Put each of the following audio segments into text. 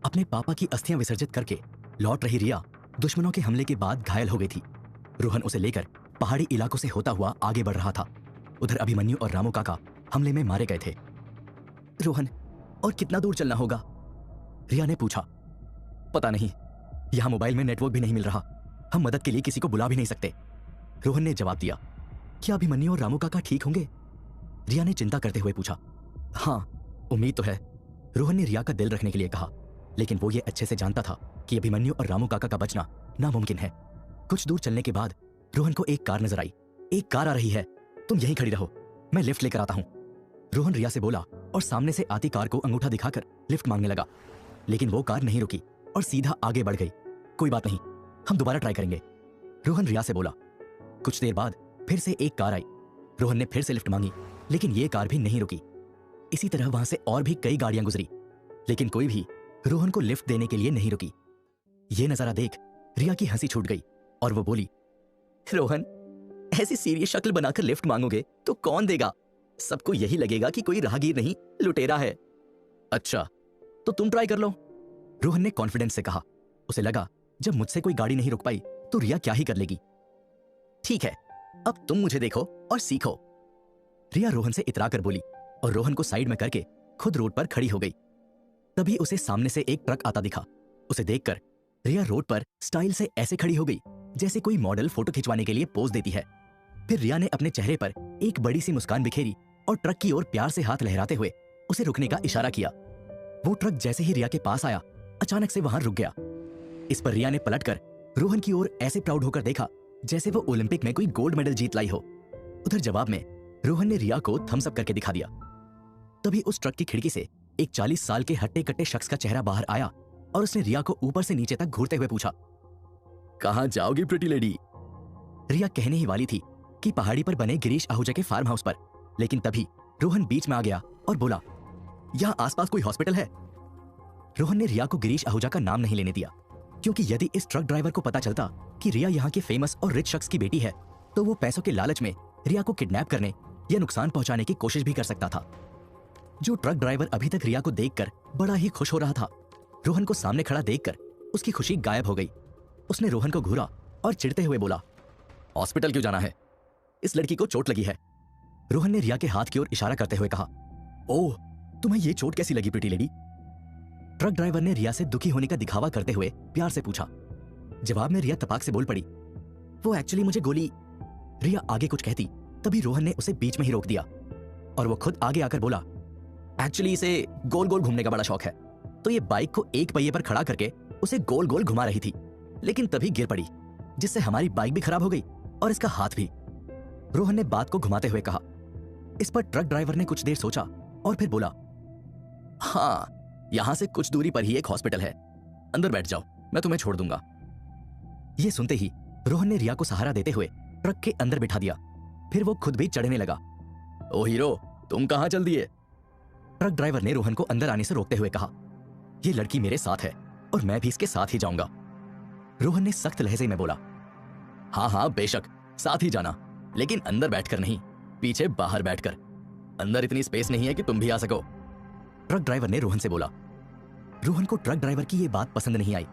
अपने पापा की अस्थियां विसर्जित करके लौट रही रिया दुश्मनों के हमले के बाद घायल हो गई थी। रोहन उसे लेकर पहाड़ी इलाकों से होता हुआ आगे बढ़ रहा था। उधर अभिमन्यु और रामू काका हमले में मारे गए थे। रोहन, और कितना दूर चलना होगा? रिया ने पूछा। पता नहीं, यहां मोबाइल में नेटवर्क भी नहीं मिल रहा। हम मदद के लिए किसी को बुला भी नहीं सकते। रोहन ने जवाब दिया। क्या अभिमन्यु और रामू काका ठीक होंगे? रिया ने चिंता करते हुए पूछा। हाँ, उम्मीद तो है, रोहन ने रिया का दिल रखने के लिए कहा। लेकिन वो ये अच्छे से जानता था कि अभिमन्यु और रामू काका का बचना नामुमकिन है। कुछ दूर चलने के बाद रोहन को एक कार नजर आई। एक कार आ रही है, तुम यहीं खड़ी रहो, मैं लिफ्ट लेकर आता हूं। रोहन रिया से बोला और सामने से आती कार को अंगूठा दिखाकर लिफ्ट मांगने लगा। लेकिन वो कार नहीं रुकी और सीधा आगे बढ़ गई। कोई बात नहीं, हम दोबारा ट्राई करेंगे, रोहन रिया से बोला। कुछ देर बाद फिर से एक कार आई। रोहन ने फिर से लिफ्ट मांगी, लेकिन ये कार भी नहीं रुकी। इसी तरह वहां से और भी कई गाड़ियां गुजरी, लेकिन कोई भी रोहन को लिफ्ट देने के लिए नहीं रुकी। ये नजारा देख रिया की हंसी छूट गई और वो बोली, रोहन, ऐसी सीरियस शक्ल बनाकर लिफ्ट मांगोगे तो कौन देगा? सबको यही लगेगा कि कोई राहगीर नहीं, लुटेरा है। अच्छा, तो तुम ट्राई कर लो, रोहन ने कॉन्फिडेंस से कहा। उसे लगा जब मुझसे कोई गाड़ी नहीं रुक पाई तो रिया क्या ही कर लेगी। ठीक है, अब तुम मुझे देखो और सीखो, रिया रोहन से इतरा कर बोली और रोहन को साइड में करके खुद रोड पर खड़ी हो गई। तभी उसे सामने से एक ट्रक आता दिखा। उसे देखकर रिया रोड पर स्टाइल से ऐसे खड़ी हो गई जैसे कोई मॉडल फोटो खिंचवाने के लिए पोज देती है। फिर रिया ने अपने चेहरे पर एक बड़ी सी मुस्कान बिखेरी और ट्रक की ओर प्यार से हाथ लहराते हुए उसे रुकने का इशारा किया। वो ट्रक जैसे ही रिया के पास आया, अचानक से वहां रुक गया। इस पर रिया ने पलटकर रोहन की ओर ऐसे प्राउड होकर देखा जैसे वो ओलंपिक में कोई गोल्ड मेडल जीत लाई हो। उधर जवाब में रोहन ने रिया को थम्स अप करके दिखा दिया। तभी उस ट्रक की खिड़की से एक 40 साल के हट्टे कट्टे शख्स का चेहरा बाहर आया और उसने रिया को ऊपर से नीचे तक घूरते हुए पूछा, कहां जाओगी प्रिटी लेडी? रिया कहने ही वाली थी कि पहाड़ी पर बने गिरीश आहूजा के फार्म हाउस पर, लेकिन तभी रोहन बीच में आ गया और बोला, यहां आसपास कोई हॉस्पिटल है? रोहन ने रिया को गिरीश आहूजा का नाम नहीं लेने दिया, क्योंकि यदि इस ट्रक ड्राइवर को पता चलता कि रिया यहाँ के फेमस और रिच शख्स की बेटी है तो वो पैसों के लालच में रिया को किडनैप करने या नुकसान पहुंचाने की कोशिश भी कर सकता था। जो ट्रक ड्राइवर अभी तक रिया को देखकर बड़ा ही खुश हो रहा था, रोहन को सामने खड़ा देखकर उसकी खुशी गायब हो गई। उसने रोहन को घूरा और चिढ़ते हुए बोला, हॉस्पिटल क्यों जाना है? इस लड़की को चोट लगी है। रोहन ने रिया के हाथ की ओर इशारा करते हुए कहा, ओह, तुम्हें ये चोट कैसी लगी प्रिटी लेडी? ट्रक ड्राइवर ने रिया से दुखी होने का दिखावा करते हुए प्यार से पूछा। जवाब में रिया तपाक से बोल पड़ी, वो एक्चुअली मुझे गोली। रिया आगे कुछ कहती, तभी रोहन ने उसे बीच में ही रोक दिया और वो खुद आगे आकर बोला, एक्चुअली इसे गोल गोल घूमने का बड़ा शौक है, तो ये बाइक को एक पहिए पर खड़ा करके उसे गोल गोल घुमा रही थी, लेकिन तभी गिर पड़ी, जिससे हमारी बाइक भी खराब हो गई और इसका हाथ भी, रोहन ने बात को घुमाते हुए कहा। इस पर ट्रक ड्राइवर ने कुछ देर सोचा और फिर बोला, हाँ, यहां से कुछ दूरी पर ही एक हॉस्पिटल है, अंदर बैठ जाओ, मैं तुम्हें छोड़ दूंगा। यह सुनते ही रोहन ने रिया को सहारा देते हुए ट्रक के अंदर बिठा दिया। फिर वो खुद भी चढ़ने लगा। ओ हीरो, तुम कहां चल दिए? ट्रक ड्राइवर ने रोहन को अंदर आने से रोकते हुए कहा, यह लड़की मेरे साथ है और मैं भी इसके साथ ही जाऊंगा। रोहन ने सख्त लहजे में बोला, हाँ हाँ बेशक, साथ ही जाना, लेकिन अंदर बैठकर नहीं, पीछे बाहर बैठकर। अंदर इतनी स्पेस नहीं है कि तुम भी आ सको, ट्रक ड्राइवर ने रोहन से बोला। रोहन को ट्रक ड्राइवर की यह बात पसंद नहीं आई।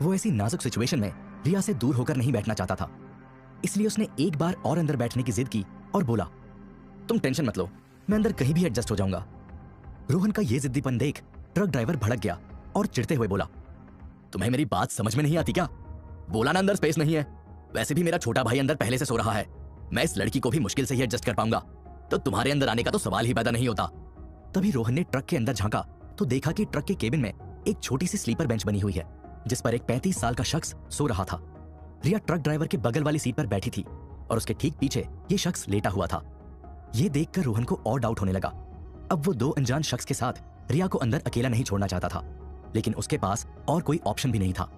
वो ऐसी नाजुक सिचुएशन में रिया से दूर होकर नहीं बैठना चाहता था, इसलिए उसने एक बार और अंदर बैठने की जिद की और बोला, तुम टेंशन मत लो, मैं अंदर कहीं भी एडजस्ट हो जाऊंगा। रोहन का ये जिद्दीपन देख ट्रक ड्राइवर भड़क गया और चिढ़ते हुए बोला, तुम्हें मेरी बात समझ में नहीं आती क्या? बोला ना अंदर स्पेस नहीं है, वैसे भी मेरा छोटा भाई अंदर पहले से सो रहा है, मैं इस लड़की को भी मुश्किल से ही एडजस्ट कर पाऊंगा, तो तुम्हारे अंदर आने का तो सवाल ही पैदा नहीं होता। तभी रोहन ने ट्रक के अंदर झांका तो देखा कि ट्रक के केबिन में एक छोटी सी स्लीपर बेंच बनी हुई है, जिस पर एक 35 साल का शख्स सो रहा था। रिया ट्रक ड्राइवर के बगल वाली सीट पर बैठी थी और उसके ठीक पीछे ये शख्स लेटा हुआ था। ये देखकर रोहन को और डाउट होने लगा। अब वो दो अनजान शख्स के साथ रिया को अंदर अकेला नहीं छोड़ना चाहता था, लेकिन उसके पास और कोई ऑप्शन भी नहीं था।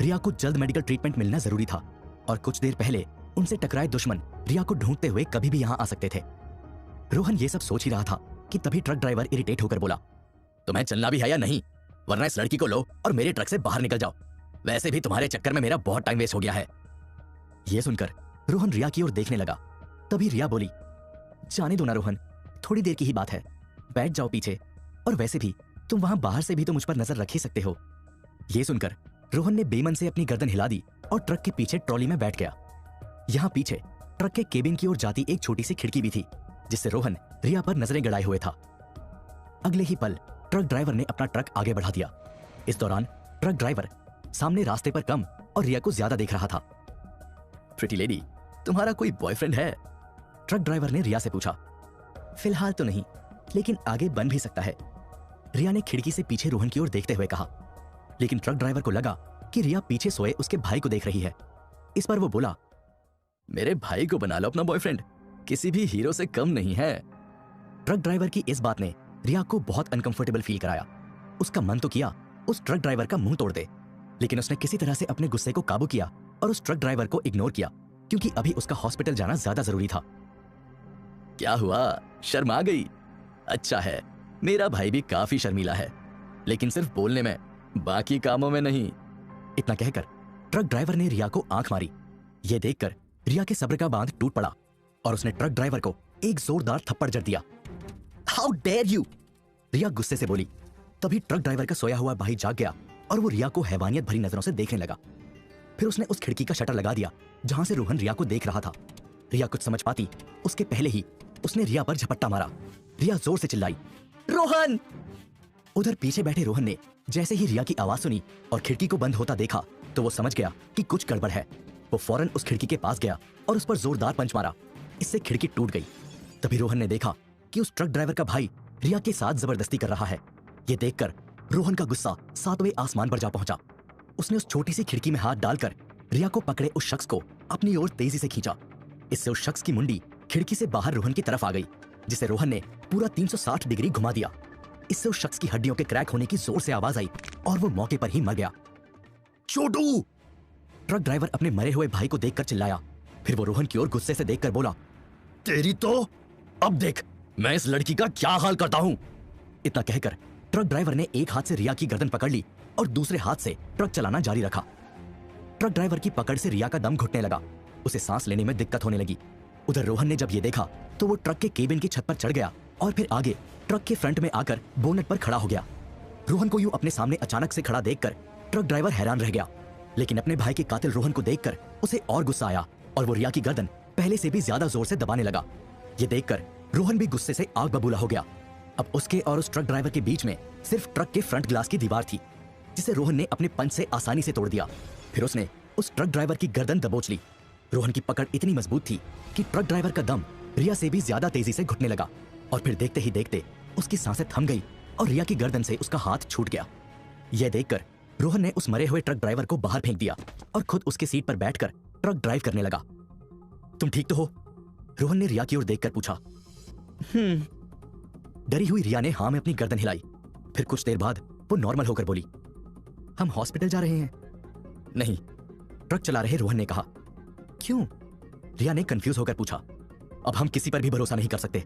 रिया को जल्द मेडिकल ट्रीटमेंट मिलना जरूरी था और कुछ देर पहले उनसे टकराए दुश्मन रिया को ढूंढते हुए कभी भी यहां आ सकते थे। रोहन ये सब सोच ही रहा था कि तभी ट्रक ड्राइवर इरिटेट होकर बोला, तुम्हें चलना भी है या नहीं, वरना इस लड़की को लो और मेरे ट्रक से बाहर निकल जाओ, वैसे भी तुम्हारे चक्कर में मेरा बहुत टाइम वेस्ट हो गया है। यह सुनकर रोहन रिया की ओर देखने लगा। तभी रिया बोली, जाने दो ना रोहन, थोड़ी देर की ही बात है, बैठ जाओ पीछे, और वैसे भी तुम वहां बाहर से भी तो मुझ पर नजर रख ही सकते हो। ये सुनकर रोहन ने बेमन से अपनी गर्दन हिला दी और ट्रक के पीछे ट्रॉली में बैठ गया। यहाँ पीछे ट्रक के केबिन की ओर जाती एक छोटी सी खिड़की भी थी, जिससे रोहन रिया पर नजरें गड़ाए हुए था। अगले ही पल ट्रक ड्राइवर ने अपना ट्रक आगे बढ़ा दिया। इस दौरान ट्रक ड्राइवर सामने रास्ते पर कम और रिया को ज्यादा देख रहा था। प्रिटी लेडी, तुम्हारा कोई बॉयफ्रेंड है? ट्रक ड्राइवर ने रिया से पूछा। फिलहाल तो नहीं, लेकिन आगे बन भी सकता है, रिया ने खिड़की से पीछे रोहन की ओर देखते हुए कहा। लेकिन ट्रक ड्राइवर को लगा कि रिया पीछे सोए उसके भाई को देख रही है। इस पर वो बोला, मेरे भाई को बना लो अपना बॉयफ्रेंड, किसी भी हीरो से कम नहीं है। ट्रक ड्राइवर की इस बात ने रिया को बहुत अनकंफर्टेबल फील कराया। उसका मन तो किया उस ट्रक ड्राइवर का मुंह तोड़ दे, लेकिन उसने किसी तरह से अपने गुस्से को काबू किया और उस ट्रक ड्राइवर को इग्नोर किया, क्योंकि अभी उसका हॉस्पिटल जाना ज्यादा जरूरी था। क्या हुआ, शर्मा गई? अच्छा है, मेरा भाई भी काफी शर्मीला है, लेकिन सिर्फ बोलने में, बाकी कामों में नहीं। इतना कहकर ट्रक ड्राइवर ने रिया को आंख मारी। यह देखकर रिया के सब्र का बांध टूट पड़ा और उसने ट्रक ड्राइवर को एक जोरदार थप्पड़ जड़ दिया। हाउ डेयर यू, रिया गुस्से से बोली। तभी ट्रक ड्राइवर का सोया हुआ भाई जाग गया और वो रिया को हैवानियत भरी नजरों से देखने लगा। फिर उसने उस खिड़की का शटर लगा दिया जहां से रोहन रिया को देख रहा था। रिया कुछ समझ पाती उसके पहले ही उसने रिया पर झपट्टा मारा। रिया जोर से चिल्लाई, रोहन! उधर पीछे बैठे रोहन ने जैसे ही रिया की आवाज सुनी और खिड़की को बंद होता देखा तो वो समझ गया कि कुछ गड़बड़ है। वो फौरन उस खिड़की के पास गया और उस पर जोरदार पंच मारा। इससे खिड़की टूट गई। तभी रोहन ने देखा कि उस ट्रक ड्राइवर का भाई रिया के साथ जबरदस्ती कर रहा है। ये देखकर रोहन का गुस्सा 7वें आसमान पर जा पहुंचा। उसने उस छोटी सी खिड़की में हाथ डालकर रिया को पकड़े उस शख्स को अपनी ओर तेजी से खींचा। इससे उस शख्स की मुंडी खिड़की से बाहर रोहन की तरफ आ गई, जिसे रोहन ने पूरा 360 डिग्री घुमा दिया। इससे उस शख्स की हड्डियों के क्रैक होने की जोर से आवाज आई और वो मौके पर ही मर गया। छोटू! ट्रक ड्राइवर अपने मरे हुए भाई को देखकर चिल्लाया। फिर वो रोहन की ओर गुस्से से देखकर बोला, तेरी तो अब देख मैं इस लड़की का क्या हाल करता हूं। इतना कहकर ट्रक ड्राइवर ने एक हाथ से रिया की गर्दन पकड़ ली और दूसरे हाथ से ट्रक चलाना जारी रखा। ट्रक ड्राइवर की पकड़ से रिया का दम घुटने लगा। उसे सांस लेने में दिक्कत होने लगी। उधर रोहन ने जब ये देखा तो वो ट्रक के केबिन की छत पर चढ़ गया और फिर आगे ट्रक के फ्रंट में आकर बोनट पर खड़ा हो गया। रोहन को यूं अपने सामने अचानक से खड़ा देखकर ट्रक ड्राइवर हैरान रह गया, लेकिन अपने भाई के कातिल रोहन को देखकर उसे और गुस्सा आया और वो रिया की गर्दन पहले से भी ज्यादा जोर से दबाने लगा। ये देखकर रोहन भी गुस्से से आग बबूला हो गया। अब उसके और उस ट्रक ड्राइवर के बीच में सिर्फ ट्रक के फ्रंट ग्लास की दीवार थी, जिसे रोहन ने अपने पंच से आसानी से तोड़ दिया। फिर उसने उस ट्रक ड्राइवर की गर्दन दबोच ली। रोहन की पकड़ इतनी मजबूत थी कि ट्रक ड्राइवर का दम रिया से भी ज्यादा तेजी से घुटने लगा और फिर देखते ही देखते उसकी सांसें थम गई और रिया की गर्दन से उसका हाथ छूट गया। यह देखकर रोहन ने उस मरे हुए ट्रक ड्राइवर को बाहर फेंक दिया और खुद उसकी सीट पर बैठकर ट्रक ड्राइव करने लगा। तुम ठीक तो हो? रोहन ने रिया की ओर देखकर पूछा। डरी हुई रिया ने हाँ में अपनी गर्दन हिलाई। फिर कुछ देर बाद वो नॉर्मल होकर बोली, हम हॉस्पिटल जा रहे हैं। नहीं, ट्रक चला रहे रोहन ने कहा। क्यों? रिया ने कंफ्यूज होकर पूछा। अब हम किसी पर भी भरोसा नहीं कर सकते।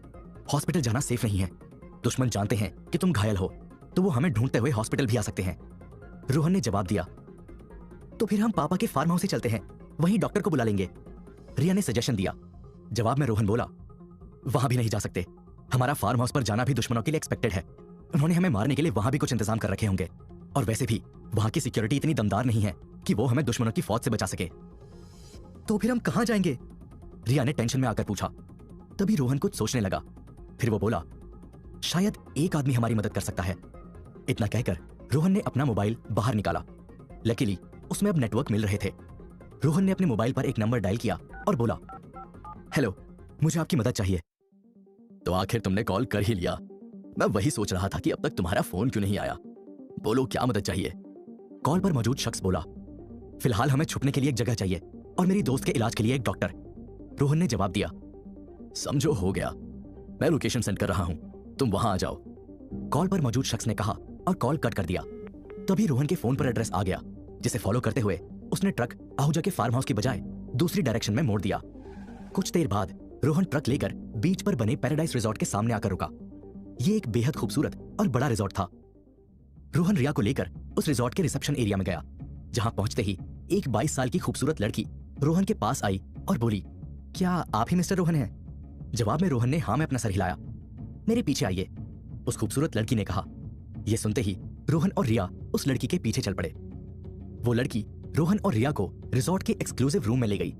हॉस्पिटल जाना सेफ नहीं है। दुश्मन जानते हैं कि तुम घायल हो तो वो हमें ढूंढते हुए हॉस्पिटल भी आ सकते हैं। रोहन ने जवाब दिया। तो फिर हम पापा के फार्म हाउस से चलते हैं, वहीं डॉक्टर को बुला लेंगे। रिया ने सजेशन दिया। जवाब में रोहन बोला, वहां भी नहीं जा सकते। हमारा फार्म हाउस पर जाना भी दुश्मनों के लिए एक्सपेक्टेड है। उन्होंने हमें मारने के लिए वहां भी कुछ इंतजाम कर रखे होंगे और वैसे भी वहां की सिक्योरिटी इतनी दमदार नहीं है कि वो हमें दुश्मनों की फौज से बचा सके। तो फिर हम कहां जाएंगे? रिया ने टेंशन में आकर पूछा। तभी रोहन कुछ सोचने लगा। फिर वो बोला, शायद एक आदमी हमारी मदद कर सकता है। इतना कहकर रोहन ने अपना मोबाइल बाहर निकाला। लकीली उसमें अब नेटवर्क मिल रहे थे। रोहन ने अपने मोबाइल पर एक नंबर डायल किया और बोला, हेलो, मुझे आपकी मदद चाहिए। तो आखिर तुमने कॉल कर ही लिया। मैं वही सोच रहा था कि अब तक तुम्हारा फोन क्यों नहीं आया। बोलो क्या मदद चाहिए? कॉल पर मौजूद शख्स बोला, फिलहाल हमें छुपने के लिए एक जगह चाहिए और मेरी दोस्त के इलाज के लिए एक डॉक्टर। रोहन ने जवाब दिया, समझो हो गया, मैं लोकेशन सेंड कर रहा हूं, तुम वहां आ जाओ। कॉल पर मौजूद शख्स ने कहा और कॉल कट कर दिया। तभी रोहन के फोन पर एड्रेस आ गया, जिसे फॉलो करते हुए उसने ट्रक आहूजा के फार्म हाउस की बजाय दूसरी डायरेक्शन में मोड़ दिया। कुछ देर बाद रोहन ट्रक लेकर बीच पर बने पैराडाइज रिजॉर्ट के सामने आकर रुका। ये एक बेहद खूबसूरत और बड़ा रिजॉर्ट था। रोहन रिया को लेकर उस रिजॉर्ट के रिसेप्शन एरिया में गया। जहां पहुंचते ही एक 22 साल की खूबसूरत लड़की रोहन के पास आई और बोली, क्या आप ही मिस्टर रोहन हैं? जवाब में रोहन ने हाँ में अपना सर हिलाया। मेरे पीछे आइए, उस खूबसूरत लड़की ने कहा। ये सुनते ही रोहन और रिया उस लड़की के पीछे चल पड़े। वो लड़की रोहन और रिया को रिजॉर्ट के एक्सक्लूसिव रूम में ले गई।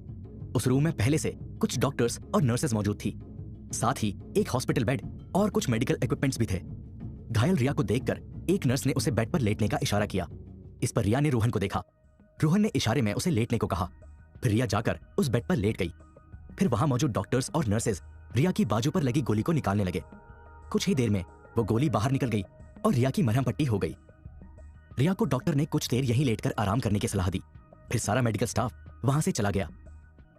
उस रूम में पहले से कुछ डॉक्टर्स और नर्सेज मौजूद थी। साथ ही एक हॉस्पिटल बेड और कुछ मेडिकल इक्विपमेंट्स भी थे। घायल रिया को देखकर एक नर्स ने उसे बेड पर लेटने का इशारा किया। इस पर रिया ने रोहन को देखा। रोहन ने इशारे में उसे लेटने को कहा। फिर रिया जाकर उस बेड पर लेट गई। फिर वहां मौजूद डॉक्टर्स और नर्सेज रिया की बाजू पर लगी गोली को निकालने लगे। कुछ ही देर में वो गोली बाहर निकल गई और रिया की मरहम पट्टी हो गई। रिया को डॉक्टर ने कुछ देर यहीं लेटकर आराम करने की सलाह दी। फिर सारा मेडिकल स्टाफ वहां से चला गया।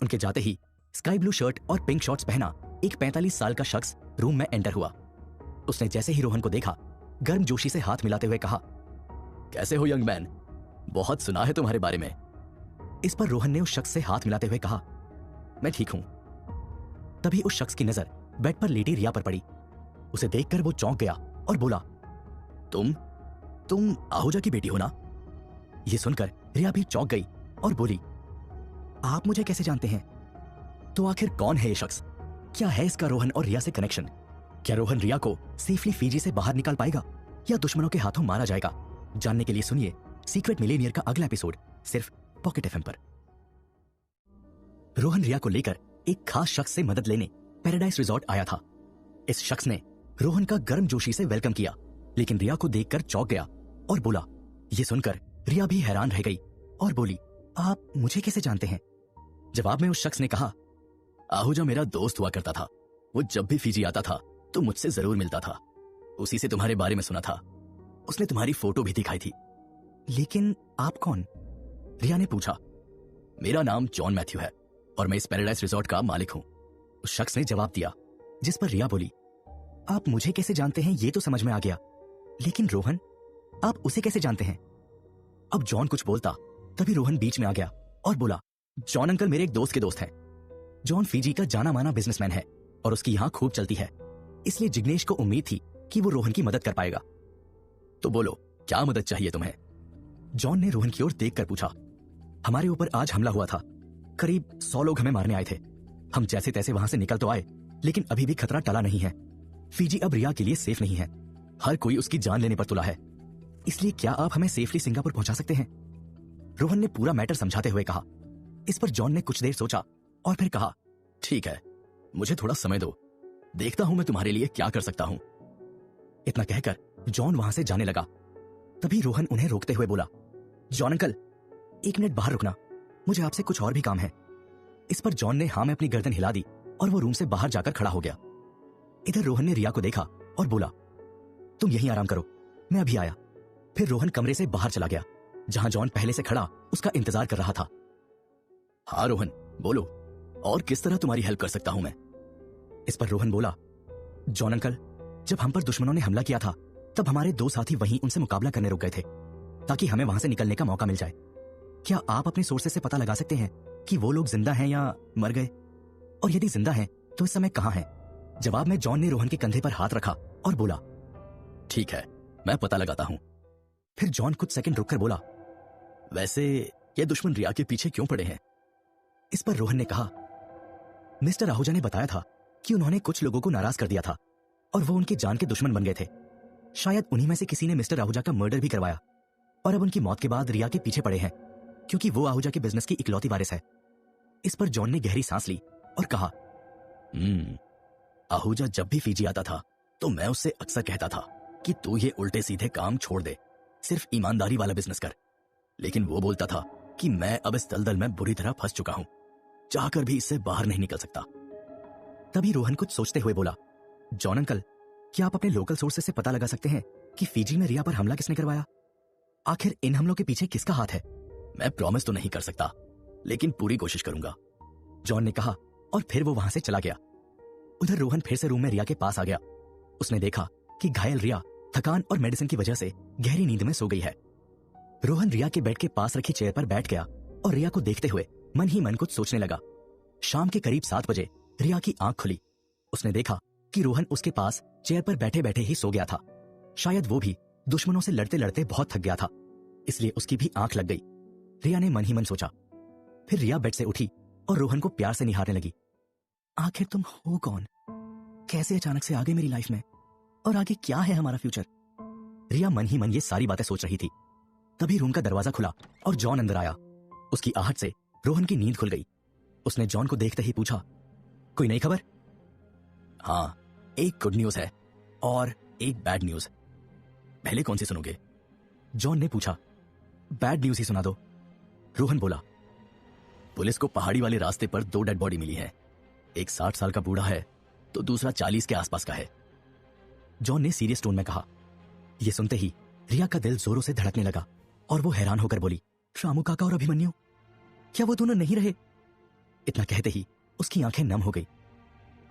उनके जाते ही स्काई ब्लू शर्ट और पिंक शॉर्ट्स पहना एक 45 साल का शख्स रूम में एंटर हुआ। उसने जैसे ही रोहन को देखा, गर्म जोशी से हाथ मिलाते हुए कहा, कैसे हो यंग मैन, बहुत सुना है तुम्हारे बारे में। इस पर रोहन ने उस शख्स से हाथ मिलाते हुए कहा, मैं ठीक हूं। तभी उस शख्स की नजर बेड पर लेटी रिया पर पड़ी। उसे देखकर वो चौंक गया और बोला, तुम आहूजा की बेटी हो ना? ये सुनकर रिया भी चौंक गई और बोली, आप मुझे कैसे जानते हैं? तो आखिर कौन है ये शख्स? क्या है इसका रोहन और रिया से कनेक्शन? क्या रोहन रिया को सेफली फीजी से बाहर निकाल पाएगा या दुश्मनों के हाथों मारा जाएगा? जानने के लिए सुनिए सीक्रेट मिलेनियर का अगला एपिसोड सिर्फ पॉकेट एफएम पर। रोहन रिया को लेकर एक खास शख्स से मदद लेने पैराडाइज रिजॉर्ट आया था। इस शख्स ने रोहन का गर्मजोशी से वेलकम किया, लेकिन रिया को देखकर चौंक गया और बोला। ये सुनकर रिया भी हैरान रह गई और बोली, आप मुझे कैसे जानते हैं? जवाब में उस शख्स ने कहा, आहूजा मेरा दोस्त हुआ करता था। वो जब भी फीजी आता था तो मुझसे जरूर मिलता था। उसी से तुम्हारे बारे में सुना था। उसने तुम्हारी फोटो भी दिखाई थी। लेकिन आप कौन? रिया ने पूछा। मेरा नाम जॉन मैथ्यू है और मैं इस पैराडाइज रिजॉर्ट का मालिक हूं। उस शख्स ने जवाब दिया, जिस पर रिया बोली, आप मुझे कैसे जानते हैं ये तो समझ में आ गया, लेकिन रोहन, आप उसे कैसे जानते हैं? अब जॉन कुछ बोलता तभी रोहन बीच में आ गया और बोला, जॉन अंकल मेरे एक दोस्त के दोस्त हैं। जॉन फीजी का जाना माना बिजनेसमैन है और उसकी यहां खूब चलती है, इसलिए जिग्नेश को उम्मीद थी कि वो रोहन की मदद कर पाएगा। तो बोलो, क्या मदद चाहिए तुम्हें? जॉन ने रोहन की ओर देखकर पूछा। हमारे ऊपर आज हमला हुआ था। करीब 100 लोग हमें मारने आए थे। हम जैसे तैसे वहां से निकल तो आए, लेकिन अभी भी खतरा टला नहीं है। फीजी अब रिया के लिए सेफ नहीं है। हर कोई उसकी जान लेने पर तुला है। इसलिए क्या आप हमें सेफली सिंगापुर पहुंचा सकते हैं? रोहन ने पूरा मैटर समझाते हुए कहा। इस पर जॉन ने कुछ देर सोचा और फिर कहा, ठीक है, मुझे थोड़ा समय दो, देखता हूं मैं तुम्हारे लिए क्या कर सकता हूं। इतना कहकर जॉन वहां से जाने लगा। तभी रोहन उन्हें रोकते हुए बोला, जॉन अंकल, 1 मिनट बाहर रुकना, मुझे आपसे कुछ और भी काम है। इस पर जॉन ने हाँ में अपनी गर्दन हिला दी और वो रूम से बाहर जाकर खड़ा हो गया। इधर रोहन ने रिया को देखा और बोला, तुम यहीं आराम करो, मैं अभी आया। फिर रोहन कमरे से बाहर चला गया, जहां जॉन पहले से खड़ा उसका इंतजार कर रहा था। हाँ रोहन, बोलो, और किस तरह तुम्हारी हेल्प कर सकता हूं मैं? इस पर रोहन बोला, जॉन अंकल, जब हम पर दुश्मनों ने हमला किया था तब हमारे 2 साथी वहीं उनसे मुकाबला करने रुक गए थे, ताकि हमें वहां से निकलने का मौका मिल जाए। क्या आप अपने सोर्सेस से पता लगा सकते हैं कि वो लोग जिंदा हैं या मर गए? और यदि जिंदा हैं तो इस समय कहां हैं? जवाब में जॉन ने रोहन के कंधे पर हाथ रखा और बोला, ठीक है, मैं पता लगाता हूं। फिर जॉन कुछ सेकंड रुककर बोला, वैसे ये दुश्मन रिया के पीछे क्यों पड़े हैं? इस पर रोहन ने कहा, मिस्टर आहूजा ने बताया था कि उन्होंने कुछ लोगों को नाराज कर दिया था और वो उनकी जान के दुश्मन बन गए थे। शायद उन्हीं में से किसी ने मिस्टर आहूजा का मर्डर भी करवाया और अब उनकी मौत के बाद रिया के पीछे पड़े हैं, क्योंकि वो आहूजा के बिजनेस की इकलौती वारिस है। इस पर जॉन ने गहरी सांस ली और कहा, आहूजा जब भी फीजी आता था तो मैं उससे अक्सर कहता था कि तू ये उल्टे सीधे काम छोड़ दे, सिर्फ ईमानदारी वाला बिजनेस कर। लेकिन वो बोलता था कि मैं अब इस दलदल में बुरी तरह फंस चुका हूं, चाहकर भी इससे बाहर नहीं निकल सकता। तभी रोहन कुछ सोचते हुए बोला, जॉन अंकल, क्या आप अपने लोकल सोर्सेस से पता लगा सकते हैं कि फीजी में रिया पर हमला किसने करवाया? आखिर इन हमलों के पीछे किसका हाथ है? मैं प्रॉमिस तो नहीं कर सकता, लेकिन पूरी कोशिश करूंगा, जॉन ने कहा और फिर वो वहां से चला गया। उधर रोहन फिर से रूम में रिया के पास आ गया। उसने देखा कि घायल रिया थकान और मेडिसिन की वजह से गहरी नींद में सो गई है। रोहन रिया के बेड के पास रखी चेयर पर बैठ गया और रिया को देखते हुए मन ही मन कुछ सोचने लगा। शाम के करीब 7 बजे रिया की आंख खुली। उसने देखा कि रोहन उसके पास चेयर पर बैठे बैठे ही सो गया था। शायद वो भी दुश्मनों से लड़ते लड़ते बहुत थक गया था, इसलिए उसकी भी आंख लग गई। रिया ने मन ही मन सोचा। फिर रिया बेड से उठी और रोहन को प्यार से निहारने लगी। आखिर तुम हो कौन? कैसे अचानक से आ गए मेरी लाइफ में? और आगे क्या है हमारा फ्यूचर? रिया मन ही मन ये सारी बातें सोच रही थी। तभी रूम का दरवाजा खुला और जॉन अंदर आया। उसकी आहट से रोहन की नींद खुल गई। उसने जॉन को देखते ही पूछा, कोई नई खबर? हाँ, एक गुड न्यूज है और एक बैड न्यूज। पहले कौन सी सुनोगे? जॉन ने पूछा। बैड न्यूज ही सुना दो। रोहन बोला, पुलिस को पहाड़ी वाले रास्ते पर 2 डेड बॉडी मिली है। एक 60 साल का बूढ़ा है तो दूसरा 40 के आसपास का है। जॉन ने सीरियस टोन में कहा। यह सुनते ही रिया का दिल जोरों से धड़कने लगा और वो हैरान होकर बोली, रामू काका और अभिमन्यु, क्या वो दोनों नहीं रहे? इतना कहते ही उसकी आंखें नम हो गई।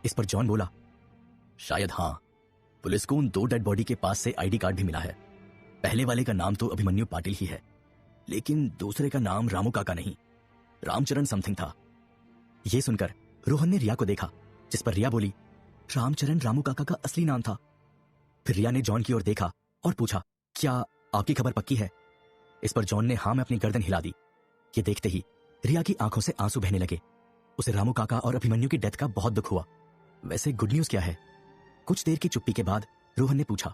इस पर जॉन बोला, शायद हाँ। पुलिस को उन 2 डेड बॉडी के पास से आईडी कार्ड भी मिला है। पहले वाले का नाम तो अभिमन्यु पाटिल ही है, लेकिन दूसरे का नाम रामू काका नहीं, रामचरण समथिंग था। यह सुनकर रोहन ने रिया को देखा, जिस पर रिया बोली, रामचरण रामू काका का असली नाम था। फिर रिया ने जॉन की ओर देखा और पूछा, क्या आपकी खबर पक्की है? इस पर जॉन ने हाँ में अपनी गर्दन हिला दी। ये देखते ही रिया की आंखों से आंसू बहने लगे। उसे रामू काका और अभिमन्यु की डेथ का बहुत दुख हुआ। वैसे गुड न्यूज क्या है? कुछ देर की चुप्पी के बाद रोहन ने पूछा,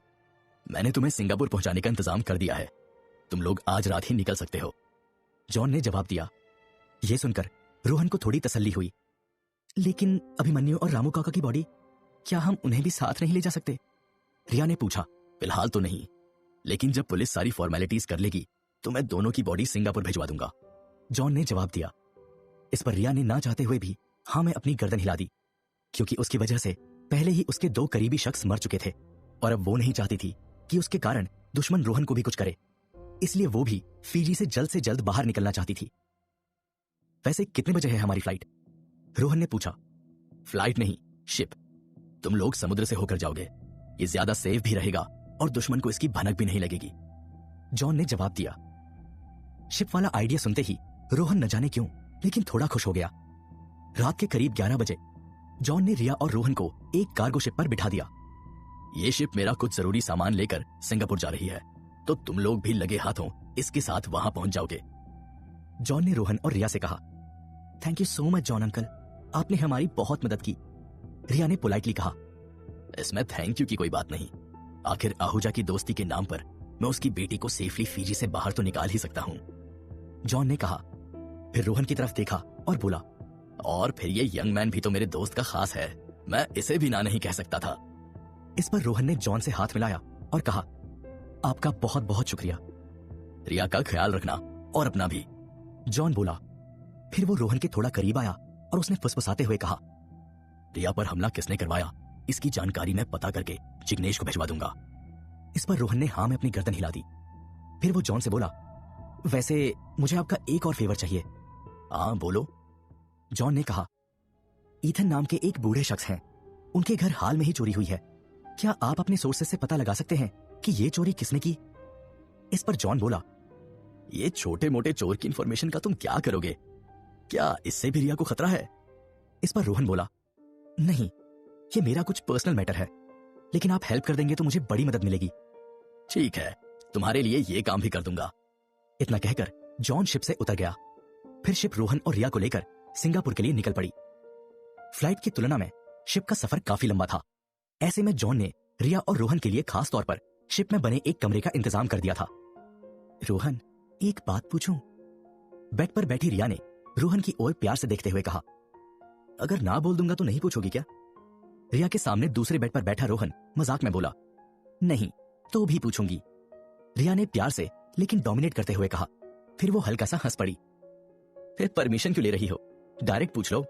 मैंने तुम्हें सिंगापुर पहुंचाने का इंतजाम कर दिया है। तुम लोग आज रात ही निकल सकते हो। जॉन ने जवाब दिया। यह सुनकर रोहन को थोड़ी तसल्ली हुई। लेकिन अभिमन्यु और रामू काका की बॉडी, क्या हम उन्हें भी साथ नहीं ले जा सकते? रिया ने पूछा। फिलहाल तो नहीं, लेकिन जब पुलिस सारी फॉर्मेलिटीज कर लेगी तो मैं दोनों की बॉडी सिंगापुर भिजवा दूंगा। जॉन ने जवाब दिया। इस पर रिया ने ना चाहते हुए भी हाँ में अपनी गर्दन हिला दी, क्योंकि उसकी वजह से पहले ही उसके 2 करीबी शख्स मर चुके थे और अब वो नहीं चाहती थी कि उसके कारण दुश्मन रोहन को भी कुछ करे। इसलिए वो भी फीजी से जल्द बाहर निकलना चाहती थी। वैसे कितने बजे है हमारी फ्लाइट? रोहन ने पूछा। फ्लाइट नहीं, शिप। तुम लोग समुद्र से होकर जाओगे। ये ज्यादा सेफ भी रहेगा और दुश्मन को इसकी भनक भी नहीं लगेगी। जॉन ने जवाब दिया। शिप वाला आइडिया सुनते ही रोहन न जाने क्यों लेकिन थोड़ा खुश हो गया। रात के करीब 11 बजे जॉन ने रिया और रोहन को एक कार्गो शिप पर बिठा दिया। ये शिप मेरा कुछ जरूरी सामान लेकर सिंगापुर जा रही है, तो तुम लोग भी लगे हाथों इसके साथ वहां पहुंच जाओगे। जॉन ने रोहन और रिया से कहा, thank you so much John uncle, आपने हमारी बहुत मदद की। रिया ने पोलाइटली कहा, इसमें थैंक यू की कोई बात नहीं। आखिर आहूजा की दोस्ती के नाम पर मैं उसकी बेटी को सेफली फीजी से बाहर तो निकाल ही सकता हूं। जॉन ने कहा। फिर रोहन की तरफ देखा और बोला, और फिर ये यंग मैन भी तो मेरे दोस्त का खास है, मैं इसे भी ना नहीं कह सकता था। इस पर रोहन ने जॉन से हाथ मिलाया और कहा, आपका बहुत बहुत शुक्रिया। रिया का ख्याल रखना और अपना भी। जॉन बोला। फिर वो रोहन के थोड़ा करीब आया और उसने फुसफुसाते हुए कहा, रिया पर हमला किसने करवाया इसकी जानकारी मैं पता करके जिग्नेश को भिजवा दूंगा। इस पर रोहन ने हाँ में अपनी गर्दन हिला दी। फिर वो जॉन से बोला, वैसे मुझे आपका एक और फेवर चाहिए। हाँ बोलो। जॉन ने कहा, ईथन नाम के एक बूढ़े शख्स हैं, उनके घर हाल में ही चोरी हुई है। क्या आप अपने सोर्सेस से पता लगा सकते हैं कि ये चोरी किसने की? इस पर जॉन बोला, ये छोटे मोटे चोर की इंफॉर्मेशन का तुम क्या करोगे? क्या इससे भी रिया को खतरा है? इस पर रोहन बोला, नहीं, ये मेरा कुछ पर्सनल मैटर है, लेकिन आप हेल्प कर देंगे तो मुझे बड़ी मदद मिलेगी। ठीक है, तुम्हारे लिए ये काम भी कर दूंगा। इतना कहकर जॉन शिप से उतर गया। फिर शिप रोहन और रिया को लेकर सिंगापुर के लिए निकल पड़ी। फ्लाइट की तुलना में शिप का सफर काफी लंबा था। ऐसे में जॉन ने रिया और रोहन के लिए खास तौर पर शिप में बने एक कमरे का इंतजाम कर दिया था। रोहन, एक बात पूछूं? बेड पर बैठी रिया ने रोहन की ओर प्यार से देखते हुए कहा। अगर ना बोल दूंगा तो नहीं पूछोगी क्या? रिया के सामने दूसरे बेड पर बैठा रोहन मजाक में बोला। नहीं तो भी पूछूंगी, रिया ने प्यार से लेकिन डोमिनेट करते हुए कहा। फिर वो हल्का सा हंस पड़ी। फिर परमिशन क्यों ले रही हो, डायरेक्ट पूछ लो,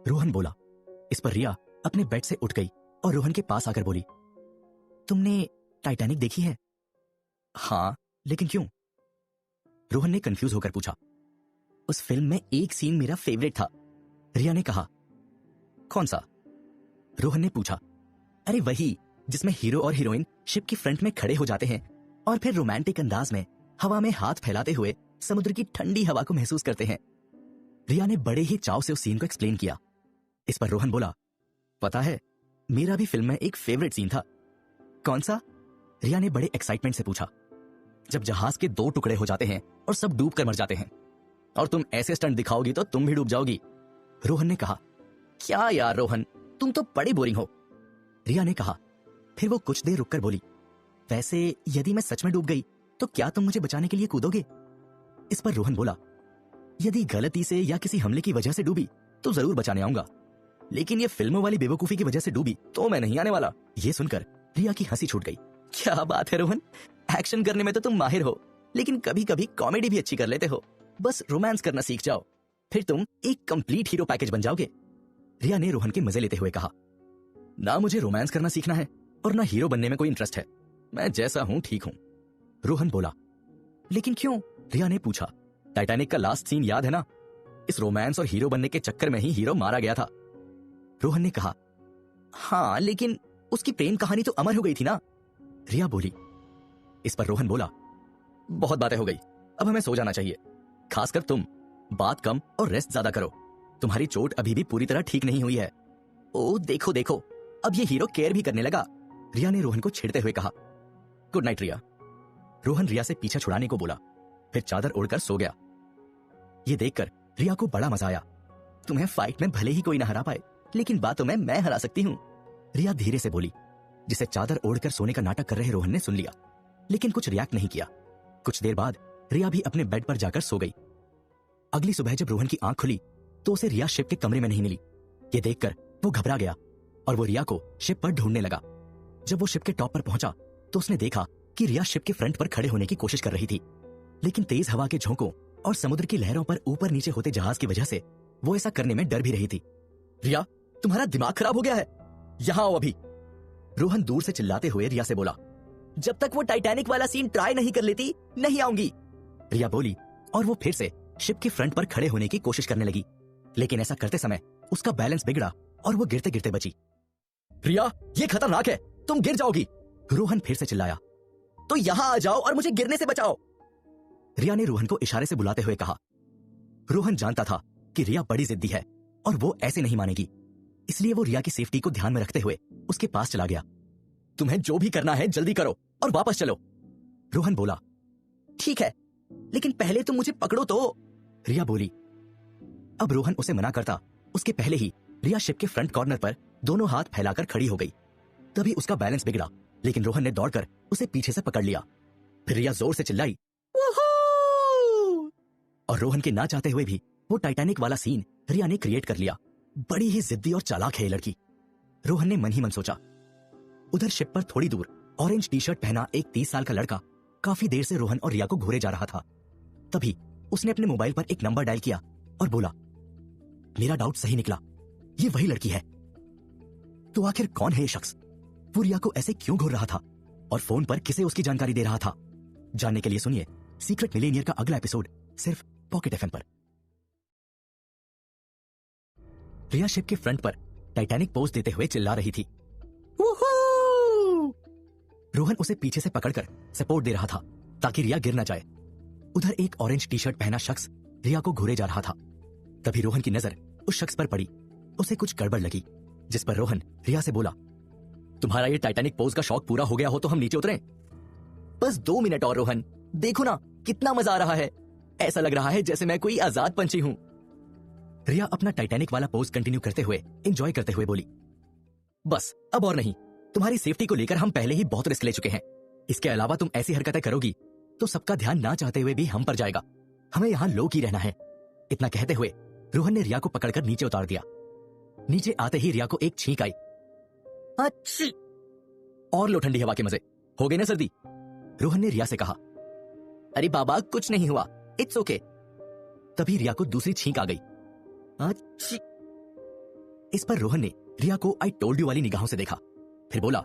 रोहन बोला। इस पर रिया अपने बेड से उठ गई और रोहन के पास आकर बोली, तुमने टाइटैनिक देखी है? हाँ, लेकिन क्यों? रोहन ने कंफ्यूज होकर पूछा। उस फिल्म में एक सीन मेरा फेवरेट था, रिया ने कहा। कौन सा? रोहन ने पूछा। अरे वही जिसमें हीरो और हीरोइन शिप की फ्रंट में खड़े हो जाते हैं और फिर रोमांटिक अंदाज में हवा में हाथ फैलाते हुए समुद्र की ठंडी हवा को महसूस करते हैं। रिया ने बड़े ही चाव से उस सीन को एक्सप्लेन किया। इस पर रोहन बोला, पता है, मेरा भी फिल्म में एक फेवरेट सीन था। कौन सा? रिया ने बड़े एक्साइटमेंट से पूछा। जब जहाज के 2 टुकड़े हो जाते हैं और सब डूब कर मर जाते हैं, और तुम ऐसे स्टंट दिखाओगी तो तुम भी डूब जाओगी, रोहन ने कहा। क्या यार रोहन, तुम तो बड़े बोरिंग हो, रिया ने कहा। फिर वो कुछ देर रुककर बोली, वैसे यदि मैं सच में डूब गई तो क्या तुम मुझे बचाने के लिए कूदोगे? इस पर रोहन बोला, यदि गलती से या किसी हमले की वजह से डूबी तो जरूर बचाने आऊंगा, लेकिन ये फिल्मों वाली बेवकूफी की वजह से डूबी तो मैं नहीं आने वाला। ये सुनकर रिया की हंसी छूट गई। क्या बात है रोहन, एक्शन करने में तो तुम माहिर हो, लेकिन कभी कभी कॉमेडी भी अच्छी कर लेते हो। बस रोमांस करना सीख जाओ, फिर तुम एक कंप्लीट हीरो पैकेज बन जाओगे। रिया ने रोहन के मजे लेते हुए कहा, ना मुझे रोमांस करना सीखना है और ना हीरो बनने में कोई इंटरेस्ट है, मैं जैसा हूं ठीक हूं। रोहन बोला, लेकिन क्यों? रिया ने पूछा, टाइटैनिक का लास्ट सीन याद है ना? इस रोमांस और हीरो बनने के चक्कर में ही हीरो मारा गया था। रोहन ने कहा, हाँ लेकिन उसकी प्रेम कहानी तो अमर हो गई थी ना। रिया बोली। इस पर रोहन बोला, बहुत बातें हो गई, अब हमें सो जाना चाहिए, खासकर तुम बात कम और रेस्ट ज्यादा करो, तुम्हारी चोट अभी भी पूरी तरह ठीक नहीं हुई है। ओ देखो देखो, अब ये हीरो केयर भी करने लगा, रिया ने रोहन को छेड़ते हुए कहा। गुड नाइट रिया। रोहन रिया से पीछा छुड़ाने को बोला, फिर चादर ओढ़कर सो गया। ये देखकर रिया को बड़ा मजा आया। तुम्हें फाइट में भले ही कोई ना हरा पाए, लेकिन बातों में मैं हरा सकती हूँ, रिया धीरे से बोली, जिसे चादर ओढ़कर सोने का नाटक कर रहे रोहन ने सुन लिया, लेकिन कुछ रिएक्ट नहीं किया। कुछ देर बाद रिया भी अपने बेड पर जाकर सो गई। अगली सुबह जब रोहन की आंख खुली तो उसे रिया शिप के कमरे में नहीं मिली। ये देखकर वो घबरा गया और वो रिया को शिप पर ढूंढने लगा। जब वो शिप के टॉप पर पहुंचा तो उसने देखा कि रिया शिप के फ्रंट पर खड़े होने की कोशिश कर रही थी, लेकिन तेज हवा के झोंकों और समुद्र की लहरों पर ऊपर नीचे होते जहाज की वजह से वो ऐसा करने में डर भी रही थी। रिया, तुम्हारा दिमाग खराब हो गया है, यहां आओ अभी, रोहन दूर से चिल्लाते हुए रिया से बोला। जब तक वो टाइटैनिक वाला सीन ट्राई नहीं कर लेती नहीं आऊंगी, रिया बोली और वो फिर से शिप के फ्रंट पर खड़े होने की कोशिश करने लगी, लेकिन ऐसा करते समय उसका बैलेंस बिगड़ा और वो गिरते गिरते बची। रिया, ये खतरनाक है, तुम गिर जाओगी, रोहन फिर से चिल्लाया। तो यहां आ जाओ और मुझे गिरने से बचाओ, रिया ने रोहन को इशारे से बुलाते हुए कहा। रोहन जानता था कि रिया बड़ी जिद्दी है और वो ऐसे नहीं मानेगी, इसलिए वो रिया की सेफ्टी को ध्यान में रखते हुए उसके पास चला गया। तुम्हें जो भी करना है जल्दी करो और वापस चलो, रोहन बोला। ठीक है, लेकिन पहले तुम मुझे पकड़ो तो, रिया बोली। अब रोहन उसे मना करता उसके पहले ही रिया शिप के फ्रंट कॉर्नर पर दोनों हाथ फैलाकर खड़ी हो गई। तभी उसका बैलेंस बिगड़ा, लेकिन रोहन ने दौड़कर उसे पीछे से पकड़ लिया। फिर रिया जोर से चिल्लाई, और रोहन के ना चाहते हुए भी वो टाइटैनिक वाला सीन रिया ने क्रिएट कर लिया। बड़ी ही जिद्दी और चालाक है ये लड़की, रोहन ने मन ही मन सोचा। उधर शिप पर थोड़ी दूर ऑरेंज टी शर्ट पहना एक 30 साल का लड़का काफी देर से रोहन और रिया को घूरे जा रहा था। तभी उसने अपने मोबाइल पर एक नंबर डायल किया और बोला, मेरा डाउट सही निकला, ये वही लड़की है। तो आखिर कौन है ये शख्स? वो रिया को ऐसे क्यों घूर रहा था और फोन पर किसे उसकी जानकारी दे रहा था? जानने के लिए सुनिए सीक्रेट मिलेनियर का अगला एपिसोड सिर्फ पॉकेट एफएम पर। रिया शिप के फ्रंट पर टाइटैनिक पोज देते हुए चिल्ला रही थी। रोहन उसे पीछे से पकड़कर सपोर्ट दे रहा था ताकि रिया गिर न जाए। उधर एक ऑरेंज टी शर्ट पहना शख्स रिया को घूरे जा रहा था। तभी रोहन की नजर उस शख्स पर पड़ी। उसे कुछ गड़बड़ लगी, जिस पर रोहन रिया से बोला, तुम्हारा ये टाइटैनिक पोज का शौक पूरा हो गया हो तो हम नीचे उतरें। बस 2 मिनट और रोहन, देखो ना कितना मजा आ रहा है, ऐसा लग रहा है जैसे मैं कोई आजाद पंछी हूं। रिया अपना टाइटैनिक वाला पोज कंटिन्यू करते हुए एंजॉय करते हुए बोली, बस अब और नहीं, तुम्हारी सेफ्टी को लेकर हम पहले ही बहुत रिस्क ले चुके हैं। इसके अलावा तुम ऐसी हरकतें करोगी तो सबका ध्यान ना चाहते हुए भी हम पर जाएगा। हमें यहाँ लो की रहना है। इतना कहते हुए रोहन ने रिया को पकड़कर नीचे उतार दिया। नीचे आते ही रिया को एक छींक आई। अच्छी, और लो ठंडी हवा के मजे, हो गई ना सर्दी, रोहन ने रिया से कहा। अरे बाबा कुछ नहीं हुआ, इट्स ओके। तभी रिया को दूसरी छींक आ गई। अच्छी। इस पर रोहन ने रिया को आई टोल्ड यू वाली निगाहों से देखा, फिर बोला,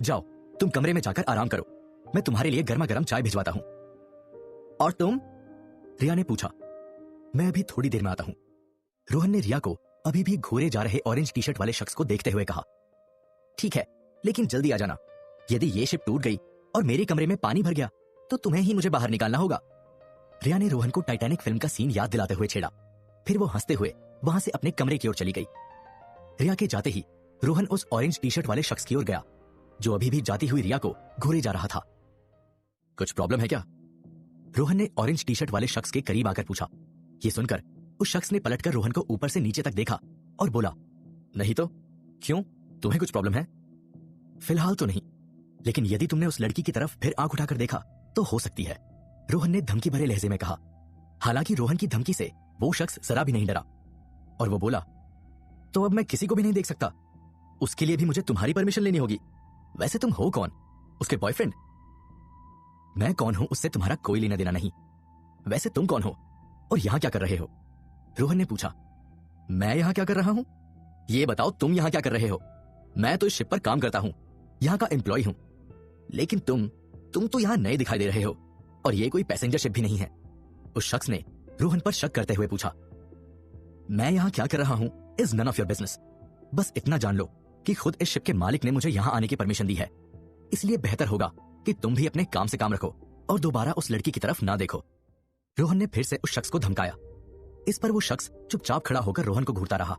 जाओ तुम कमरे में जाकर आराम करो, मैं तुम्हारे लिए गर्मा गर्म चाय भिजवाता हूं। और तुम? रिया ने पूछा। मैं अभी थोड़ी देर में आता हूं, रोहन ने रिया को अभी भी घूरे जा रहे ऑरेंज टी शर्ट वाले शख्स को देखते हुए कहा। ठीक है, लेकिन जल्दी आ जाना, यदि ये शिप टूट गई और मेरे कमरे में पानी भर गया तो तुम्हें ही मुझे बाहर निकालना होगा। रिया ने रोहन को टाइटैनिक फिल्म का सीन याद दिलाते हुए छेड़ा। फिर वो हंसते हुए वहां से अपने कमरे की ओर चली गई। रिया के जाते ही रोहन उस ऑरेंज टी शर्ट वाले शख्स की ओर गया जो अभी भी जाती हुई रिया को घूरे जा रहा था। कुछ प्रॉब्लम है क्या? रोहन ने ऑरेंज टी शर्ट वाले शख्स के करीब आकर पूछा। ये सुनकर उस शख्स ने पलटकर रोहन को ऊपर से नीचे तक देखा और बोला, नहीं तो। क्यों, तुम्हें कुछ प्रॉब्लम है? फिलहाल तो नहीं, लेकिन यदि तुमने उस लड़की की तरफ फिर आंख उठाकर देखा तो हो सकती है, रोहन ने धमकी भरे लहजे में कहा। हालांकि रोहन की धमकी से वो शख्स जरा भी नहीं डरा और वो बोला, तो अब मैं किसी को भी नहीं देख सकता? उसके लिए भी मुझे तुम्हारी परमिशन लेनी होगी। वैसे तुम हो कौन? उसके बॉयफ्रेंड? मैं कौन हूं उससे तुम्हारा कोई लेना देना नहीं। वैसे तुम कौन हो और यहां क्या कर रहे हो? रोहन ने पूछा। मैं यहां क्या कर रहा हूं? ये बताओ, तुम यहां क्या कर रहे हो? मैं तो इस शिप पर काम करता हूं, यहां का एम्प्लॉय हूं। लेकिन तुम तो यहां नए दिखाई दे रहे हो और ये कोई पैसेंजर शिप भी नहीं है। उस शख्स ने रोहन पर शक करते हुए पूछा। मैं यहां क्या कर रहा हूं is none of your business. बस इतना जान लो कि खुद इस शिप के मालिक ने मुझे यहां आने की परमिशन दी है, इसलिए बेहतर होगा कि तुम भी अपने काम से काम रखो और दोबारा उस लड़की की तरफ ना देखो। रोहन ने फिर से उस शख्स को धमकाया। इस पर वो शख्स चुपचाप खड़ा होकर रोहन को घूरता रहा।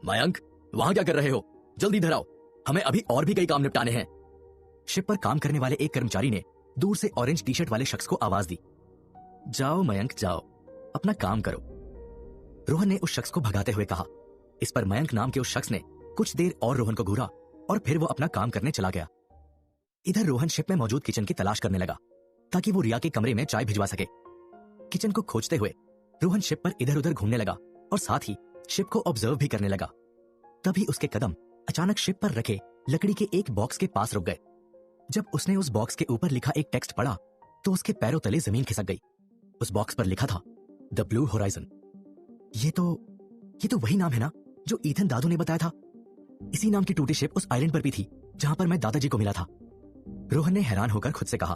मयंक, वहां क्या कर रहे हो? जल्दी इधर आओ, हमें अभी और भी कई काम निपटाने हैं। शिप पर काम करने वाले एक कर्मचारी ने दूर से ऑरेंज टी शर्ट वाले शख्स को आवाज दी। जाओ मयंक जाओ, अपना काम करो, रोहन ने उस शख्स को भगाते हुए कहा। इस पर मयंक नाम के उस शख्स ने कुछ देर और रोहन को घूरा और फिर वो अपना काम करने चला गया। इधर रोहन शिप में मौजूद किचन की तलाश करने लगा ताकि वो रिया के कमरे में चाय भिजवा सके। किचन को खोजते हुए रोहन शिप पर इधर उधर घूमने लगा और साथ ही शिप को ऑब्जर्व भी करने लगा। तभी उसके कदम अचानक शिप पर रखे लकड़ी के एक बॉक्स के पास रुक गए। जब उसने उस बॉक्स के ऊपर लिखा एक टेक्स्ट पढ़ा तो उसके पैरों तले जमीन खिसक गई। उस बॉक्स पर लिखा था द ब्लू होराइजन। ये तो वही नाम है ना जो ईथन दादू ने बताया था। इसी नाम की टूटी शिप उस आइलैंड पर भी थी जहां पर मैं दादाजी को मिला था। रोहन ने हैरान होकर खुद से कहा।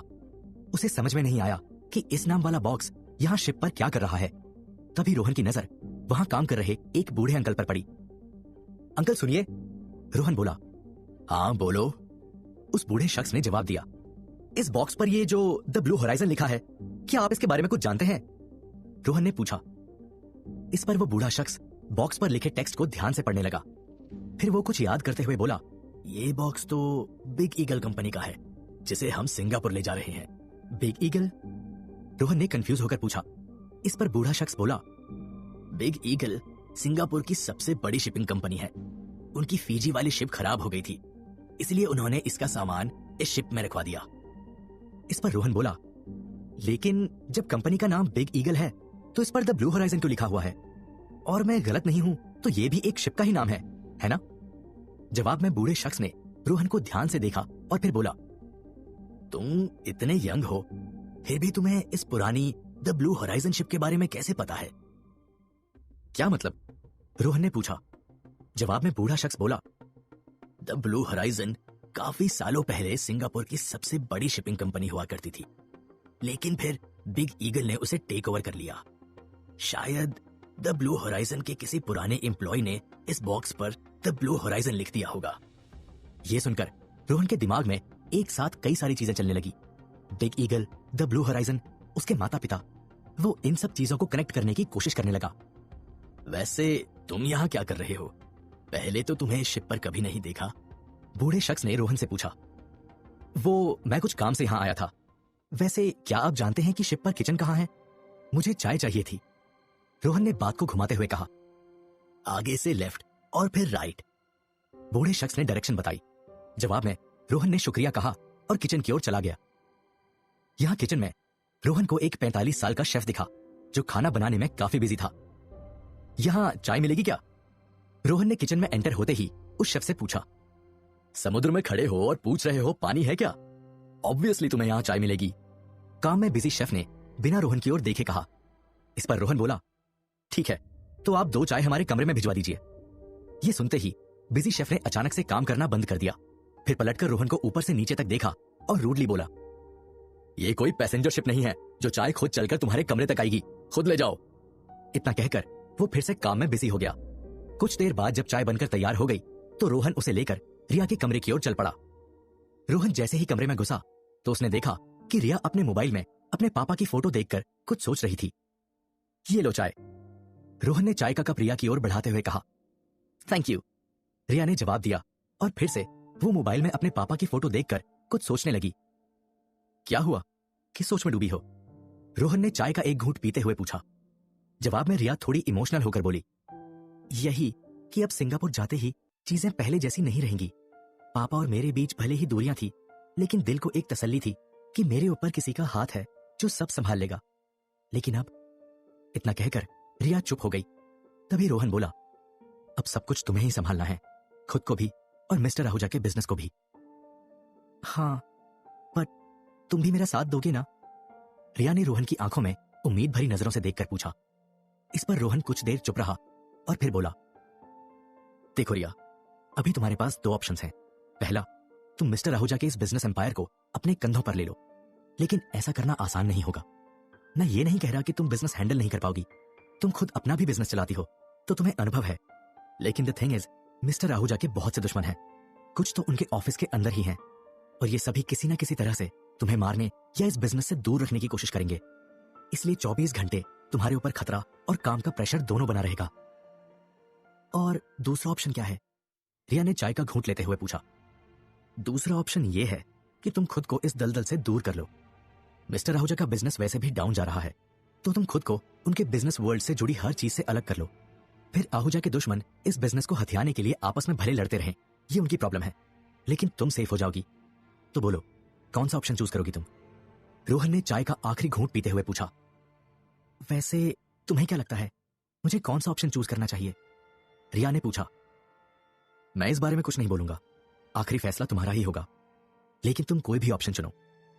उसे समझ में नहीं आया कि इस नाम वाला बॉक्स यहाँ शिप पर क्या कर रहा है। तभी रोहन की नजर वहां काम कर रहे एक बूढ़े अंकल पर पड़ी। अंकल सुनिए, रोहन बोला। हाँ बोलो, उस बूढ़े शख्स ने जवाब दिया। इस बॉक्स पर ये जो द ब्लू होराइजन लिखा है, क्या आप इसके बारे में कुछ जानते हैं? रोहन ने पूछा। इस पर वो बूढ़ा शख्स बॉक्स पर लिखे टेक्स्ट को ध्यान से पढ़ने लगा। फिर वो कुछ याद करते हुए बोला, ये बॉक्स तो बिग ईगल कंपनी का है जिसे हम सिंगापुर ले जा रहे हैं। Big eagle? रोहन ने कंफ्यूज होकर पूछा। इस पर बूढ़ा शख्स बोला, बिग ईगल सिंगापुर की सबसे बड़ी शिपिंग कंपनी है। उनकी फीजी वाली शिप खराब हो गई थी, इसलिए उन्होंने इसका सामान इस शिप में रखवा दिया। इस पर रोहन बोला, लेकिन जब कंपनी का नाम बिग ईगल है तो इस पर द ब्लू होराइजन क्यों लिखा हुआ है? और मैं गलत नहीं हूं तो ये भी एक शिप का ही नाम है ना? जवाब में बूढ़े शख्स ने रोहन को ध्यान से देखा और फिर बोला, तुम इतने यंग हो फिर भी तुम्हें इस पुरानी द ब्लू होराइजन शिप के बारे में कैसे पता है? क्या मतलब? रोहन ने पूछा। जवाब में बूढ़ा शख्स बोला, द ब्लू होराइजन काफी सालों पहले सिंगापुर की सबसे बड़ी शिपिंग कंपनी हुआ करती थी, लेकिन फिर बिग ईगल ने उसे टेक ओवर कर लिया। शायद द ब्लू होराइजन के किसी पुराने एम्प्लॉय ने इस बॉक्स पर द ब्लू होराइजन लिख दिया होगा। यह सुनकर रोहन के दिमाग में एक साथ कई सारी चीजें चलने लगी। Big eagle, the blue horizon, उसके माता पिता। वो इन सब चीजों को कनेक्ट करने की कोशिश करने लगा। वैसे तुम यहाँ क्या कर रहे हो? पहले तो तुम्हें शिप पर कभी नहीं देखा। बूढ़े शख्स ने रोहन से पूछा। वो मैं कुछ काम से यहाँ आया था। वैसे क्या आप जानते हैं कि शिप पर किचन कहाँ है? मुझे चाय चाहिए थी। रोहन ने बात को घुमाते हुए कहा। आगे से लेफ्ट और फिर राइट। बूढ़े शख्स ने डायरेक्शन बताई। जवाब में रोहन ने शुक्रिया कहा और किचन की ओर चला गया। यहां किचन में रोहन को एक 45 साल का शेफ दिखा जो खाना बनाने में काफी बिजी था। यहां चाय मिलेगी क्या? रोहन ने किचन में एंटर होते ही उस शेफ से पूछा। समुद्र में खड़े हो और पूछ रहे हो पानी है क्या? ऑब्वियसली तुम्हें यहां चाय मिलेगी, काम में बिजी शेफ ने बिना रोहन की ओर देखे कहा। इस पर रोहन बोला, ठीक है, तो आप 2 चाय हमारे कमरे में भिजवा दीजिए। ये सुनते ही बिजी शेफ ने अचानक से काम करना बंद कर दिया। फिर पलटकर रोहन को ऊपर से नीचे तक देखा और रूडली बोला, ये कोई पैसेंजर शिप नहीं है जो चाय खुद चलकर तुम्हारे कमरे तक आएगी, खुद ले जाओ। इतना कहकर वो फिर से काम में बिजी हो गया। कुछ देर बाद जब चाय बनकर तैयार हो गई तो रोहन उसे लेकर रिया के कमरे की ओर चल पड़ा। रोहन जैसे ही कमरे में घुसा तो उसने देखा कि रिया अपने मोबाइल में अपने पापा की फोटो देखकर कुछ सोच रही थी। ये लो चाय। रोहन ने चाय का कप रिया की ओर बढ़ाते हुए कहा। थैंक यू, रिया ने जवाब दिया और फिर से वो मोबाइल में अपने पापा की फोटो देखकर कुछ सोचने लगी। क्या हुआ? किस सोच में डूबी हो? रोहन ने चाय का एक घूंट पीते हुए पूछा। जवाब में रिया थोड़ी इमोशनल होकर बोली, यही कि अब सिंगापुर जाते ही चीजें पहले जैसी नहीं रहेंगी। पापा और मेरे बीच भले ही दूरियां थी, लेकिन दिल को एक तसल्ली थी कि मेरे ऊपर किसी का हाथ है जो सब संभाल लेगा। लेकिन अब इतना कहकर रिया चुप हो गई। तभी रोहन बोला, अब सब कुछ तुम्हें ही संभालना है, खुद को भी और मिस्टर आहूजा के बिजनेस को भी। हाँ, पर तुम भी मेरा साथ दोगे ना? रिया ने रोहन की आंखों में उम्मीद भरी नजरों से देखकर पूछा। इस पर रोहन कुछ देर चुप रहा और फिर बोला, देखो रिया, अभी तुम्हारे पास दो ऑप्शंस हैं। पहला, तुम मिस्टर आहूजा के इस बिजनेस एम्पायर को अपने कंधों पर ले लो, लेकिन ऐसा करना आसान नहीं होगा। मैं ये नहीं कह रहा कि तुम बिजनेस हैंडल नहीं कर पाओगी, तुम खुद अपना भी बिजनेस चलाती हो तो तुम्हें अनुभव है। लेकिन the thing is, mister Ahuja के बहुत से दुश्मन हैं, कुछ तो उनके ऑफिस के अंदर ही हैं, और ये सभी किसी ना किसी तरह से तुम्हें मारने या इस बिजनेस से दूर रखने की कोशिश करेंगे। इसलिए 24 घंटे तुम्हारे ऊपर खतरा और काम का प्रेशर दोनों बना रहेगा। और दूसरा ऑप्शन क्या है? रिया ने चाय का घूंट लेते हुए पूछा। दूसरा ऑप्शन ये है कि तुम खुद को इस दलदल से दूर कर लो। मिस्टर आहूजा का बिजनेस वैसे भी डाउन जा रहा है, तो तुम खुद को उनके बिजनेस वर्ल्ड से जुड़ी हर चीज से अलग कर लो। फिर आहूजा के दुश्मन इस बिजनेस को हथियाने के लिए आपस में भले लड़ते रहें, ये उनकी प्रॉब्लम है, लेकिन तुम सेफ हो जाओगी। तो बोलो, कौन सा ऑप्शन चूज करोगी तुम? रोहन ने चाय का आखिरी घूंट पीते हुए पूछा। वैसे तुम्हें क्या लगता है, मुझे कौन सा ऑप्शन चूज करना चाहिए? रिया ने पूछा। मैं इस बारे में कुछ नहीं बोलूंगा, आखिरी फैसला तुम्हारा ही होगा। लेकिन तुम कोई भी ऑप्शन चुनो,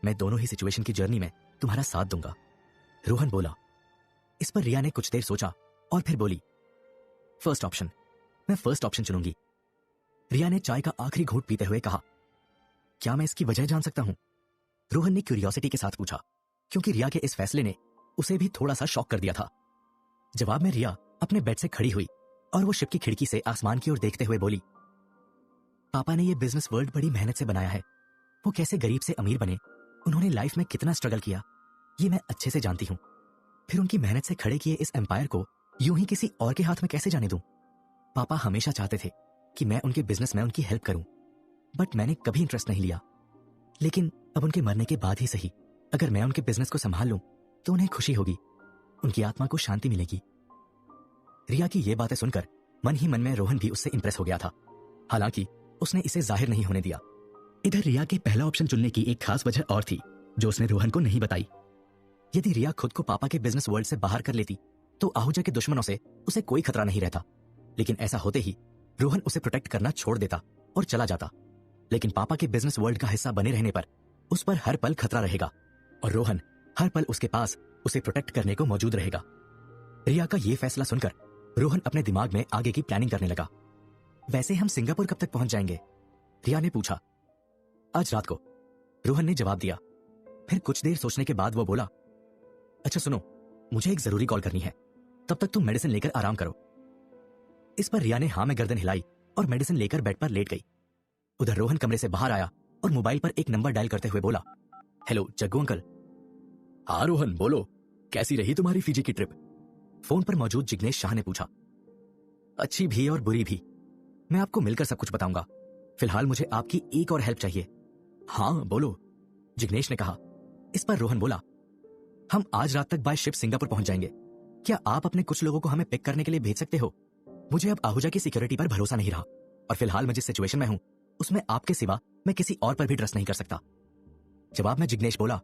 मैं दोनों ही सिचुएशन की जर्नी में तुम्हारा साथ दूंगा, रोहन बोला। इस पर रिया ने कुछ देर सोचा और फिर बोली, फर्स्ट ऑप्शन, मैं फर्स्ट ऑप्शन चुनूंगी। रिया ने चाय का आखिरी घूंट पीते हुए कहा। क्या मैं इसकी वजह जान सकता हूं? रोहन ने क्यूरियोसिटी के साथ पूछा, क्योंकि रिया के इस फैसले ने उसे भी थोड़ा सा शॉक कर दिया था। जवाब में रिया अपने बेड से खड़ी हुई और वो शिप की खिड़की से आसमान की ओर देखते हुए बोली, पापा ने ये बिजनेस वर्ल्ड बड़ी मेहनत से बनाया है। वो कैसे गरीब से अमीर बने, उन्होंने लाइफ में कितना स्ट्रगल किया, ये मैं अच्छे से जानती हूँ। फिर उनकी मेहनत से खड़े किए इस एम्पायर को यूं ही किसी और के हाथ में कैसे जाने दूं? पापा हमेशा चाहते थे कि मैं उनके बिजनेस में उनकी हेल्प करूं, बट मैंने कभी इंटरेस्ट नहीं लिया। लेकिन अब उनके मरने के बाद ही सही, अगर मैं उनके बिजनेस को संभाल लूं तो उन्हें खुशी होगी, उनकी आत्मा को शांति मिलेगी। रिया की ये बातें सुनकर मन ही मन में रोहन भी उससे इंप्रेस हो गया था, हालांकि उसने इसे जाहिर नहीं होने दिया। इधर रिया के पहला ऑप्शन चुनने की एक खास वजह और थी जो उसने रोहन को नहीं बताई। यदि रिया खुद को पापा के बिजनेस वर्ल्ड से बाहर कर लेती तो आहूजा के दुश्मनों से उसे कोई खतरा नहीं रहता, लेकिन ऐसा होते ही रोहन उसे प्रोटेक्ट करना छोड़ देता और चला जाता। लेकिन पापा के बिजनेस वर्ल्ड का हिस्सा बने रहने पर उस पर हर पल खतरा रहेगा और रोहन हर पल उसके पास उसे प्रोटेक्ट करने को मौजूद रहेगा। रिया का यह फैसला सुनकर रोहन अपने दिमाग में आगे की प्लानिंग करने लगा। वैसे हम सिंगापुर कब तक पहुंच जाएंगे? रिया ने पूछा। आज रात को, रोहन ने जवाब दिया। फिर कुछ देर सोचने के बाद वो बोला, अच्छा सुनो, मुझे एक जरूरी कॉल करनी है, तब तक तुम मेडिसिन लेकर आराम करो। इस पर रिया ने हाँ में गर्दन हिलाई और मेडिसिन लेकर बेड पर लेट गई। उधर रोहन कमरे से बाहर आया और मोबाइल पर एक नंबर डायल करते हुए बोला, हेलो जग्गू अंकल। हाँ रोहन बोलो, कैसी रही तुम्हारी फीजी की ट्रिप? फोन पर मौजूद जिग्नेश शाह ने पूछा। अच्छी भी और बुरी भी, मैं आपको मिलकर सब कुछ बताऊंगा। फिलहाल मुझे आपकी एक और हेल्प चाहिए। हाँ बोलो, जिग्नेश ने कहा। इस पर रोहन बोला, हम आज रात तक बाय शिप सिंगापुर पहुंच जाएंगे। क्या आप अपने कुछ लोगों को हमें पिक करने के लिए भेज सकते हो? मुझे अब आहूजा की सिक्योरिटी पर भरोसा नहीं रहा और फिलहाल मैं जिस सिचुएशन में हूं उसमें आपके सिवा मैं किसी और पर भी ट्रस्ट नहीं कर सकता। जवाब में जिग्नेश बोला,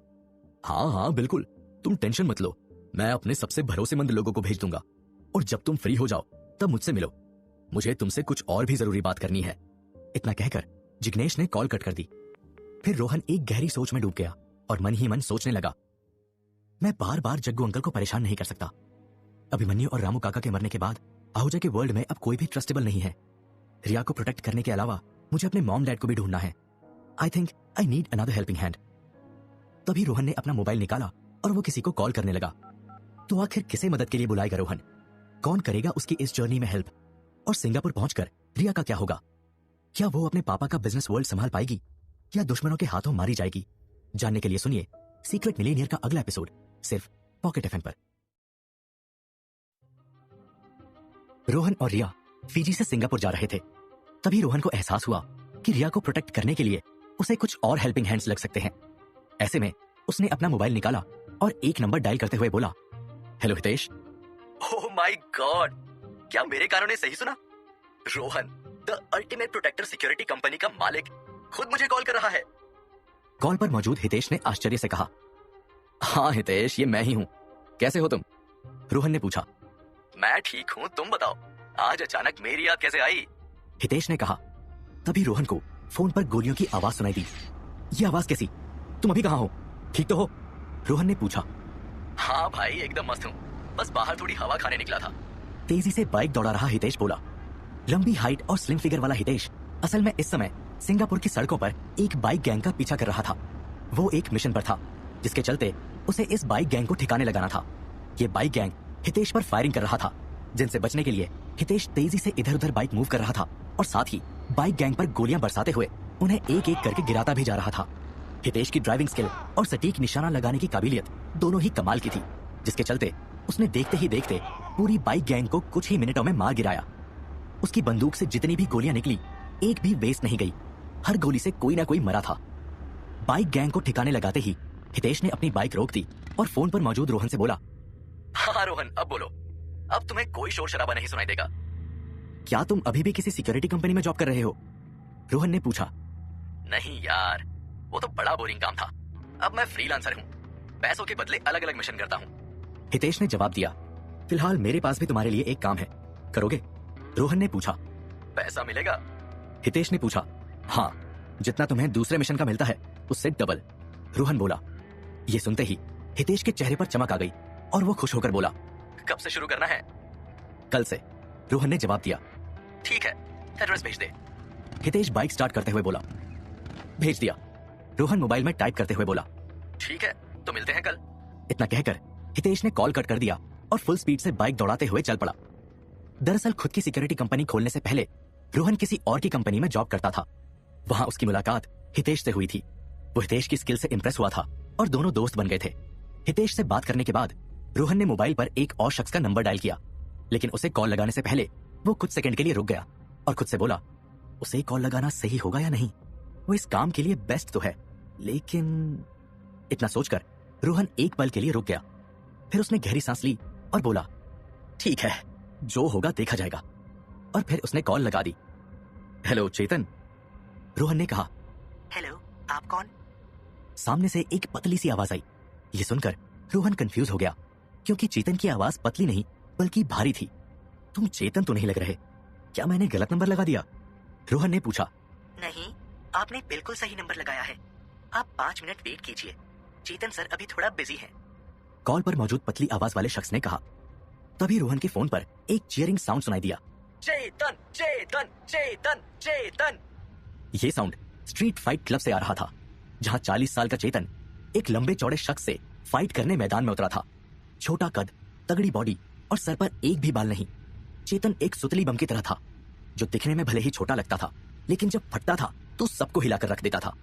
हाँ हाँ बिल्कुल, तुम टेंशन मत लो, मैं अपने सबसे भरोसेमंद लोगों को भेज दूंगा और जब तुम फ्री हो जाओ तब मुझसे मिलो, मुझे तुमसे कुछ और भी जरूरी बात करनी है। इतना कहकर जिग्नेश ने कॉल कट कर दी। फिर रोहन एक गहरी सोच में डूब गया और मन ही मन सोचने लगा, मैं बार बार जग्गू अंकल को परेशान नहीं कर सकता। अभिमन्यु और रामू काका के मरने के बाद आहूजा के वर्ल्ड में अब कोई भी ट्रस्टेबल नहीं है। रिया को प्रोटेक्ट करने के अलावा मुझे अपने मॉम डैड को भी ढूंढना है। I think I need another helping hand. तभी रोहन ने अपना मोबाइल निकाला और वो किसी को कॉल करने लगा। तो आखिर किसे मदद के लिए बुलाएगा रोहन? कौन करेगा उसकी इस जर्नी में हेल्प? और सिंगापुर पहुंचकर रिया का क्या होगा? क्या वो अपने पापा का बिजनेस वर्ल्ड संभाल पाएगी या दुश्मनों के हाथों मारी जाएगी? जानने के लिए सुनिए सीक्रेट मिलेनियर का अगला एपिसोड सिर्फ पॉकेट एफएम पर। रोहन और रिया फिजी से सिंगापुर जा रहे थे। तभी रोहन को एहसास हुआ कि रिया को प्रोटेक्ट करने के लिए उसे कुछ और हेल्पिंग हैंड्स लग सकते हैं। ऐसे में उसने अपना मोबाइल निकाला और एक नंबर डायल करते हुए बोला, hello Hitesh. Oh my god, क्या मेरे कानों ने सही सुना? Rohan the ultimate protector security company का मालिक खुद मुझे कॉल कर रहा है। कॉल पर मौजूद हितेश ने आश्चर्य से कहा, हाँ हितेश, ये मैं ही हूं। कैसे हो तुम? रोहन ने पूछा। मैं ठीक हूं, तुम बताओ, आज अचानक मेरी याद कैसे आई? हितेश ने कहा। तभी रोहन को फोन पर गोलियों की आवाज सुनाई दी। ये आवाज कैसी? तुम अभी कहाँ हो? ठीक तो हो? रोहन ने पूछा। हाँ भाई, एकदम मस्त हूँ, बस बाहर थोड़ी हवा खाने निकला था। तेजी से बाइक दौड़ा रहा हितेश बोला। लंबी हाइट और स्लिम फिगर वाला हितेश असल में इस समय सिंगापुर की सड़कों पर एक बाइक गैंग का पीछा कर रहा था। वो एक मिशन पर था, जिसके चलते उसे इस बाइक गैंग को ठिकाने लगाना था। ये बाइक गैंग हितेश पर फायरिंग कर रहा था, जिनसे बचने के लिए हितेश तेजी से इधर उधर बाइक मूव कर रहा था और साथ ही बाइक गैंग पर गोलियां बरसाते हुए उन्हें एक एक करके गिराता भी जा रहा था। हितेश की ड्राइविंग स्किल और सटीक निशाना लगाने की काबिलियत दोनों ही कमाल की थी, जिसके चलते उसने देखते ही देखते पूरी बाइक गैंग को कुछ ही मिनटों में मार गिराया। उसकी बंदूक से जितनी भी गोलियां निकली, एक भी वेस्ट नहीं गई। हर गोली से कोई ना कोई मरा था। बाइक गैंग को ठिकाने लगाते ही हितेश ने अपनी बाइक रोक दी और फोन पर मौजूद रोहन से बोला, हाँ रोहन, अब बोलो, अब तुम्हें कोई शोर शराबा नहीं सुनाई देगा। क्या तुम अभी भी किसी सिक्योरिटी कंपनी में जॉब कर रहे हो? रोहन ने पूछा। नहीं यार, वो तो बड़ा बोरिंग काम था। अब मैं फ्रीलांसर हूँ, पैसों के बदले अलग अलग मिशन करता हूँ। हितेश ने जवाब दिया। फिलहाल मेरे पास भी तुम्हारे लिए एक काम है, करोगे? रोहन ने पूछा। पैसा मिलेगा? हितेश ने पूछा। हाँ, जितना तुम्हें दूसरे मिशन का मिलता है उससे डबल, रोहन बोला। ये सुनते ही हितेश के चेहरे पर चमक आ गई और वो खुश होकर बोला, कब से शुरू करना है? कल से, रोहन ने जवाब दिया। ठीक है, एड्रेस भेज दे। हितेश बाइक स्टार्ट करते हुए बोला। भेज दिया, रोहन मोबाइल में टाइप करते हुए बोला। ठीक है, तो मिलते हैं कल। इतना कहकर हितेश ने कॉल कट कर दिया और फुल स्पीड से बाइक दौड़ाते हुए चल पड़ा। दरअसल खुद की सिक्योरिटी कंपनी खोलने से पहले रोहन किसी और की कंपनी में जॉब करता था। वहां उसकी मुलाकात हितेश से हुई थी। वो हितेश की स्किल से इंप्रेस हुआ था और दोनों दोस्त बन गए थे। हितेश से बात करने के बाद रोहन ने मोबाइल पर एक और शख्स का नंबर डायल किया, लेकिन उसे कॉल लगाने से पहले वो कुछ सेकंड के लिए रुक गया और खुद से बोला, उसे कॉल लगाना सही होगा या नहीं? वो इस काम के लिए बेस्ट तो है, लेकिन इतना सोचकर रोहन एक पल के लिए रुक गया। फिर उसने गहरी सांस ली और बोला, ठीक है, जो होगा देखा जाएगा। और फिर उसने कॉल लगा दी। हेलो चेतन, रोहन ने कहा। हेलो, आप कौन? सामने से एक पतली सी आवाज आई। ये सुनकर रोहन कंफ्यूज हो गया, क्योंकि चेतन की आवाज पतली नहीं बल्कि भारी थी। तुम चेतन तो नहीं लग रहे, क्या मैंने गलत नंबर लगा दिया? रोहन ने पूछा। नहीं, आपने बिल्कुल सही नंबर लगाया है। आप 5 मिनट वेट कीजिए, चेतन सर अभी थोड़ा बिजी हैं। कॉल पर मौजूद पतली आवाज वाले शख्स ने कहा। तभी रोहन के फोन पर एक चीयरिंग साउंड सुनाई दिया। चेतन, चेतन, चेतन, चेतन। ये साउंड स्ट्रीट फाइट क्लब से आ रहा था, जहां 40 साल का चेतन एक लंबे चौड़े शख्स से फाइट करने मैदान में उतरा था। छोटा कद, तगड़ी बॉडी और सर पर एक भी बाल नहीं। चेतन एक सुतली बम की तरह था, जो दिखने में भले ही छोटा लगता था, लेकिन जब फटता था तो सबको हिलाकर रख देता था।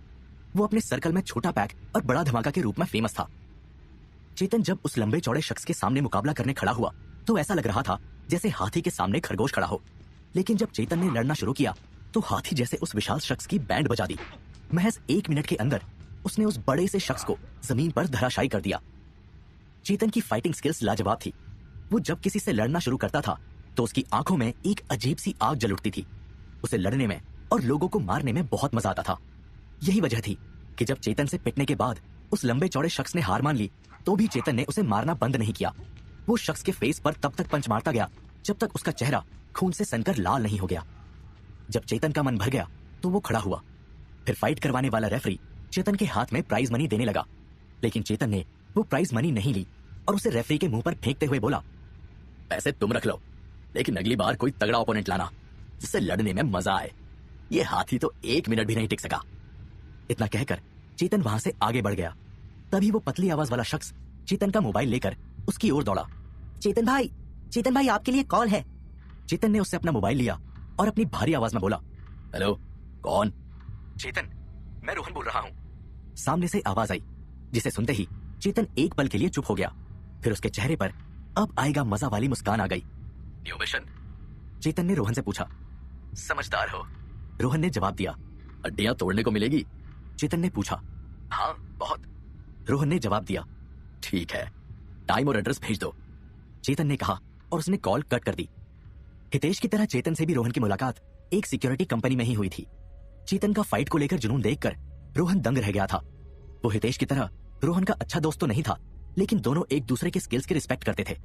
वो अपने सर्कल में छोटा पैक और बड़ा धमाका के रूप में फेमस था। चेतन जब उस लंबे चौड़े शख्स के सामने मुकाबला करने खड़ा हुआ तो ऐसा लग रहा था जैसे हाथी के सामने खरगोश खड़ा हो। लेकिन जब चेतन ने लड़ना शुरू किया तो हाथी जैसे उस विशाल शख्स की बैंड बजा दी। महज 1 मिनट के अंदर उसने उस बड़े से शख्स को जमीन पर धराशायी कर दिया। चेतन की फाइटिंग स्किल्स लाजवाब थी। वो जब किसी से लड़ना शुरू करता था तो उसकी आंखों में एक अजीब सी आग जल उठती थी। उसे लड़ने में और लोगों को मारने में बहुत मजा आता था। यही वजह थी कि जब चेतन से पिटने के बाद उस लंबे चौड़े शख्स ने हार मान ली तो भी चेतन ने उसे मारना बंद नहीं किया। वो शख्स के फेस पर तब तक पंच मारता गया जब तक उसका चेहरा खून से सनकर लाल नहीं हो गया। जब चेतन का मन भर गया तो वो खड़ा हुआ। फिर फाइट करवाने वाला रेफरी चेतन के हाथ में प्राइज मनी देने लगा, लेकिन चेतन ने वो प्राइज मनी नहीं ली और उसे रेफरी के मुंह पर फेंकते हुए बोला, पैसे तुम रख लो, लेकिन अगली बार कोई तगड़ा ओपोनेंट लाना जिससे लड़ने में मजा आए। ये हाथी तो 1 मिनट भी नहीं टिक सका। इतना कहकर चेतन वहां से आगे बढ़ गया। तभी वो पतली आवाज वाला शख्स चेतन का मोबाइल लेकर उसकी ओर दौड़ा। चेतन भाई आपके लिए कॉल है। चेतन ने उससे अपना मोबाइल लिया और अपनी भारी आवाज में बोला, हेलो, कौन? चेतन, मैं रोहन बोल रहा हूँ। सामने से आवाज आई, जिसे सुनते ही चेतन एक पल के लिए चुप हो गया। फिर उसके चेहरे पर अब आएगा मजा वाली मुस्कान आ गई। New mission? चेतन ने रोहन से पूछा। समझदार हो, रोहन ने जवाब दिया। हड्डियां तोड़ने को मिलेगी? चेतन ने पूछा। हाँ, बहुत, रोहन ने जवाब दिया। ठीक है, टाइम और एड्रेस भेज दो, चेतन ने कहा और उसने कॉल कट कर दी। हितेश की तरह चेतन से भी रोहन की मुलाकात एक सिक्योरिटी कंपनी में ही हुई थी। चेतन का फाइट को लेकर जुनून देखकर रोहन दंग रह गया था वो हितेश की तरह रोहन का अच्छा दोस्त तो नहीं था, लेकिन दोनों एक दूसरे के स्किल्स की रिस्पेक्ट करते थे।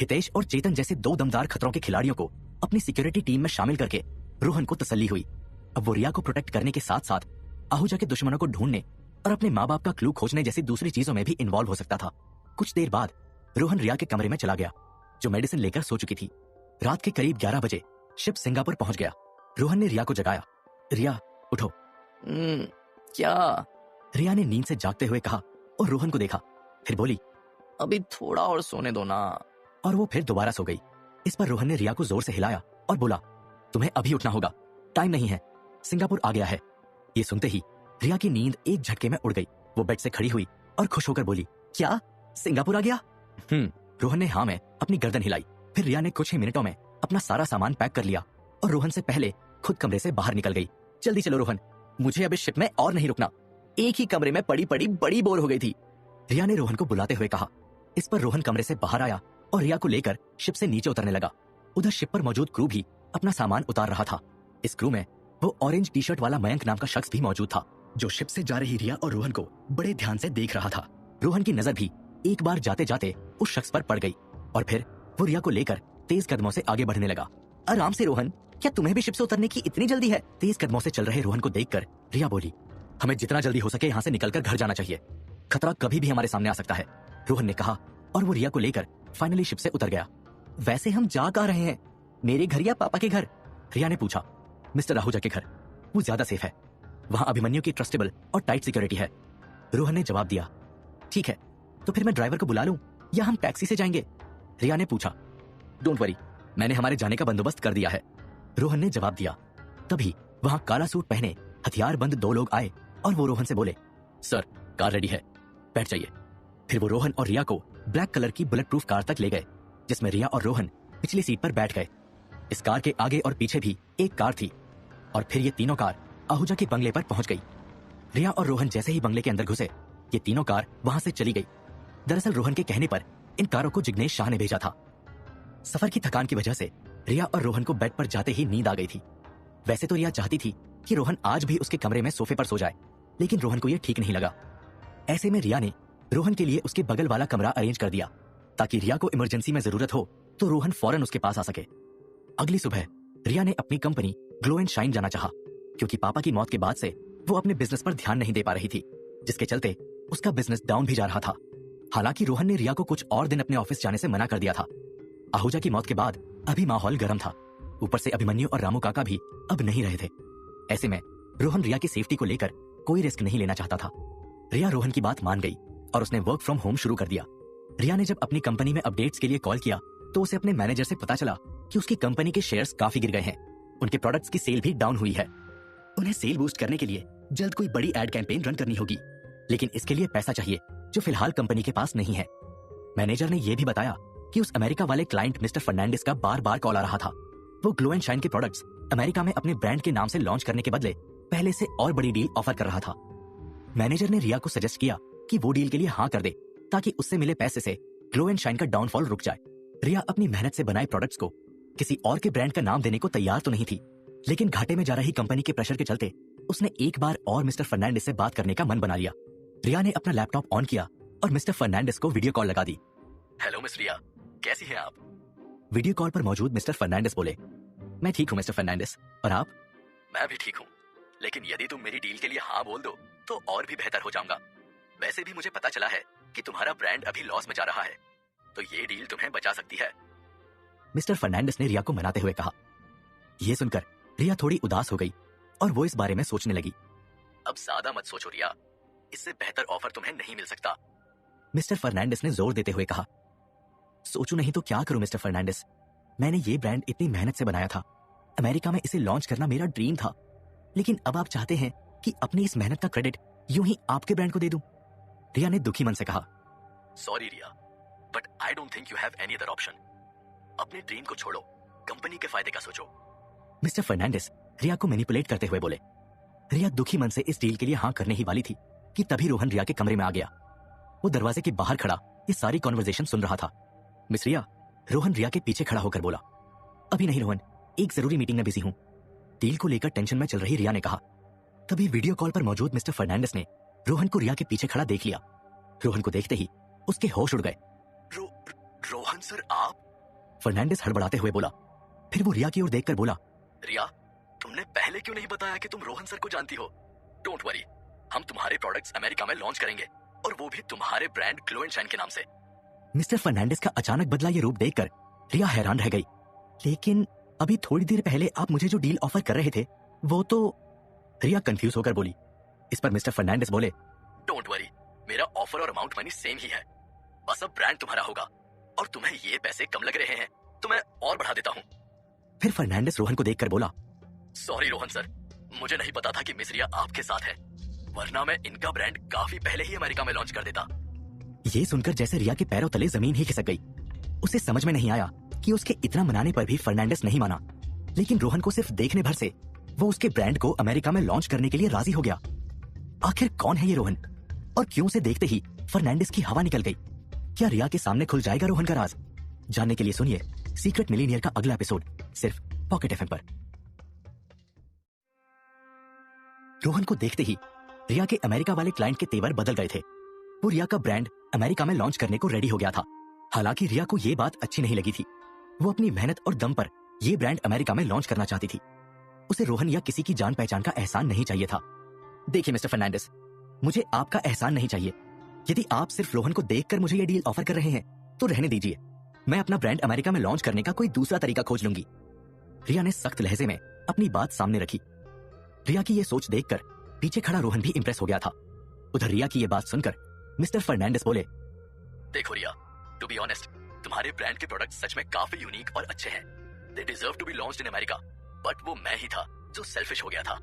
हितेश और चेतन जैसे दो दमदार खतरों के खिलाड़ियों को अपनी सिक्योरिटी टीम में शामिल करके रोहन को तसल्ली हुई। अब वो रिया को प्रोटेक्ट करने के साथ साथ आहूजा के दुश्मनों को ढूंढने और अपने माँ बाप का क्लू खोजने जैसी दूसरी चीजों में भी इन्वॉल्व हो सकता था। कुछ देर बाद रोहन रिया के कमरे में चला गया, जो मेडिसिन लेकर सो चुकी थी। रात के करीब 11 बजे शिप सिंगापुर पहुंच गया। रोहन ने रिया को जगाया। रिया उठो। क्या? रिया ने नींद से जागते हुए कहा और रोहन को देखा, फिर बोली, अभी थोड़ा और सोने दो ना। और वो फिर दोबारा सो गई। इस पर रोहन ने रिया को जोर से हिलाया और बोला, तुम्हें अभी उठना होगा, टाइम नहीं है, सिंगापुर आ गया है। ये सुनते ही रिया की नींद एक झटके में उड़ गई। वो बेड से खड़ी हुई और खुश होकर बोली, क्या सिंगापुर आ गया? रोहन ने हाँ में अपनी गर्दन हिलाई। फिर रिया ने कुछ ही मिनटों में अपना सारा सामान पैक कर लिया और रोहन से पहले खुद कमरे से बाहर निकल गई। जल्दी चलो रोहन, मुझे अब इस शिप में और नहीं रुकना। एक ही कमरे में पड़ी पड़ी बड़ी बोर हो गई थी, रिया ने रोहन को बुलाते हुए कहा। इस पर रोहन कमरे से बाहर आया और रिया को लेकर शिप से नीचे उतरने लगा। उधर शिप पर मौजूद क्रू भी अपना सामान उतार रहा था। इस क्रू में वो ऑरेंज टी शर्ट वाला मयंक नाम का शख्स भी मौजूद था, जो शिप से जा रही रिया और रोहन को बड़े ध्यान से देख रहा था। रोहन की नजर भी एक बार जाते जाते उस शख्स पर पड़ गई और फिर वो रिया को लेकर तेज कदमों से आगे बढ़ने लगा। आराम से रोहन, क्या तुम्हें भी शिप से उतरने की इतनी जल्दी है? तेज कदमों से चल रहे रोहन को देखकर रिया बोली, हमें जितना जल्दी हो सके यहाँ से निकलकर घर जाना चाहिए, खतरा कभी भी हमारे सामने आ सकता है, रोहन ने कहा और वो रिया को लेकर फाइनली शिप से उतर गया। वैसे हम जा कहाँ रहे हैं, मेरे घर या पापा के घर? रिया ने पूछा। मिस्टर आहूजा के घर, वो ज्यादा सेफ है, वहां अभिमन्यु की ट्रस्टेबल और टाइट सिक्योरिटी है, रोहन ने जवाब दिया। ठीक है, तो फिर मैं ड्राइवर को बुला लूं या हम टैक्सी से जाएंगे? रिया ने पूछा। डोंट वरी, मैंने हमारे जाने का बंदोबस्त कर दिया है, रोहन ने जवाब दिया। तभी वहां काला सूट पहने हथियारबंद दो लोग आए और वो रोहन से बोले, सर कार रेडी है, बैठ जाइए। फिर वो रोहन और रिया को ब्लैक कलर की बुलेट प्रूफ कार तक ले गए, जिसमें रिया और रोहन पिछली सीट पर बैठ गए। इस कार के आगे और पीछे भी एक कार थी और फिर ये तीनों कार आहूजा के बंगले पर पहुंच गई। रिया और रोहन जैसे ही बंगले के अंदर घुसे, ये तीनों कार वहां से चली गई। दरअसल रोहन के कहने पर इन कारों को जिग्नेश शाह ने भेजा था। सफर की थकान की वजह से रिया और रोहन को बेड पर जाते ही नींद आ गई थी। वैसे तो रिया चाहती थी कि रोहन आज भी उसके कमरे में सोफे पर सो जाए, लेकिन रोहन को यह ठीक नहीं लगा। ऐसे में रिया ने रोहन के लिए उसके बगल वाला कमरा अरेंज कर दिया, ताकि रिया को इमरजेंसी में जरूरत हो तो रोहन फौरन उसके पास आ सके। अगली सुबह रिया ने अपनी कंपनी ग्लो एंड शाइन जाना चाहा, क्योंकि पापा की मौत के बाद से वो अपने बिजनेस पर ध्यान नहीं दे पा रही थी, जिसके चलते उसका बिजनेस डाउन भी जा रहा था। हालांकि रोहन ने रिया को कुछ और दिन अपने ऑफिस जाने से मना कर दिया था। आहूजा की मौत के बाद अभी माहौल गर्म था, ऊपर से अभिमन्यु और रामू काका भी अब नहीं रहे थे। ऐसे में रोहन रिया की सेफ्टी को लेकर कोई रिस्क नहीं लेना चाहता था। रिया रोहन की बात मान गई और उसने वर्क फ्रॉम होम शुरू कर दिया। रिया ने जब अपनी कंपनी में अपडेट्स के लिए कॉल किया तो उसे अपने मैनेजर से पता चला कि उसकी कंपनी के शेयर्स काफी गिर गए हैं, उनके प्रोडक्ट्स की सेल भी डाउन हुई है। उन्हें सेल बूस्ट करने के लिए जल्द कोई बड़ी एड कैंपेन रन करनी होगी, लेकिन इसके लिए पैसा चाहिए जो फिलहाल कंपनी के पास नहीं है। मैनेजर ने यह भी बताया कि उस अमेरिका वाले क्लाइंट मिस्टर फर्नांडिस का बार बार कॉल आ रहा था। वो ग्लो एंड शाइन के प्रोडक्ट्स अमेरिका में अपने ब्रांड के नाम से लॉन्च करने के बदले पहले से और बड़ी डील ऑफर कर रहा था। मैनेजर ने रिया को सजेस्ट किया कि वो डील के लिए हाँ कर दे, ताकि उससे मिले पैसे से ग्लो एंड शाइन का डाउनफॉल रुक जाए। रिया अपनी मेहनत से बनाए प्रोडक्ट्स को किसी और के ब्रांड का नाम देने को तैयार तो नहीं थी, लेकिन घाटे में जा रही कंपनी के प्रेशर के चलते उसने एक बार और मिस्टर फर्नांडिस से बात करने का मन बना लिया। रिया ने अपना लैपटॉप ऑन किया और मिस्टर फर्नांडिस को वीडियो कॉल लगा दी। हेलो मिस रिया, कैसी हैं आप? वीडियो कॉल पर मौजूद मिस्टर फर्नांडिस बोले, मैं ठीक हूँ मिस्टर फर्नांडिस, और आप? मैं भी ठीक हूँ, लेकिन यदि तुम मेरी डील के लिए हाँ बोल दो तो और भी बेहतर हो जाऊंगा। वैसे भी मुझे पता चला है कि तुम्हारा ब्रांड अभी लॉस में जा रहा है, तो ये डील तुम्हें बचा सकती है, मिस्टर फर्नांडिस ने रिया को मनाते हुए कहा। यह सुनकर रिया थोड़ी उदास हो गई और वो इस बारे में सोचने लगी। अब ज्यादा मत सोचो रिया, इससे बेहतर ऑफर तुम्हें नहीं मिल सकता, मिस्टर फर्नांडिस ने जोर देते हुए कहा। सोचूं नहीं तो क्या करूं मिस्टर फर्नांडिस, मैंने ये ब्रांड इतनी मेहनत से बनाया था, अमेरिका में इसे लॉन्च करना मेरा ड्रीम था, लेकिन अब आप चाहते हैं कि अपनी इस मेहनत का क्रेडिट यूं ही आपके ब्रांड को दे दूं? रिया ने दुखी मन से कहा। Sorry Riya, but I don't think you have any other option. अपने ड्रीम को छोड़ो, कंपनी के फायदे का सोचो, मिस्टर फर्नांडिस रिया को मैनिपुलेट करते हुए बोले। रिया दुखी मन से इस डील के लिए हाँ करने ही वाली थी कि तभी रोहन रिया के कमरे में आ गया। वो दरवाजे के बाहर खड़ा ये सारी कॉन्वर्सेशन सुन रहा था। मिस रिया, रोहन रिया के पीछे खड़ा होकर बोला। अभी नहीं रोहन, एक जरूरी मीटिंग में बिजी हूं, डील को लेकर टेंशन में चल रही रिया ने कहा। तभी वीडियो कॉल पर मौजूद मिस्टर फर्नांडिस ने रोहन को रिया के पीछे खड़ा देख लिया। रोहन को देखते ही उसके होश उड़ गए। रोहन सर आप? फर्नांडिस हड़बड़ाते हुए बोला। फिर वो रिया की ओर देखकर बोला, रिया, तुमने पहले क्यों नहीं बताया कि तुम रोहन सर को जानती हो? डोंट वरी, हम तुम्हारे प्रोडक्ट्स अमेरिका में लॉन्च करेंगे, और वो भी तुम्हारे ब्रांड ग्लो एंड शाइन के नाम से। मिस्टर फर्नांडिस का अचानक बदला ये रूप देखकर रिया हैरान रह गई। लेकिन अभी थोड़ी देर पहले आप मुझे जो डील ऑफर कर रहे थे वो तो। रिया कंफ्यूज होकर बोली। इस पर मिस्टर फर्नांडिस बोले, डोंट वरी, मेरा ऑफर और अमाउंट मनी सेम ही है, बस अब ब्रांड तुम्हारा होगा, और तुम्हें ये पैसे कम लग रहे हैं तो मैं और बढ़ा देता हूँ। फिर फर्नांडिस रोहन को देखकर बोला, सॉरी रोहन सर, मुझे नहीं पता था कि मिस रिया आपके साथ है, वरना मैं इनका ब्रांड काफी पहले ही अमेरिका में लॉन्च कर देता। ये सुनकर जैसे रिया के पैरों तले जमीन ही खिसक गई। उसे समझ में नहीं आया कि उसके इतना मनाने पर भी फर्नांडिस नहीं माना, लेकिन रोहन को सिर्फ देखने भर से वो उसके ब्रांड को अमेरिका में लॉन्च करने के लिए राजी हो गया। आखिर कौन है ये रोहन, और क्यों उसे देखते ही फर्नांडिस की हवा निकल गई? क्या रिया के सामने खुल जाएगा रोहन का राज? जानने के लिए सुनिए सीक्रेट मिलीनियर का अगला एपिसोड सिर्फ पॉकेट एफएम पर। रोहन को देखते ही रिया के अमेरिका वाले क्लाइंट के तेवर बदल गए थे। वो रिया का ब्रांड अमेरिका में लॉन्च करने को रेडी हो गया था। हालांकि रिया को यह बात अच्छी नहीं लगी थी। वो अपनी मेहनत और दम पर यह ब्रांड अमेरिका में लॉन्च करना चाहती थी। उसे रोहन या किसी की जान पहचान का एहसान नहीं चाहिए था। देखिए मिस्टर फर्नांडिस, मुझे आपका एहसान नहीं चाहिए। यदि आप सिर्फ रोहन को देखकर मुझे ये डील ऑफर कर रहे हैं तो रहने दीजिए, मैं अपना ब्रांड अमेरिका में लॉन्च करने का कोई दूसरा तरीका खोज लूंगी। रिया ने सख्त लहजे में अपनी बात सामने रखी। रिया की ये सोच देखकर पीछे खड़ा रोहन भी इंप्रेस हो गया था। उधर रिया की ये बात सुनकर मिस्टर फर्नांडिस बोले, देखो रिया, टू बी ऑनेस्ट, तुम्हारे ब्रांड के प्रोडक्ट्स सच में काफी यूनिक और अच्छे हैं। They deserve to be launched in America, but वो मैं ही था जो सेल्फिश हो गया था।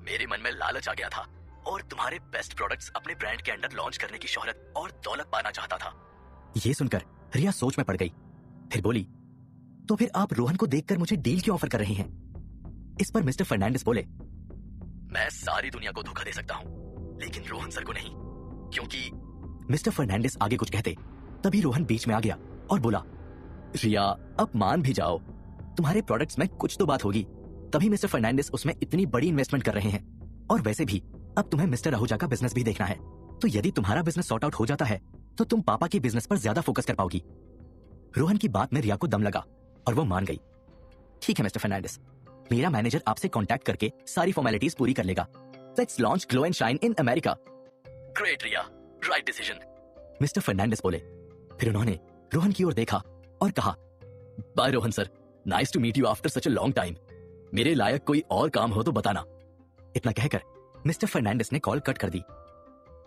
मेरे मन में लालच आ गया था और तुम्हारे बेस्ट प्रोडक्ट्स अपने ब्रांड के अंडर लॉन्च करने की शोहरत और दौलत पाना चाहता था। ये सुनकर रिया सोच में पड़ गई। फिर बोली, तो फिर आप रोहन को देखकर मुझे डील क्यों ऑफर कर रहे हैं? इस पर मिस्टर फर्नांडिस बोले, मैं सारी दुनिया को धोखा दे सकता हूँ, लेकिन रोहन सर को नहीं, क्योंकि। मिस्टर फर्नांडिस आगे कुछ कहते तभी रोहन बीच में आ गया और बोला, रिया अब मान भी जाओ, तुम्हारे प्रोडक्ट्स में कुछ तो बात होगी, तभी मिस्टर फर्नांडिस उसमें इतनी बड़ी इन्वेस्टमेंट कर रहे हैं। और वैसे भी अब तुम्हें मिस्टर आहूजा का बिजनेस भी देखना है, तो यदि तुम्हारा बिजनेस सॉर्ट आउट हो जाता है तो तुम पापा के बिजनेस पर ज्यादा फोकस कर पाओगी। रोहन की बात में रिया को दम लगा और वो मान गई। ठीक है मिस्टर फर्नांडिस, मेरा मैनेजर आपसे कांटेक्ट करके सारी फॉर्मेलिटीज पूरी कर लेगा। Let's launch glow and shine in America. Great Riya, right decision, mister Fernandes बोले। फिर उन्होंने रोहन की ओर देखा और कहा, bye Rohan sir, nice to meet you after such a long time. मेरे लायक कोई और काम हो तो बताना। इतना कहकर मिस्टर फर्नांडिस ने कॉल कट कर दी।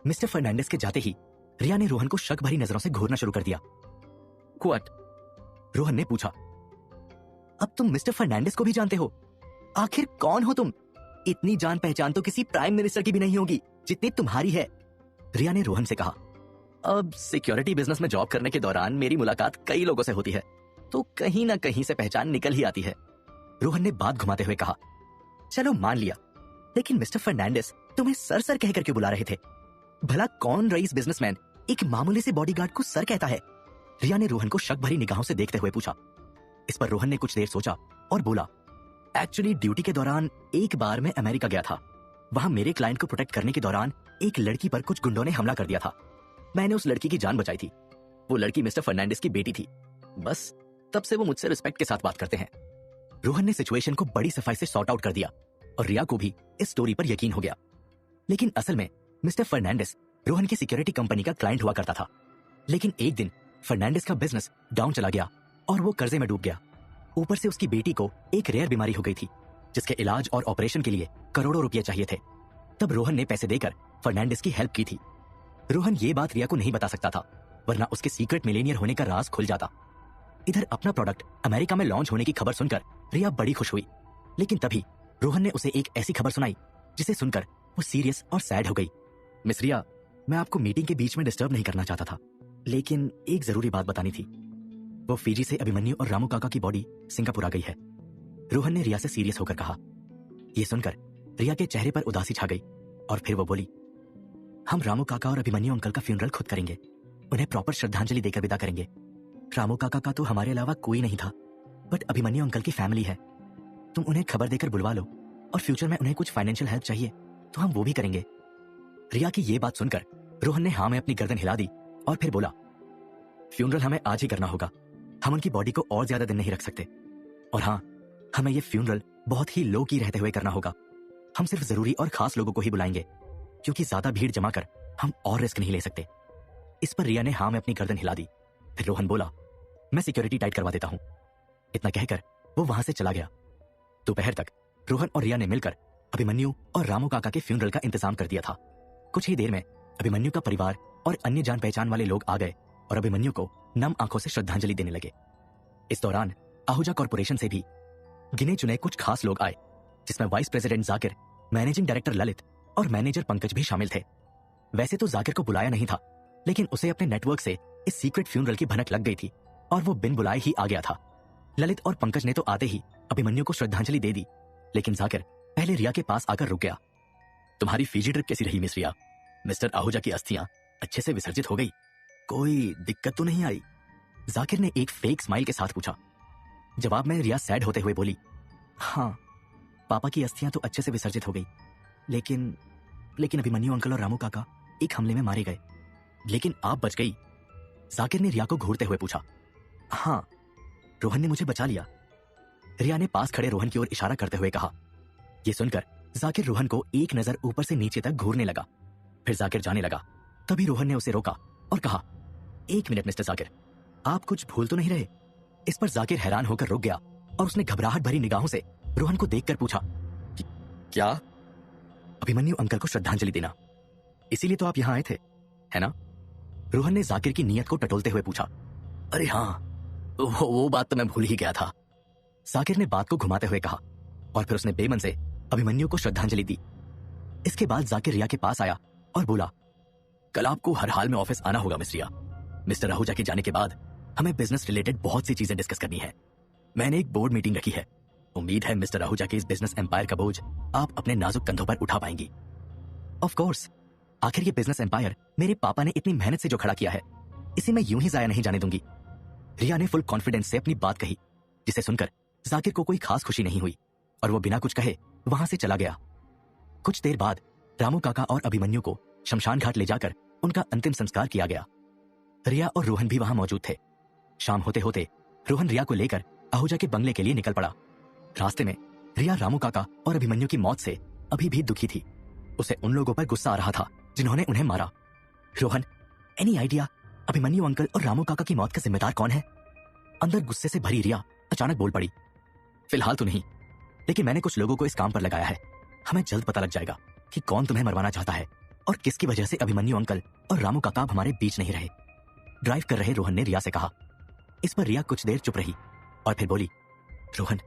मिस्टर फर्नांडिस के जाते ही रिया ने रोहन को शक भरी नजरों से घूरना शुरू कर दिया। व्हाट? रोहन ने पूछा, अब तुम मिस्टर फर्नांडिस को भी जानते हो? आखिर कौन हो तुम? इतनी जान पहचान तो किसी प्राइम मिनिस्टर की भी नहीं होगी जितनी तुम्हारी है। रिया ने रोहन से कहा, अब सिक्योरिटी बिजनेस में जॉब करने के दौरान मेरी मुलाकात कई लोगों से होती है, तो कहीं ना कहीं से पहचान निकल ही आती है। रोहन ने बात घुमाते हुए कहा, चलो मान लिया, लेकिन मिस्टर फर्नांडिस तुम्हें सर सर कहकर क्यों बुला रहे थे? भला कौन रईस बिजनेसमैन एक मामूली से बॉडीगार्ड को सर कहता है? रिया ने रोहन को शक भरी निगाहों से देखते हुए पूछा। इस पर रोहन ने कुछ देर सोचा और बोला, एक्चुअली ड्यूटी के दौरान एक बार मैं अमेरिका गया था। वहां मेरे क्लाइंट को प्रोटेक्ट करने के दौरान एक लड़की पर कुछ गुंडों ने हमला कर दिया था। मैंने उस लड़की की जान बचाई थी। वो लड़की मिस्टर फर्नांडिस की बेटी थी। बस तब से वो मुझसे रिस्पेक्ट के साथ बात करते हैं। रोहन ने सिचुएशन को बड़ी सफाई से सॉर्ट आउट कर दिया और रिया को भी इस स्टोरी पर यकीन हो गया। लेकिन असल में मिस्टर फर्नांडिस रोहन की सिक्योरिटी कंपनी का क्लाइंट हुआ करता था। लेकिन एक दिन फर्नांडिस का बिजनेस डाउन चला गया और वो कर्जे में डूब गया। ऊपर से उसकी बेटी को एक रेयर बीमारी हो गई थी, जिसके इलाज और ऑपरेशन के लिए करोड़ों रुपए चाहिए थे। तब रोहन ने पैसे देकर फर्नांडिस की हेल्प की थी। रोहन ये बात रिया को नहीं बता सकता था, वरना उसके सीक्रेट मिलेनियर होने का राज खुल जाता। इधर अपना प्रोडक्ट अमेरिका में लॉन्च होने की खबर सुनकर रिया बड़ी खुश हुई। लेकिन तभी रोहन ने उसे एक ऐसी खबर सुनाई जिसे सुनकर वो सीरियस और सैड हो गई। मिस रिया, मैं आपको मीटिंग के बीच में डिस्टर्ब नहीं करना चाहता था, लेकिन एक जरूरी बात बतानी थी। वो फीजी से अभिमन्यु और रामू काका की बॉडी सिंगापुर आ गई है। रोहन ने रिया से सीरियस होकर कहा। यह सुनकर रिया के चेहरे पर उदासी छा गई और फिर वो बोली, हम रामू काका और अभिमन्यु अंकल का फ्यूनरल खुद करेंगे। उन्हें प्रॉपर श्रद्धांजलि देकर विदा करेंगे। रामू काका का तो हमारे अलावा कोई नहीं था, बट अभिमन्यु अंकल की फैमिली है। तुम उन्हें खबर देकर बुलवा लो और फ्यूचर में उन्हें कुछ फाइनेंशियल हेल्प चाहिए तो हम वो भी करेंगे। रिया की ये बात सुनकर रोहन ने हाँ में अपनी गर्दन हिला दी और फिर बोला, फ्यूनरल हमें आज ही करना होगा। हम उनकी बॉडी को और ज्यादा दिन नहीं रख सकते। और हाँ, हमें ये फ्यूनरल बहुत ही लो की रहते हुए करना होगा। हम सिर्फ जरूरी और खास लोगों को ही बुलाएंगे, क्योंकि ज्यादा भीड़ जमा कर हम और रिस्क नहीं ले सकते। इस पर रिया ने हाँ में अपनी गर्दन हिला दी। फिर रोहन बोला, मैं सिक्योरिटी टाइट करवा देता हूं। इतना कहकर वो वहां से चला गया। दोपहर तक रोहन और रिया ने मिलकर अभिमन्यु और रामू काका के फ्यूनरल का इंतजाम कर दिया था। कुछ ही देर में अभिमन्यु का परिवार और अन्य जान पहचान वाले लोग आ गए और अभिमन्यु को नम आंखों से श्रद्धांजलि देने लगे। इस दौरान आहूजा कॉर्पोरेशन से भी गिने चुने कुछ खास लोग आए, जिसमें vice president Zakir, managing director Lalit और मैनेजर पंकज भी शामिल थे। वैसे तो जाकिर को बुलाया नहीं था, लेकिन उसे अपने नेटवर्क से इस सीक्रेट फ्यूनरल की भनक लग गई थी और वो बिन बुलाए ही आ गया था। ललित और पंकज ने तो आते ही अभिमन्यु को श्रद्धांजलि दे दी, लेकिन जाकिर पहले रिया के पास आकर रुक गया। तुम्हारी फीजी ट्रिप कैसी रही मिस रिया? मिस्टर आहूजा की अस्थियां अच्छे से विसर्जित हो गई? कोई दिक्कत तो नहीं आई? जाकिर ने एक फेक स्माइल के साथ पूछा। जवाब में रिया सैड होते हुए बोली, हाँ, पापा की अस्थियां तो अच्छे से विसर्जित हो गई, लेकिन अभिमन्यु अंकल और रामू काका एक हमले में मारे गए। लेकिन आप बच गई? जाकिर ने रिया को घूरते हुए पूछा। हाँ, रोहन ने मुझे बचा लिया। रिया ने पास खड़े रोहन की ओर इशारा करते हुए कहा। यह सुनकर जाकिर रोहन को एक नजर ऊपर से नीचे तक घूरने लगा। फिर जाकिर जाने लगा। तभी रोहन ने उसे रोका और कहा, एक मिनट मिस्टर जाकिर, आप कुछ भूल तो नहीं रहे? इस पर जाकिर हैरान होकर रुक गया और उसने घबराहट भरी निगाहों से रोहन को देखकर पूछा, क्या? अभिमन्यु अंकल को श्रद्धांजलि देना, इसीलिए तो आप यहां आए थे, है ना? रोहन ने जाकिर की नीयत को टटोलते हुए पूछा। अरे हाँ, वो बात तो मैं भूल ही गया था। जाकिर ने बात को घुमाते हुए कहा और फिर उसने बेमन से अभिमन्यु को श्रद्धांजलि दी। इसके बाद जाकिर रिया के पास आया और बोला, कल आपको हर हाल में ऑफिस आना होगा मिस रिया। मिस्टर आहूजा के जाने के बाद हमें बिजनेस रिलेटेड बहुत सी चीजें डिस्कस करनी है। मैंने एक बोर्ड मीटिंग रखी है। उम्मीद है मिस्टर आहूजा के इस बिजनेस एम्पायर का बोझ आप अपने नाजुक कंधों पर उठा पाएंगी। ऑफ कोर्स, आखिर ये बिजनेस एम्पायर मेरे पापा ने इतनी मेहनत से जो खड़ा किया है, इसे मैं यूं ही जाया नहीं जाने दूंगी। रिया ने फुल कॉन्फिडेंस से अपनी बात कही, जिसे सुनकर जाकिर को कोई खास खुशी नहीं हुई और वो बिना कुछ कहे वहां से चला गया। कुछ देर बाद रामू काका और अभिमन्यु को शमशान घाट ले जाकर उनका अंतिम संस्कार किया गया। रिया और रोहन भी वहां मौजूद थे। शाम होते होते रोहन रिया को लेकर आहूजा के बंगले के लिए निकल पड़ा। रास्ते में रिया रामू काका और अभिमन्यु की मौत से अभी भी दुखी थी। उसे उन लोगों पर गुस्सा आ रहा था जिन्होंने उन्हें मारा। Rohan, any idea Abhimanyu uncle और रामू काका की मौत का जिम्मेदार कौन है? अंदर गुस्से से भरी रिया अचानक बोल पड़ी। फिलहाल तो नहीं, लेकिन मैंने कुछ लोगों को इस काम पर लगाया है। हमें जल्द पता लग जाएगा कि कौन तुम्हें मरवाना चाहता है और किसकी वजह से अभिमन्यु अंकल और रामू काका अब हमारे बीच नहीं रहे। ड्राइव कर रहे रोहन ने रिया से कहा। इस पर रिया कुछ देर चुप रही और फिर बोली, रोहन,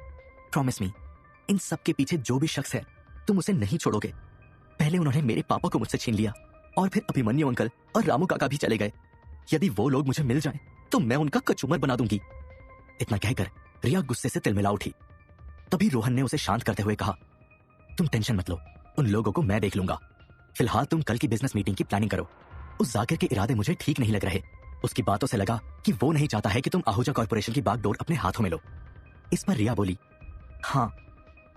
प्रॉमिस मी, इन सब के पीछे जो भी शख्स है तुम उसे नहीं छोड़ोगे। पहले उन्होंने मेरे पापा को मुझसे छीन लिया और फिर अभिमन्यु अंकल और रामू काका भी चले गए। यदि वो लोग मुझे मिल जाएं तो मैं उनका कचूमर बना दूंगी। इतना कहकर रिया गुस्से से तिलमिला उठी। तभी रोहन ने उसे शांत करते हुए कहा, तुम टेंशन मत लो, उन लोगों को मैं देख लूंगा। फिलहाल तुम कल की बिजनेस मीटिंग की प्लानिंग करो। उस जाकिर के इरादे मुझे ठीक नहीं लग रहे। उसकी बातों से लगा कि वो नहीं चाहता है कि तुम आहूजा कॉर्पोरेशन की बागडोर अपने हाथों में लो। इस पर रिया बोली, हाँ,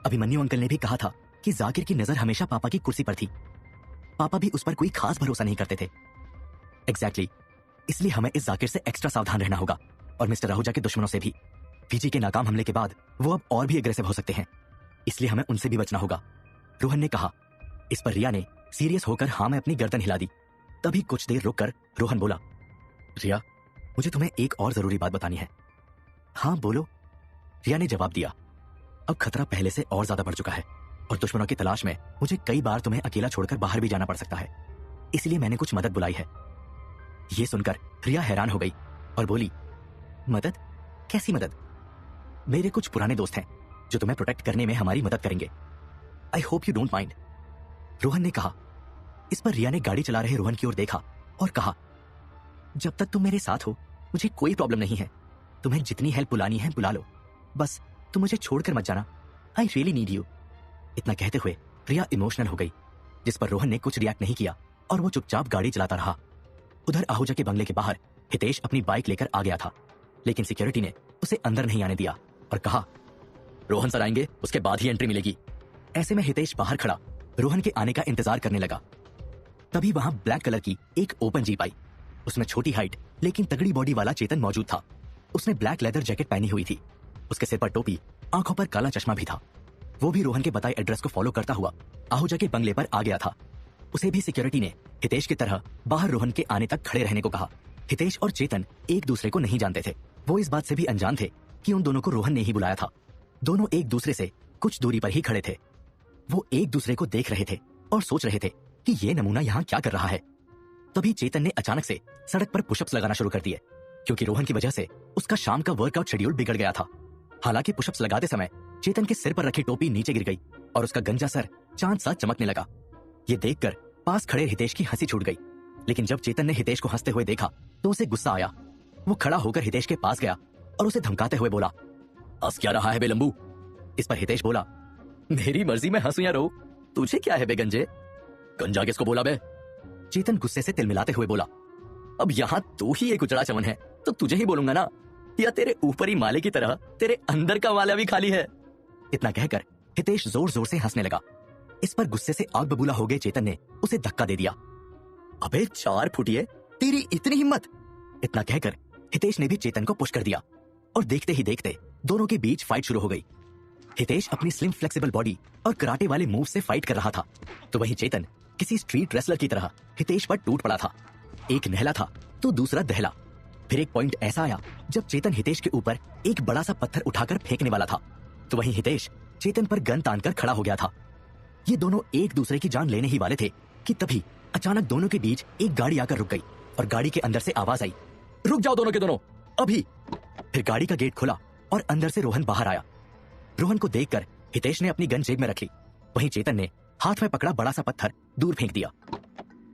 अभिमन्यु अंकल ने भी कहा था कि जाकिर की नजर हमेशा पापा की कुर्सी पर थी। पापा भी उस पर कोई खास भरोसा नहीं करते थे। एग्जैक्टली, इसलिए हमें इस जाकिर से एक्स्ट्रा सावधान रहना होगा और मिस्टर आहूजा के दुश्मनों से भी। फीजी के नाकाम हमले के बाद वो अब और भी एग्रेसिव हो सकते हैं, इसलिए हमें उनसे भी बचना होगा, रोहन ने कहा। इस पर रिया ने सीरियस होकर हाँ में अपनी गर्दन हिला दी। तभी कुछ देर रुककर रोहन बोला, रिया, मुझे तुम्हें एक और जरूरी बात बतानी है। हाँ बोलो, रिया ने जवाब दिया। अब खतरा पहले से और ज्यादा बढ़ चुका है और दुश्मनों की तलाश में मुझे कई बार तुम्हें अकेला छोड़कर बाहर भी जाना पड़ सकता है, इसलिए मैंने कुछ मदद बुलाई है। यह सुनकर रिया हैरान हो गई और बोली, मदद? कैसी मदद? मेरे कुछ पुराने दोस्त हैं जो तुम्हें प्रोटेक्ट करने में हमारी मदद करेंगे। I hope you don't mind, Rohan ने कहा। इस पर रिया ने गाड़ी चला रहे रोहन की ओर देखा और कहा, जब तक तुम मेरे साथ हो मुझे कोई प्रॉब्लम नहीं है। तुम्हें जितनी हेल्प बुलानी है बुला लो, बस तुम मुझे छोड़कर मत जाना। I really need you. इतना कहते हुए रिया इमोशनल हो गई, जिस पर रोहन ने कुछ रिएक्ट नहीं किया और वो चुपचाप गाड़ी चलाता रहा। उधर आहूजा के बंगले के बाहर हितेश अपनी बाइक लेकर आ गया था, लेकिन सिक्योरिटी ने उसे अंदर नहीं आने दिया और कहा, रोहन सर आएंगे उसके बाद ही एंट्री मिलेगी। ऐसे में हितेश बाहर खड़ा रोहन के आने का इंतजार करने लगा। तभी वहां ब्लैक कलर की एक ओपन जीप आई। उसमें छोटी हाइट लेकिन तगड़ी बॉडी वाला चेतन मौजूद था। उसने ब्लैक लेदर जैकेट पहनी हुई थी। उसके सिर पर टोपी, आंखों पर काला चश्मा भी था। वो भी रोहन के बताए एड्रेस को फॉलो करता हुआ आहूजा के बंगले पर आ गया था। उसे भी सिक्योरिटी ने हितेश की तरह बाहर रोहन के आने तक खड़े रहने को कहा। हितेश और चेतन एक दूसरे को नहीं जानते थे। वो इस बात से भी अनजान थे कि उन दोनों को रोहन ने ही बुलाया था। दोनों एक दूसरे से कुछ दूरी पर ही खड़े थे। वो एक दूसरे को देख रहे थे और सोच रहे थे कि ये नमूना यहाँ क्या कर रहा है। तभी चेतन ने अचानक से सड़क पर पुशअप्स लगाना शुरू कर दिए, क्योंकि रोहन की वजह से उसका शाम का वर्कआउट शेड्यूल बिगड़ गया था। हालांकि पुशअप्स लगाते समय चेतन के सिर पर रखी टोपी नीचे गिर गई और उसका गंजा सर चांद सा चमकने लगा। ये देखकर पास खड़े हितेश की हंसी छूट गई। लेकिन जब चेतन ने हितेश को हंसते हुए देखा तो उसे गुस्सा आया। वो खड़ा होकर हितेश के पास गया और उसे धमकाते हुए बोला, हंस क्या रहा है बे लंबू? इस पर हितेश बोला, मेरी मर्जी में हंसू या रो, तुझे क्या है बे गंजे? गंजा किसको बोला बे? चेतन गुस्से से तिलमिलाते हुए बोला, अब यहाँ तू ही एक उजड़ा चमन है तो तुझे ही बोलूंगा ना, या तेरे ऊपरी माले की तरह तेरे अंदर का माला भी खाली है। इतना कहकर हितेश जोर जोर से हंसने लगा। इस पर गुस्से से आग बबूला हो गए चेतन ने उसे धक्का दे दिया। अबे 4 फुटिए, तेरी इतनी हिम्मत! इतना कहकर हितेश ने भी चेतन को पुश कर दिया और देखते ही देखते दोनों के बीच फाइट शुरू हो गई। हितेश अपनी स्लिम फ्लेक्सिबल बॉडी और कराटे वाले मूव से फाइट कर रहा था, तो वहीं चेतन किसी स्ट्रीट रेसलर की तरह हितेश पर टूट पड़ा था। एक नहला था तो दूसरा दहला। फिर एक पॉइंट ऐसा आया जब चेतन हितेश के ऊपर एक बड़ा सा पत्थर उठाकर फेंकने वाला था, तो वहीं हितेश चेतन पर गन तानकर खड़ा हो गया था। ये दोनों एक दूसरे की जान लेने ही वाले थे कि तभी अचानक दोनों के बीच एक गाड़ी आकर रुक गई और गाड़ी के अंदर से आवाज आई, रुक जाओ दोनों के दोनों, अभी। फिर गाड़ी का गेट खुला और अंदर से रोहन बाहर आया। रोहन को देखकर हितेश ने अपनी गन जेब में रख ली। वहीं चेतन ने हाथ में पकड़ा बड़ा सा पत्थर दूर फेंक दिया।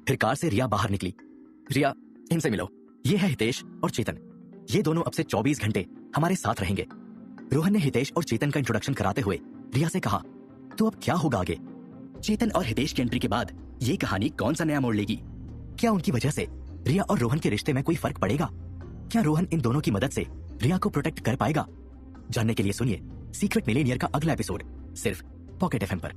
फिर कार से रिया बाहर निकली। रिया, इनसे मिलो, ये है हितेश और चेतन। ये दोनों अब से 24 घंटे हमारे साथ रहेंगे। रोहन ने हितेश और चेतन का इंट्रोडक्शन कराते हुए रिया से कहा, तो अब क्या होगा आगे? चेतन और हितेश की एंट्री के बाद ये कहानी कौन सा नया मोड़ लेगी? क्या उनकी वजह से रिया और रोहन के रिश्ते में कोई फर्क पड़ेगा? क्या रोहन इन दोनों की मदद से रिया को प्रोटेक्ट कर पाएगा? जानने के लिए सुनिए सीक्रेट मिलेनियर का अगला एपिसोड सिर्फ पॉकेट एफएम पर।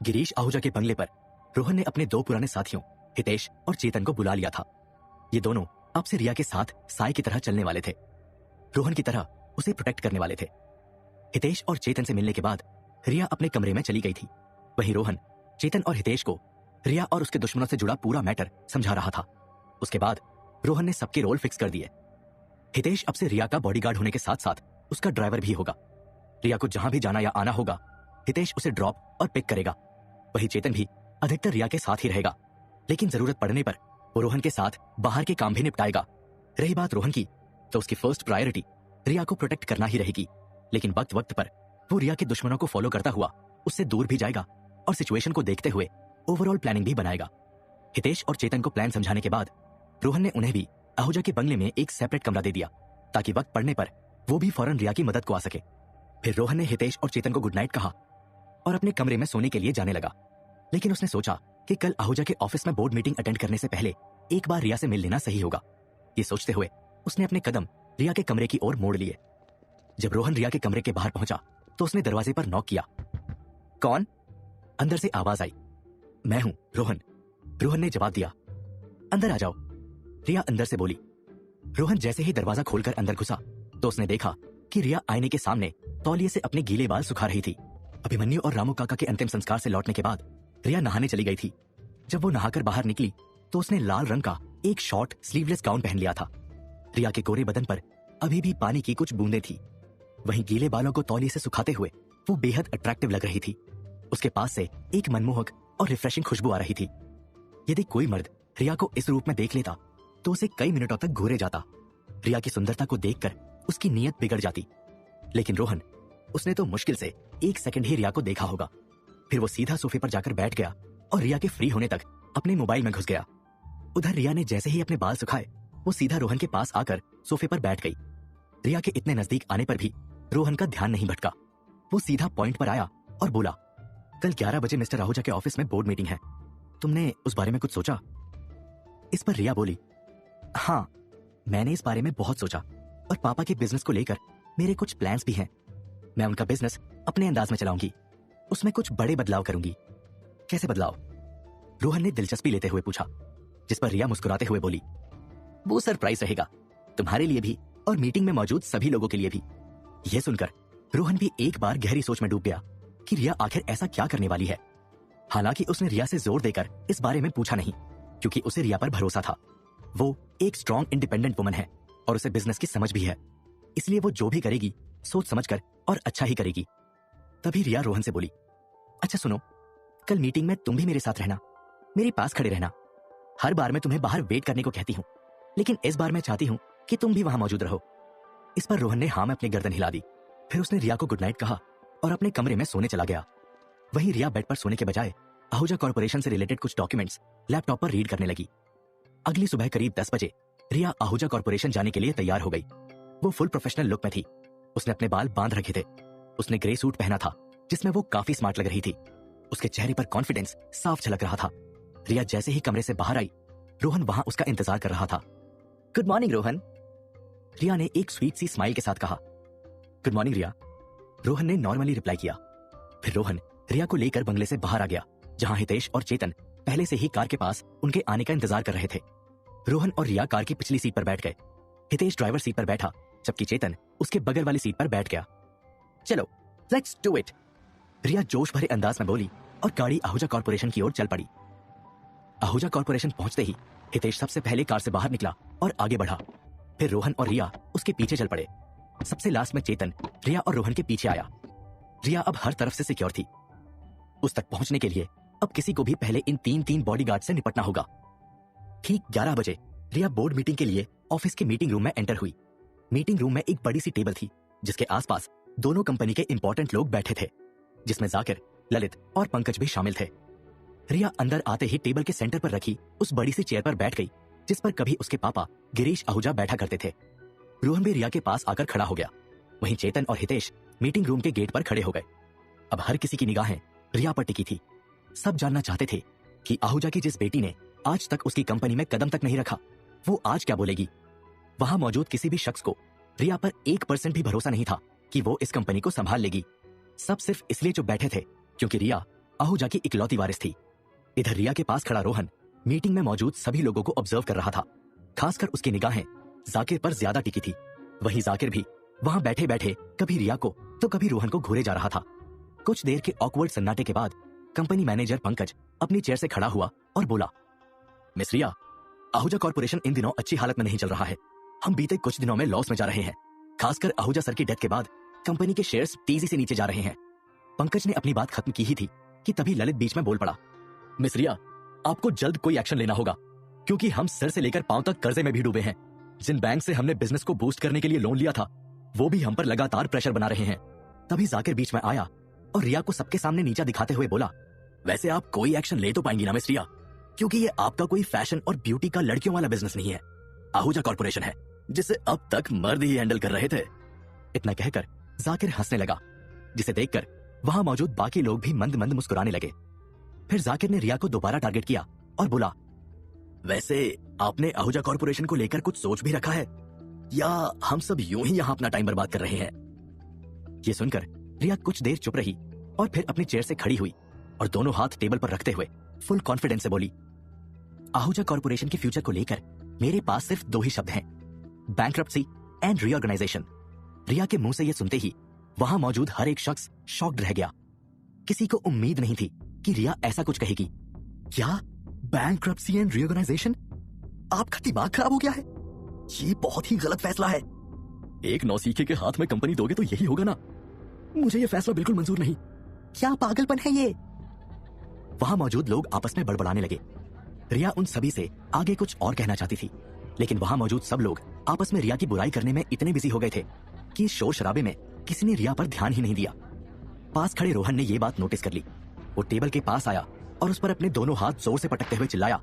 गिरीश आहूजा के बंगले पर रोहन ने अपने 2 पुराने साथियों हितेश और चेतन को बुला लिया था। ये दोनों अब से रिया के साथ साय की तरह चलने वाले थे, रोहन की तरह उसे प्रोटेक्ट करने वाले थे। हितेश और चेतन से मिलने के बाद रिया अपने कमरे में चली गई थी। वहीं रोहन चेतन और हितेश को रिया और उसके दुश्मनों से जुड़ा पूरा मैटर समझा रहा था। उसके बाद रोहन ने सबके रोल फिक्स कर दिए। हितेश अब से रिया का बॉडीगार्ड होने के साथ साथ उसका ड्राइवर भी होगा। रिया को जहां भी जाना या आना होगा हितेश उसे ड्रॉप और पिक करेगा। वहीं चेतन भी अधिकतर रिया के साथ ही रहेगा, लेकिन जरूरत पड़ने पर वो रोहन के साथ बाहर के काम भी निपटाएगा। रही बात रोहन की, तो उसकी फर्स्ट प्रायोरिटी रिया को प्रोटेक्ट करना ही रहेगी, लेकिन वक्त वक्त पर वो रिया के दुश्मनों को फॉलो करता हुआ उससे दूर भी जाएगा और सिचुएशन को देखते हुए ओवरऑल प्लानिंग भी बनाएगा। हितेश और चेतन को प्लान समझाने के बाद रोहन ने उन्हें भी आहूजा के बंगले में एक सेपरेट कमरा दे दिया, ताकि वक्त पड़ने पर वो भी फौरन रिया की मदद को आ सके। फिर रोहन ने हितेश और चेतन को गुड नाइट कहा और अपने कमरे में सोने के लिए जाने लगा। लेकिन उसने सोचा कि कल आहूजा के ऑफिस में बोर्ड मीटिंग अटेंड करने से पहले एक बार रिया से मिल लेना सही होगा। ये सोचते हुए उसने अपने कदम रिया के कमरे की ओर मोड़ लिए। जब रोहन रिया के कमरे के बाहर पहुंचा तो उसने दरवाजे पर नॉक किया। कौन? अंदर से आवाज आई, मैं हूं रोहन। रोहन ने जवाब दिया, अंदर आ जाओ। रिया अंदर से बोली। रोहन जैसे ही दरवाजा खोलकर अंदर घुसा तो उसने देखा कि रिया आईने के सामने तौलिए से अपने गीले बाल सुखा रही थी। अभिमन्यु और रामू काका के अंतिम संस्कार से लौटने के बाद रिया नहाने चली गई थी। जब वो नहाकर बाहर निकली तो उसने लाल रंग का एक शॉर्ट स्लीवलेस गाउन पहन लिया था। रिया के गोरे बदन पर अभी भी पानी की कुछ बूंदें थी। वहीं गीले बालों को तौलिए से सुखाते हुए वो बेहद अट्रैक्टिव लग रही थी। उसके पास से एक मनमोहक और रिफ्रेशिंग खुशबू आ रही थी। यदि कोई मर्द रिया को इस रूप में देख लेता तो उसे कई मिनटों तक घूरे जाता। रिया की सुंदरता को देखकर उसकी नीयत बिगड़ जाती। लेकिन रोहन, उसने तो मुश्किल से 1 सेकंड ही रिया को देखा होगा। फिर वो सीधा सोफे पर जाकर बैठ गया और रिया के फ्री होने तक अपने मोबाइल में घुस गया। उधर रिया ने जैसे ही अपने बाल सुखाए वो सीधा रोहन के पास आकर सोफे पर बैठ गई। रिया के इतने नजदीक आने पर भी रोहन का ध्यान नहीं भटका। वो सीधा पॉइंट पर आया और बोला, कल 11 बजे मिस्टर आहूजा के ऑफिस में बोर्ड मीटिंग है, तुमने उस बारे में कुछ सोचा? इस पर रिया बोली, हाँ, मैंने इस बारे में बहुत सोचा और पापा के बिजनेस को लेकर मेरे कुछ प्लान्स भी हैं। मैं उनका बिजनेस अपने अंदाज में चलाऊंगी, उसमें कुछ बड़े बदलाव करूंगी। कैसे बदलाव? रोहन ने दिलचस्पी लेते हुए पूछा, जिस पर रिया मुस्कुराते हुए बोली, वो सरप्राइज रहेगा, तुम्हारे लिए भी और मीटिंग में मौजूद सभी लोगों के लिए भी। यह सुनकर रोहन भी एक बार गहरी सोच में डूब गया कि रिया आखिर ऐसा क्या करने वाली है। हालांकि उसने रिया से जोर देकर इस बारे में पूछा नहीं, क्योंकि उसे रिया पर भरोसा था। वो एक स्ट्रॉन्ग इंडिपेंडेंट वुमन है और उसे बिजनेस की समझ भी है, इसलिए वो जो भी करेगी सोच समझकर और अच्छा ही करेगी। तभी रिया रोहन से बोली, अच्छा सुनो, कल मीटिंग में तुम भी मेरे साथ रहना, मेरे पास खड़े रहना। हर बार मैं तुम्हें बाहर वेट करने को कहती हूँ, लेकिन इस बार मैं चाहती हूँ कि तुम भी वहां मौजूद रहो। इस पर रोहन ने हाँ में अपनी गर्दन हिला दी। फिर उसने रिया को गुड नाइट कहा और अपने कमरे में सोने चला गया। वहीं रिया बेड पर सोने के बजाय आहूजा कॉर्पोरेशन से रिलेटेड कुछ डॉक्यूमेंट्स लैपटॉप पर रीड करने लगी। अगली सुबह करीब 10 बजे रिया आहूजा कॉर्पोरेशन जाने के लिए तैयार हो गई। वो फुल प्रोफेशनल लुक में थी। उसने अपने बाल बांध रखे थे। उसने ग्रे सूट पहना था जिसमें वो काफी स्मार्ट लग रही थी। उसके चेहरे पर कॉन्फिडेंस साफ झलक रहा था। रिया जैसे ही कमरे से बाहर आई, रोहन वहां उसका इंतजार कर रहा था। गुड मॉर्निंग रोहन, रिया ने एक स्वीट सी स्माइल के साथ कहा। गुड मॉर्निंग रिया, रोहन ने नॉर्मली रिप्लाई किया। फिर रोहन रिया को लेकर बंगले से बाहर आ गया, जहां हितेश और चेतन पहले से ही कार के पास उनके आने का इंतजार कर रहे थे। रोहन और रिया कार की पिछली सीट पर बैठ गए। हितेश ड्राइवर सीट पर बैठा, जबकि चेतन उसके बगल वाली सीट पर बैठ गया। चलो लेट्स डू इट, रिया जोश भरे अंदाज में बोली और गाड़ी आहूजा कॉर्पोरेशन की ओर चल पड़ी। आहूजा कॉर्पोरेशन पहुंचते ही हितेश सबसे पहले कार से बाहर निकला और आगे बढ़ा। फिर रोहन और रिया उसके पीछे चल पड़े। सबसे लास्ट में चेतन रिया और रोहन के पीछे आया। रिया अब हर तरफ से सिक्योर थी। उस तक पहुंचने के लिए अब किसी को भी पहले इन तीन बॉडीगार्ड से निपटना होगा। ठीक 11 बजे रिया बोर्ड मीटिंग के लिए ऑफिस के मीटिंग रूम में एंटर हुई। मीटिंग रूम में एक बड़ी सी टेबल थी, जिसके आसपास दोनों कंपनी के इंपॉर्टेंट लोग बैठे थे, जिसमें जाकिर, ललित और पंकज भी शामिल थे। रिया अंदर आते ही टेबल के सेंटर पर रखी उस बड़ी सी चेयर पर बैठ गई, जिस पर कभी उसके पापा गिरीश आहूजा बैठा करते थे। रोहन भी रिया के पास आकर खड़ा हो गया। वहीं चेतन और हितेश मीटिंग रूम के गेट पर खड़े हो गए। अब हर किसी की निगाहें रिया पर टिकी थी। सब जानना चाहते थे कि आहूजा की जिस बेटी ने आज तक उसकी कंपनी में कदम तक नहीं रखा, वो आज क्या बोलेगी। वहां मौजूद किसी भी शख्स को रिया पर 1% भी भरोसा नहीं था कि वो इस कंपनी को संभाल लेगी। सब सिर्फ इसलिए चुप बैठे थे क्योंकि रिया आहूजा की इकलौती वारिस थी। इधर रिया के पास खड़ा रोहन मीटिंग में मौजूद सभी लोगों को ऑब्जर्व कर रहा था। खासकर उसकी निगाहें जाकिर पर ज्यादा टिकी थी। वहीं जाकिर भी वहां बैठे बैठे कभी रिया को तो कभी रोहन को घूरे जा रहा था। कुछ देर के ऑकवर्ड सन्नाटे के बाद कंपनी मैनेजर पंकज अपनी चेयर से खड़ा हुआ और बोला, मिस रिया, आहूजा कॉर्पोरेशन इन दिनों अच्छी हालत में नहीं चल रहा है। हम बीते कुछ दिनों में लॉस में जा रहे हैं। खासकर आहूजा सर की डेथ के बाद कंपनी के शेयर्स तेजी से नीचे जा रहे हैं। पंकज ने अपनी बात खत्म की ही थी कि तभी ललित बीच में बोल पड़ा, मिस रिया, आपको जल्द कोई एक्शन लेना होगा, क्योंकि हम सर से लेकर पांव तक कर्जे में भी डूबे हैं। जिन बैंक से हमने बिजनेस को बूस्ट करने के लिए लोन लिया था, वो भी हम पर लगातार प्रेशर बना रहे हैं। तभी जाकिर बीच में आया और रिया को सबके सामने नीचा दिखाते हुए बोला, वैसे आप कोई एक्शन ले तो पाएंगी ना मिस रिया, क्योंकि ये आपका कोई फैशन और ब्यूटी का लड़कियों वाला बिजनेस नहीं है। आहूजा कॉर्पोरेशन है, जिसे अब तक मर्द ही हैंडल कर रहे थे। इतना कहकर जाकिर हंसने लगा, जिसे देखकर वहां मौजूद बाकी लोग भी मंद मंद मुस्कुराने लगे। फिर जाकिर ने रिया को दोबारा टारगेट किया और बोला, वैसे आपने आहूजा कॉर्पोरेशन को लेकर कुछ सोच भी रखा है, या हम सब यूं ही यहाँ अपना टाइम बर्बाद कर रहे हैं। ये सुनकर रिया कुछ देर चुप रही और फिर अपनी चेयर से खड़ी हुई और दोनों हाथ टेबल पर रखते हुए फुल कॉन्फिडेंस से बोली, आहूजा कॉर्पोरेशन के फ्यूचर को लेकर मेरे पास सिर्फ 2 ही शब्द हैं, बैंक्रप्सी एंड रीऑर्गेनाइजेशन। रिया के मुंह से यह सुनते ही वहां मौजूद हर एक शख्स शॉक्ड रह गया। किसी को उम्मीद नहीं थी कि रिया ऐसा कुछ कहेगी। क्या बैंक्रप्सी एंड रीऑर्गेनाइजेशन? आपका दिमाग खराब हो गया है? ये बहुत ही गलत फैसला है। एक नौसीखे के हाथ में कंपनी दोगे तो यही होगा ना। मुझे ये फैसला बिल्कुल मंजूर नहीं। क्या पागलपन है ये? वहां मौजूद लोग आपस में बड़बड़ाने लगे। रिया उन सभी से आगे कुछ और कहना चाहती थी, लेकिन वहां मौजूद सब लोग आपस में रिया की बुराई करने में इतने बिजी हो गए थे कि इस शोर शराबे में किसी ने रिया पर ध्यान ही नहीं दिया। पास खड़े रोहन ने यह बात नोटिस कर ली। वो टेबल के पास आया और उस पर अपने दोनों हाथ जोर से पटकते हुए चिल्लाया,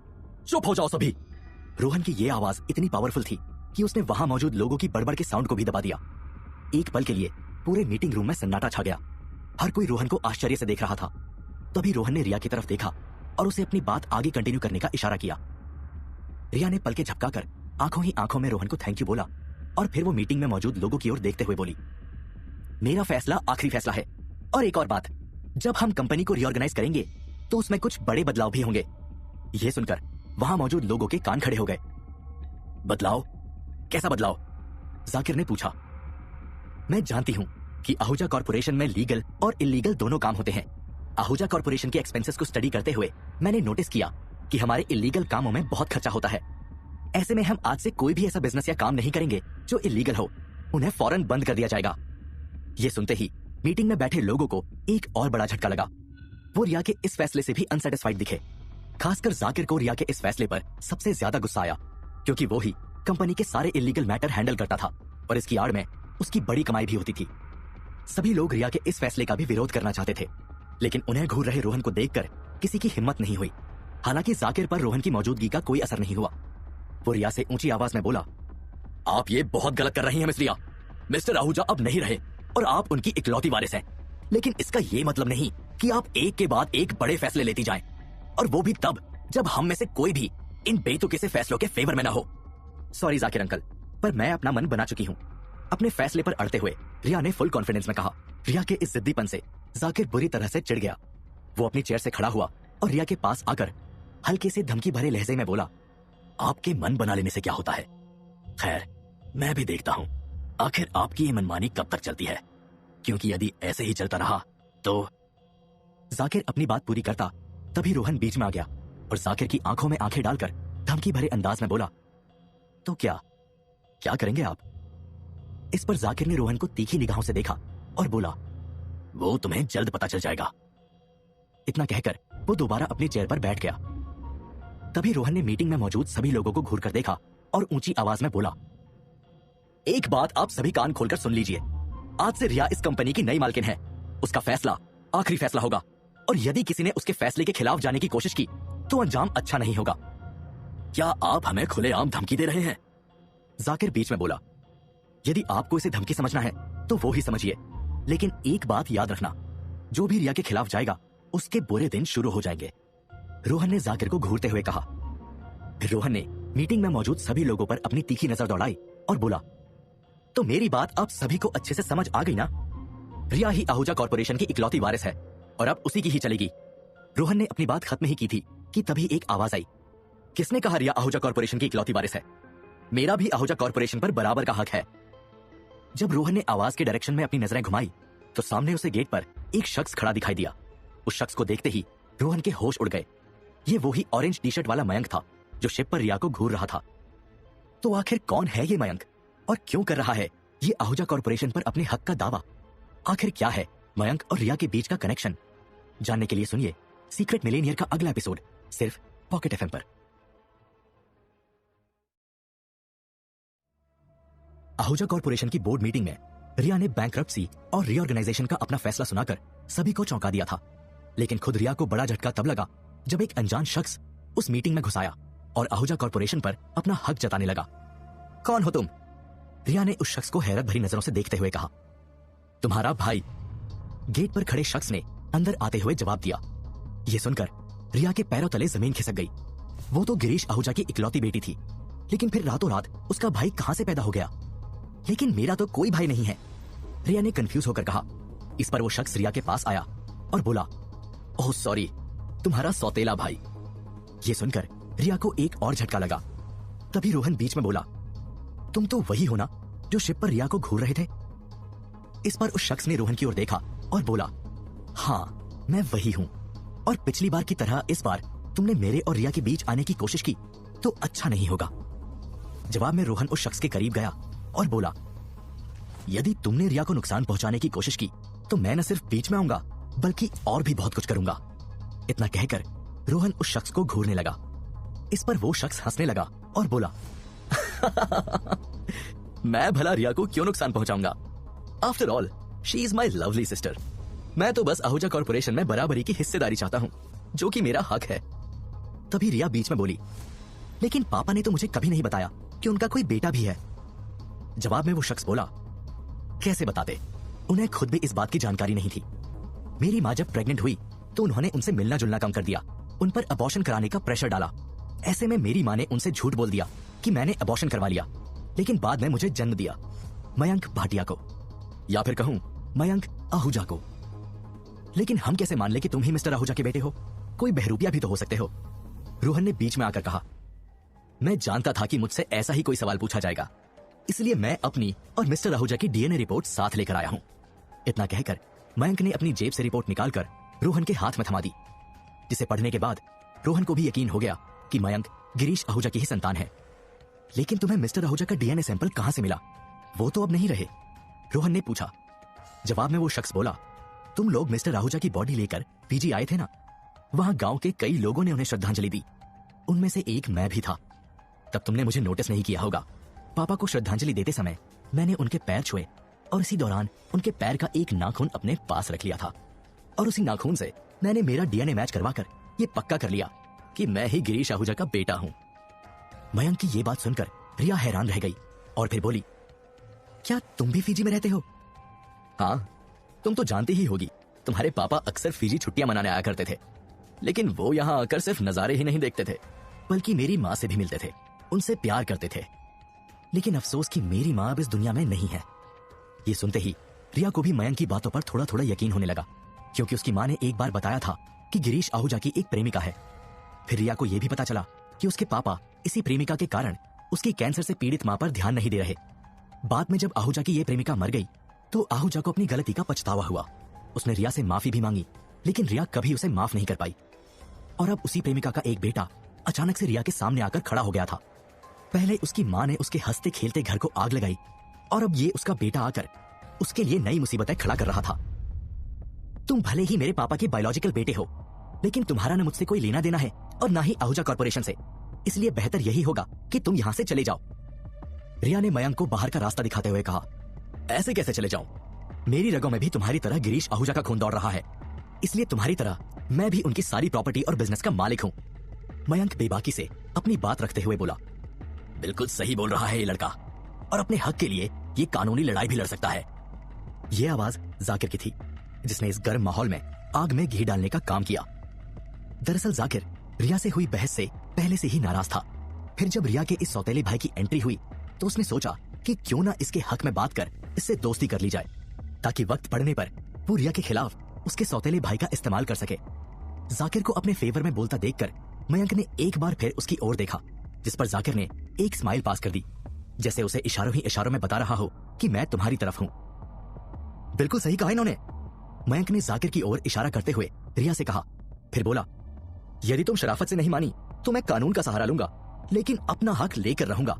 चुप हो जाओ सभी। रोहन की यह आवाज इतनी पावरफुल थी कि उसने वहां मौजूद लोगों की बड़बड़ के साउंड को भी दबा दिया। एक पल के लिए पूरे मीटिंग रूम में सन्नाटा छा गया। हर कोई रोहन को आश्चर्य से देख रहा था। तभी रोहन ने रिया की तरफ देखा और उसे अपनी बात आगे कंटिन्यू करने का इशारा किया। रिया ने पलके झपकाकर आंखों ही आंखों में रोहन को थैंक यू बोला और फिर वो मीटिंग में मौजूद लोगों की ओर देखते हुए बोली, मेरा फैसला आखिरी फैसला है। और एक और बात, जब हम कंपनी को रीऑर्गेनाइज करेंगे तो उसमें कुछ बड़े बदलाव भी होंगे। यह सुनकर वहां मौजूद लोगों के कान खड़े हो गए। बदलाव? कैसा बदलाव? जाकिर ने पूछा। मैं जानती हूं कि आहूजा कॉर्पोरेशन में लीगल और इलीगल दोनों काम होते हैं। आहूजा कॉर्पोरेशन के एक्सपेंसेस को स्टडी करते हुए मैंने नोटिस किया कि हमारे इलीगल कामों में बहुत खर्चा होता है। ऐसे में हम आज से कोई भी ऐसा बिजनेस या काम नहीं करेंगे जो इलीगल हो। उन्हें फौरन बंद कर दिया जाएगा। ये सुनते ही मीटिंग में बैठे लोगों को एक और बड़ा झटका लगा। वो रिया के इस फैसले से भी अनसेटिस्फाइड दिखे। खासकर जाकिर को रिया के इस फैसले पर सबसे ज्यादा गुस्सा आया, क्योंकि वो ही कंपनी के सारे इलीगल मैटर हैंडल करता था और इसकी आड़ में उसकी बड़ी कमाई भी होती थी। सभी लोग रिया के इस फैसले का भी विरोध करना चाहते थे, लेकिन उन्हें घूर रहे रोहन को देखकर किसी की हिम्मत नहीं हुई। हालांकि जाकिर पर रोहन की मौजूदगी का कोई असर नहीं हुआ। वो रिया से ऊंची आवाज में बोला, आप ये बहुत गलत कर रही हैं मिस रिया। मिस्टर आहूजा अब नहीं रहे और आप उनकी इकलौती वारिस हैं। लेकिन इसका ये मतलब नहीं कि आप एक के बाद एक बड़े फैसले लेती जाएं, और वो भी तब जब हम में से कोई भी इन बेतुके से फैसलों के फेवर में ना हो। सॉरी जाकिर अंकल, पर मैं अपना मन बना चुकी हूँ। अपने फैसले पर अड़ते हुए रिया ने फुल कॉन्फिडेंस में कहा। रिया के इस जिद्दीपन से जाकिर बुरी तरह से चिढ़ गया। वो अपनी चेयर से खड़ा हुआ और रिया के पास आकर हल्के से धमकी भरे लहजे में बोला, आपके मन बना लेने से क्या होता है? खैर, मैं भी देखता हूँ आखिर आपकी ये मनमानी कब तक चलती है, क्योंकि यदि ऐसे ही चलता रहा तो। जाकिर अपनी बात पूरी करता तभी रोहन बीच में आ गया और जाकिर की आंखों में आंखें डालकर धमकी भरे अंदाज में बोला, तो क्या करेंगे आप? इस पर जाकिर ने रोहन को तीखी निगाहों से देखा और बोला, वो तुम्हें जल्द पता चल जाएगा। इतना कहकर वो दोबारा अपनी चेयर पर बैठ गया। तभी रोहन ने मीटिंग में मौजूद सभी लोगों को घूर कर देखा और ऊंची आवाज में बोला, एक बात आप सभी कान खोलकर सुन लीजिए। आज से रिया इस कंपनी की नई मालकिन है। उसका फैसला आखिरी फैसला होगा, और यदि किसी ने उसके फैसले के खिलाफ जाने की कोशिश की तो अंजाम अच्छा नहीं होगा। क्या आप हमें खुलेआम धमकी दे रहे हैं? जाकिर बीच में बोला, यदि आपको इसे धमकी समझना है तो वो ही समझिए, लेकिन एक बात याद रखना, जो भी रिया के खिलाफ जाएगा उसके बुरे दिन शुरू हो जाएंगे। रोहन ने जाकिर को घूरते हुए कहा। फिर रोहन ने मीटिंग में मौजूद सभी लोगों पर अपनी तीखी नजर दौड़ाई और बोला, तो मेरी बात आप सभी को अच्छे से समझ आ गई ना? रिया ही आहूजा कॉर्पोरेशन की इकलौती वारिस है और अब उसी की ही चलेगी। रोहन ने अपनी बात खत्म ही की थी कि तभी एक आवाज आई, किसने कहा रिया आहूजा कॉर्पोरेशन की इकलौती वारिस है? मेरा भी आहूजा कॉर्पोरेशन पर बराबर का हक है। जब रोहन ने आवाज के डायरेक्शन में अपनी नजरें घुमाई तो सामने उसे गेट पर एक शख्स खड़ा दिखाई दिया। उस शख्स को देखते ही रोहन के होश उड़ गए। ये वही ऑरेंज टी शर्ट वाला मयंक था जो शिप पर रिया को घूर रहा था। तो आखिर कौन है ये मयंक और क्यों कर रहा है ये आहूजा कॉर्पोरेशन पर अपने हक का दावा? आखिर क्या है मयंक और रिया के बीच का कनेक्शन? जानने के लिए सुनिए सीक्रेट मिलेनियर का अगला एपिसोड सिर्फ पॉकेट एफएम पर। आहूजा कॉर्पोरेशन की बोर्ड मीटिंग में रिया ने बैंकरप्सी और रीऑर्गेनाइजेशन का अपना फैसला सुनाकर सभी को चौंका दिया था। लेकिन खुद रिया को बड़ा झटका तब लगा जब एक अनजान शख्स उस मीटिंग में घुस आया और आहूजा कॉर्पोरेशन पर अपना हक जताने लगा। कौन हो तुम? रिया ने उस शख्स को हैरत भरी नजरों से देखते हुए कहा, तुम्हारा भाई। गेट पर खड़े शख्स ने अंदर आते हुए जवाब दिया। यह सुनकर रिया के पैरों तले जमीन खिसक गई। वो तो गिरीश आहूजा की इकलौती बेटी थी, लेकिन फिर रातों रात उसका भाई कहां से पैदा हो गया? लेकिन मेरा तो कोई भाई नहीं है, रिया ने कंफ्यूज होकर कहा। इस पर वो शख्स रिया के पास आया और बोला, ओह सॉरी, तुम्हारा सौतेला भाई। ये सुनकर रिया को एक और झटका लगा। तभी रोहन बीच में बोला, तुम तो वही हो ना जो शिप पर रिया को घूर रहे थे? इस पर उस शख्स ने रोहन की ओर देखा और बोला, हाँ मैं वही हूं, और पिछली बार की तरह इस बार तुमने मेरे और रिया के बीच आने की कोशिश की तो अच्छा नहीं होगा। जवाब में रोहन उस शख्स के करीब गया और बोला, यदि तुमने रिया को नुकसान पहुंचाने की कोशिश की तो मैं न सिर्फ बीच में आऊंगा बल्कि और भी बहुत कुछ करूंगा। इतना कहकर रोहन उस शख्स को घूरने लगा। इस पर वो शख्स हंसने लगा और बोला, मैं भला रिया को क्यों नुकसान पहुंचाऊंगा? After all she is my lovely sister. मैं तो बस आहूजा कॉर्पोरेशन में बराबरी की हिस्सेदारी चाहता हूं, जो कि मेरा हक है। तभी रिया बीच में बोली, लेकिन पापा ने तो मुझे कभी नहीं बताया कि उनका कोई बेटा भी है। जवाब में वो शख्स बोला, कैसे बताते? उन्हें खुद भी इस बात की जानकारी नहीं थी। मेरी माँ जब प्रेग्नेंट हुई तो उन्होंने उनसे मिलना जुलना कम कर दिया, उन पर अबॉर्शन कराने का प्रेशर डाला। ऐसे में मेरी माँ ने उनसे झूठ बोल दिया कि मैंने अबॉर्शन करवा लिया, लेकिन बाद में मुझे जन्म दिया मयंक भाटिया को, या फिर कहूं मयंक आहूजा को। लेकिन हम कैसे मान ले कि तुम ही मिस्टर आहूजा के बेटे हो? कोई बहरूपिया भी तो हो सकते हो। रोहन ने बीच में आकर कहा। मैं जानता था कि मुझसे ऐसा ही कोई सवाल पूछा जाएगा, इसलिए मैं अपनी और मिस्टर आहूजा की डीएनए रिपोर्ट साथ लेकर आया हूं। इतना कहकर मयंक ने अपनी जेब से रिपोर्ट निकालकर रोहन के हाथ में थमा दी, जिसे पढ़ने के बाद रोहन को भी यकीन हो गया कि मयंक गिरीश आहूजा की ही संतान है। लेकिन तुम्हें मिस्टर आहूजा का डीएनए सैंपल कहां से मिला? वो तो अब नहीं रहे, रोहन ने पूछा। जवाब में वो शख्स बोला, तुम लोग मिस्टर आहूजा की बॉडी लेकर पीजी आए थे ना, वहां गांव के कई लोगों ने उन्हें श्रद्धांजलि दी, उनमें से एक मैं भी था। तब तुमने मुझे नोटिस नहीं किया होगा। पापा को श्रद्धांजलि देते समय मैंने उनके पैर छुए और इसी दौरान उनके पैर का एक नाखून अपने पास रख लिया था, और उसी नाखून से मैंने मेरा डीएनए मैच करवाकर ये पक्का कर लिया कि मैं ही गिरीश आहूजा का बेटा हूं। मयंक की ये बात सुनकर रिया हैरान रह गई और फिर बोली, क्या तुम भी फीजी में रहते हो? हाँ, तुम तो जानती ही होगी, तुम्हारे पापा अक्सर फीजी छुट्टियां मनाने आया करते थे, लेकिन वो यहाँ आकर सिर्फ नजारे ही नहीं देखते थे, बल्कि मेरी माँ से भी मिलते थे, उनसे प्यार करते थे। लेकिन अफसोस कि मेरी माँ अब इस दुनिया में नहीं है। ये सुनते ही रिया को भी मयंक की बातों पर थोड़ा थोड़ा यकीन होने लगा, क्योंकि उसकी माँ ने एक बार बताया था कि गिरीश आहूजा की एक प्रेमिका है। फिर रिया को यह भी पता चला कि उसके पापा इसी प्रेमिका के कारण उसकी कैंसर से पीड़ित माँ पर ध्यान नहीं दे रहे। बाद में जब आहूजा की ये प्रेमिका मर गई तो आहूजा को अपनी गलती का पछतावा हुआ। उसने रिया से माफी भी मांगी, लेकिन रिया कभी उसे माफ नहीं कर पाई। और अब उसी प्रेमिका का एक बेटा अचानक से रिया के सामने आकर खड़ा हो गया था। पहले उसकी माँ ने उसके हंसते खेलते घर को आग लगाई, और अब ये उसका बेटा आकर उसके लिए नई मुसीबतें खड़ा कर रहा था। तुम भले ही मेरे पापा के बायोलॉजिकल बेटे हो, लेकिन तुम्हारा न मुझसे कोई लेना देना है और ना ही आहूजा कॉर्पोरेशन से, इसलिए बेहतर यही होगा कि तुम यहाँ से चले जाओ। रिया ने मयंक को बाहर का रास्ता दिखाते हुए कहा, ऐसे कैसे चले जाऊं? मेरी रगों में भी तुम्हारी तरह गिरीश आहूजा का खून दौड़ रहा है, इसलिए तुम्हारी तरह मैं भी उनकी सारी प्रॉपर्टी और बिजनेस का मालिक हूं। मयंक बेबाकी से अपनी बात रखते हुए बोला, बिल्कुल सही बोल रहा है ये लड़का, और अपने हक के लिए ये कानूनी लड़ाई भी लड़ सकता है। ये आवाज जाकिर की थी, जिसने इस गर्म माहौल में आग में घी डालने का काम किया। दरअसल जाकिर रिया से हुई बहस से पहले से ही नाराज था। फिर जब रिया के इस सौतेले भाई की एंट्री हुई तो उसने सोचा कि क्यों ना इसके हक में बात कर इससे दोस्ती कर ली जाए, ताकि वक्त पड़ने पर वो रिया के खिलाफ उसके सौतेले भाई का इस्तेमाल कर सके। जाकिर को अपने फेवर में बोलता देखकर मयंक ने एक बार फिर उसकी ओर देखा, जिस पर जाकिर ने एक स्माइल पास कर दी, जैसे उसे इशारों ही इशारों में बता रहा हो कि मैं तुम्हारी तरफ हूं। बिल्कुल सही कहा इन्होंने, मयंक ने जाकिर की ओर इशारा करते हुए रिया से कहा। फिर बोला, यदि तुम शराफत से नहीं मानी तो मैं कानून का सहारा लूंगा, लेकिन अपना हक लेकर रहूंगा।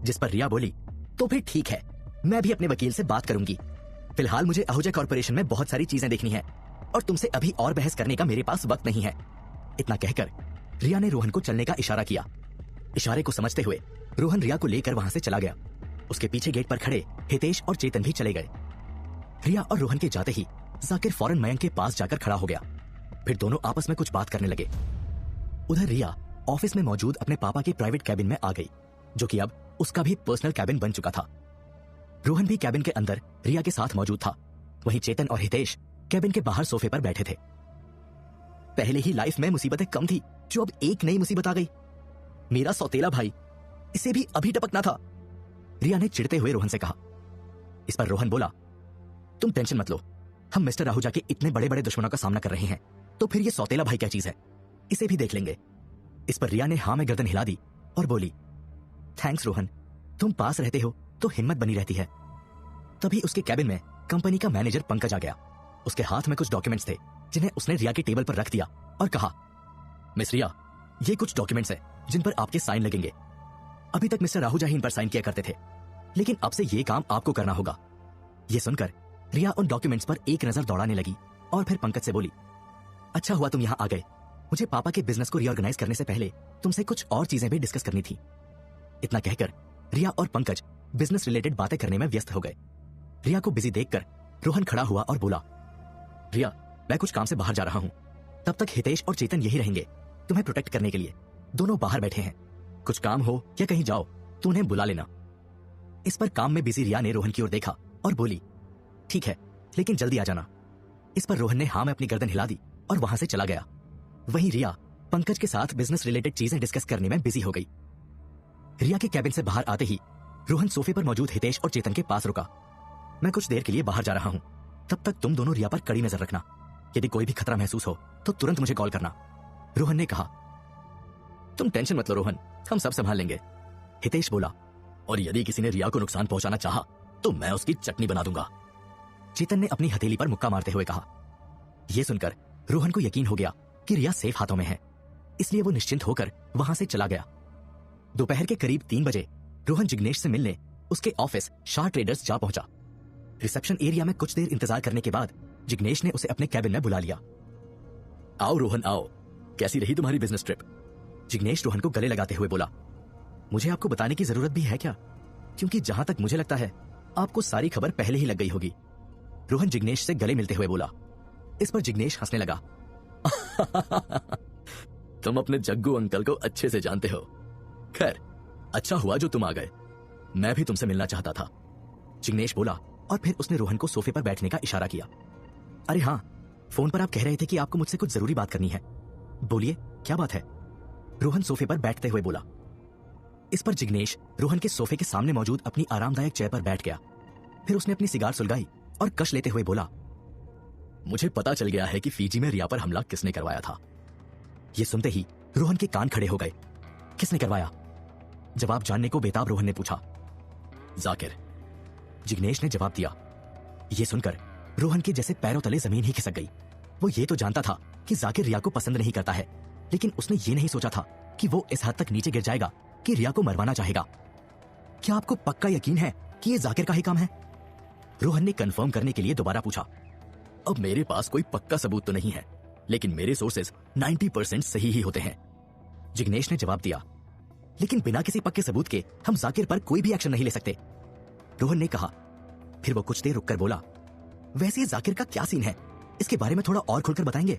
जिस पर रिया बोली, तो फिर ठीक है, मैं भी अपने वकील से बात करूंगी। फिलहाल मुझे आहूजा कॉर्पोरेशन में बहुत सारी चीजें देखनी है, और तुमसे अभी और बहस करने का मेरे पास वक्त नहीं है। इतना कहकर रिया ने रोहन को चलने का इशारा किया। इशारे को समझते हुए रोहन रिया को लेकर वहां से चला गया। उसके पीछे गेट पर खड़े हितेश और चेतन भी चले गए। रिया और रोहन के जाते ही जाकिर फौरन मयंक के पास जाकर खड़ा हो गया। फिर दोनों आपस में कुछ बात करने लगे। उधर रिया ऑफिस में मौजूद अपने पापा के प्राइवेट कैबिन में आ गई, जो कि अब उसका भी पर्सनल कैबिन बन चुका था। रोहन भी कैबिन के अंदर रिया के साथ मौजूद था। वहीं चेतन और हितेश कैबिन के बाहर सोफे पर बैठे थे। पहले ही लाइफ में मुसीबतें कम थी, जो अब एक नई मुसीबत आ गई। मेरा सौतेला भाई, इसे भी अभी टपकना था, रिया ने चिढ़ते हुए रोहन से कहा। इस पर रोहन बोला, तुम टेंशन मत लो, हम मिस्टर आहूजा के इतने बड़े बड़े दुश्मनों का सामना कर रहे हैं, तो फिर ये सौतेला भाई क्या चीज है, इसे भी देख लेंगे। इस पर रिया ने हाँ में गर्दन हिला दी और बोली, थैंक्स रोहन, तुम पास रहते हो तो हिम्मत बनी रहती है। तभी उसके कैबिन में कंपनी का मैनेजर पंकज आ गया। उसके हाथ में कुछ डॉक्यूमेंट्स थे, जिन्हें उसने रिया की टेबल पर रख दिया और कहा, मिस रिया, ये कुछ डॉक्यूमेंट्स हैं जिन पर आपके साइन लगेंगे। अभी तक मिस्टर आहूजा ही इन पर साइन किया करते थे, लेकिन अब से ये काम आपको करना होगा। ये सुनकर रिया उन डॉक्यूमेंट्स पर एक नजर दौड़ाने लगी और फिर पंकज से बोली, अच्छा हुआ तुम यहाँ आ गए, मुझे पापा के बिजनेस को रीऑर्गेनाइज करने से पहले तुमसे कुछ और चीजें भी डिस्कस करनी थी। इतना कहकर रिया और पंकज बिजनेस रिलेटेड बातें करने में व्यस्त हो गए। रिया को बिजी देखकर रोहन खड़ा हुआ और बोला, रिया, मैं कुछ काम से बाहर जा रहा हूं, तब तक हितेश और चेतन यही रहेंगे तुम्हें प्रोटेक्ट करने के लिए। दोनों बाहर बैठे हैं, कुछ काम हो या कहीं जाओ तो उन्हें बुला लेना। इस पर काम में बिजी रिया ने रोहन की ओर देखा और बोली, ठीक है, लेकिन जल्दी आ जाना। इस पर रोहन ने हाँ में अपनी गर्दन हिला दी और वहां से चला गया। वहीं रिया पंकज के साथ बिजनेस रिलेटेड चीजें डिस्कस करने में बिजी हो गई। रिया के कैबिन से बाहर आते ही रोहन सोफे पर मौजूद हितेश और चेतन के पास रुका। मैं कुछ देर के लिए बाहर जा रहा हूं, तब तक तुम दोनों रिया पर कड़ी नजर रखना। यदि कोई भी खतरा महसूस हो तो तुरंत मुझे कॉल करना। रोहन ने कहा। तुम टेंशन मत लो रोहन, हम सब संभाल लेंगे। हितेश बोला। और यदि किसी ने रिया को नुकसान पहुंचाना चाहा तो मैं उसकी चटनी बना दूंगा। चेतन ने अपनी हथेली पर मुक्का मारते हुए कहा। यह सुनकर रोहन को यकीन हो गया कि रिया सेफ हाथों में है, इसलिए वो निश्चिंत होकर वहां से चला गया। दोपहर के करीब 3 बजे रोहन जिग्नेश से मिलने उसके ऑफिस शाह ट्रेडर्स जा पहुंचा। रिसेप्शन एरिया में कुछ देर इंतजार करने के बाद जिग्नेश ने उसे अपने कैबिन में बुला लिया। आओ रोहन आओ, कैसी रही तुम्हारी बिजनेस ट्रिप? जिग्नेश रोहन को गले लगाते हुए बोला। मुझे आपको बताने की जरूरत भी है क्या? क्योंकि जहां तक मुझे लगता है आपको सारी खबर पहले ही लग गई होगी। रोहन जिग्नेश से गले मिलते हुए बोला। इस पर जिग्नेश हंसने लगा। तुम अपने जग्गू अंकल को अच्छे से जानते हो। खैर, अच्छा हुआ जो तुम आ गए, मैं भी तुमसे मिलना चाहता था। जिग्नेश बोला और फिर उसने रोहन को सोफे पर बैठने का इशारा किया। अरे हाँ, फोन पर आप कह रहे थे कि आपको मुझसे कुछ जरूरी बात करनी है। बोलिए, क्या बात है? रोहन सोफे पर बैठते हुए बोला। इस पर जिग्नेश रोहन के सोफे के सामने मौजूद अपनी आरामदायक चेयर पर बैठ गया। फिर उसने अपनी सिगार सुलगाई और कश लेते हुए बोला। मुझे पता चल गया है कि फीजी में रिया पर हमला किसने करवाया था। यह सुनते ही रोहन के कान खड़े हो गए। किसने करवाया? जवाब जानने को बेताब रोहन ने पूछा। जाकिर, जिग्नेश ने जवाब दिया। यह सुनकर रोहन के जैसे पैरों तले जमीन ही खिसक गई। वो ये तो जानता था कि जाकिर रिया को पसंद नहीं करता है, लेकिन उसने ये नहीं सोचा था कि वो इस हद तक नीचे गिर जाएगा कि रिया को मरवाना चाहेगा। क्या आपको पक्का यकीन है कि ये जाकिर का ही काम है? रोहन ने कंफर्म करने के लिए दोबारा पूछा। अब मेरे पास कोई पक्का सबूत तो नहीं है, लेकिन मेरे सोर्सेज 90% सही ही होते हैं, जिग्नेश ने जवाब दिया। लेकिन बिना किसी पक्के सबूत के हम जाकिर पर कोई भी एक्शन नहीं ले सकते, रोहन ने कहा। फिर वो कुछ देर रुककर बोला। वैसे ये जाकिर का क्या सीन है, इसके बारे में थोड़ा और खुलकर बताएंगे?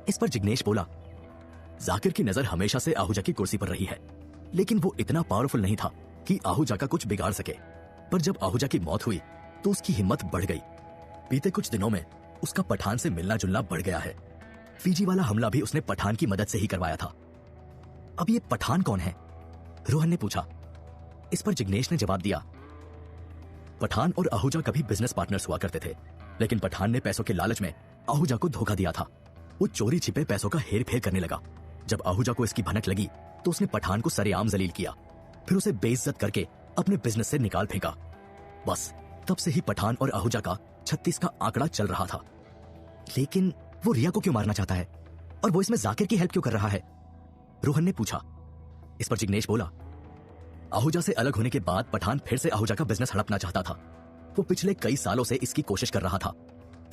इस पर जिग्नेश बोला। जाकिर की नजर हमेशा से आहूजा की कुर्सी पर रही है, लेकिन वो इतना पावरफुल नहीं था कि आहूजा का कुछ बिगाड़ सके। पर जब आहूजा की मौत हुई तो उसकी हिम्मत बढ़ गई। बीते कुछ दिनों में उसका पठान से मिलना जुलना बढ़ गया है। फीजी वाला हमला भी उसने पठान की मदद से ही करवाया था। अब ये पठान कौन है? रोहन ने पूछा। इस पर जिग्नेश ने जवाब दिया। पठान और आहूजा कभी बिजनेस पार्टनर्स हुआ करते थे, लेकिन पठान ने पैसों के लालच में आहूजा को धोखा दिया था। वो चोरी छिपे पैसों का हेर फेर करने लगा। जब आहूजा को इसकी भनक लगी तो उसने पठान को सरेआम जलील किया, फिर उसे बेइज्जत करके अपने बिजनेस से निकाल फेंका। बस तब से ही पठान और आहूजा का 36 का आंकड़ा चल रहा था। लेकिन वो रिया को क्यों मारना चाहता है, और वो इसमें जाकिर की हेल्प क्यों कर रहा है? रोहन ने पूछा। इस पर जिग्नेश बोला। आहूजा से अलग होने के बाद पठान फिर से आहूजा का बिजनेस हड़पना चाहता था। वो पिछले कई सालों से इसकी कोशिश कर रहा था।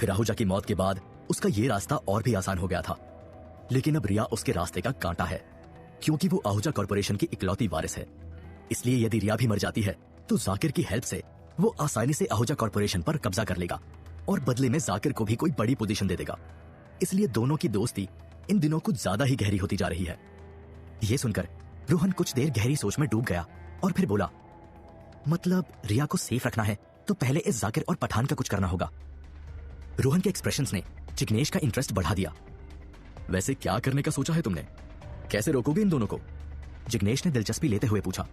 फिर आहूजा की मौत के बाद उसका ये रास्ता और भी आसान हो गया था, लेकिन अब रिया उसके रास्ते का कांटा है, क्योंकि वो आहूजा कॉर्पोरेशन की इकलौती वारिस है। इसलिए यदि रिया भी मर जाती है तो जाकिर की हेल्प से वो आसानी से आहूजा कॉर्पोरेशन पर कब्जा कर लेगा और बदले में जाकिर को भी कोई बड़ी पोजीशन दे देगा। इसलिए दोनों की दोस्ती इन दिनों कुछ ज्यादा ही गहरी होती जा रही है। ये सुनकर रोहन कुछ देर गहरी सोच में डूब गया और फिर बोला। मतलब रिया को सेफ रखना है तो पहले इस जाकिर और पठान का कुछ करना होगा। रोहन के एक्सप्रेशंस ने जिग्नेश का इंटरेस्ट बढ़ा दिया। वैसे क्या करने का सोचा है तुमने? कैसे रोकोगे इन दोनों को? जिग्नेश ने दिलचस्पी लेते हुए पूछा।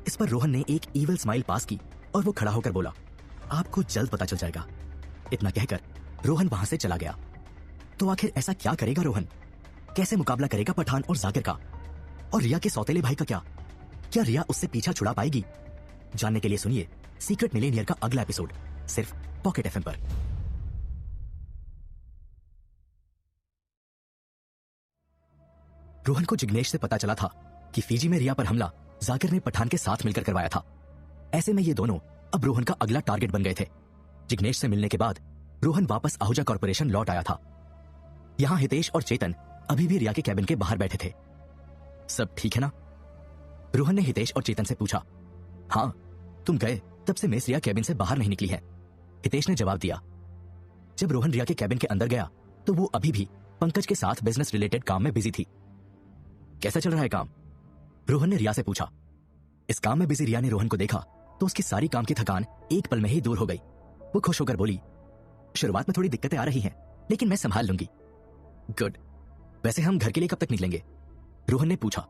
इस पर रोहन ने एक ईविल स्माइल पास की और वो खड़ा होकर बोला। आपको जल्द पता चल जाएगा। इतना कहकर रोहन वहां से चला गया। तो आखिर ऐसा क्या करेगा रोहन? कैसे मुकाबला करेगा पठान और जाकिर का? और रिया के सौतेले भाई का क्या? क्या रिया उससे पीछा छुड़ा पाएगी? जानने के लिए सुनिए सीक्रेट मिलेनियर का अगला एपिसोड, सिर्फ पॉकेट एफएम पर। रोहन को जिग्नेश से पता चला था कि फीजी में रिया पर हमला जाकिर ने पठान के साथ मिलकर करवाया था। ऐसे में ये दोनों अब रोहन का अगला टारगेट बन गए थे। जिग्नेश से मिलने के बाद रोहन वापस आहूजा कॉर्पोरेशन लौट आया था। यहां हितेश और चेतन अभी भी रिया के कैबिन के बाहर बैठे थे। सब ठीक है ना? रोहन ने हितेश और चेतन से पूछा। हाँ, तुम गए तब से मिस रिया कैबिन से बाहर नहीं निकली है, हितेश ने जवाब दिया। जब रोहन रिया के कैबिन के अंदर गया तो वो अभी भी पंकज के साथ बिजनेस रिलेटेड काम में बिजी थी। कैसा चल रहा है काम? रोहन ने रिया से पूछा। इस काम में बिजी रिया ने रोहन को देखा तो उसकी सारी काम की थकान एक पल में ही दूर हो गई। वो खुश होकर बोली, शुरुआत में थोड़ी दिक्कतें आ रही हैं, लेकिन मैं संभाल लूंगी। गुड। वैसे हम घर के लिए कब तक निकलेंगे? रोहन ने पूछा।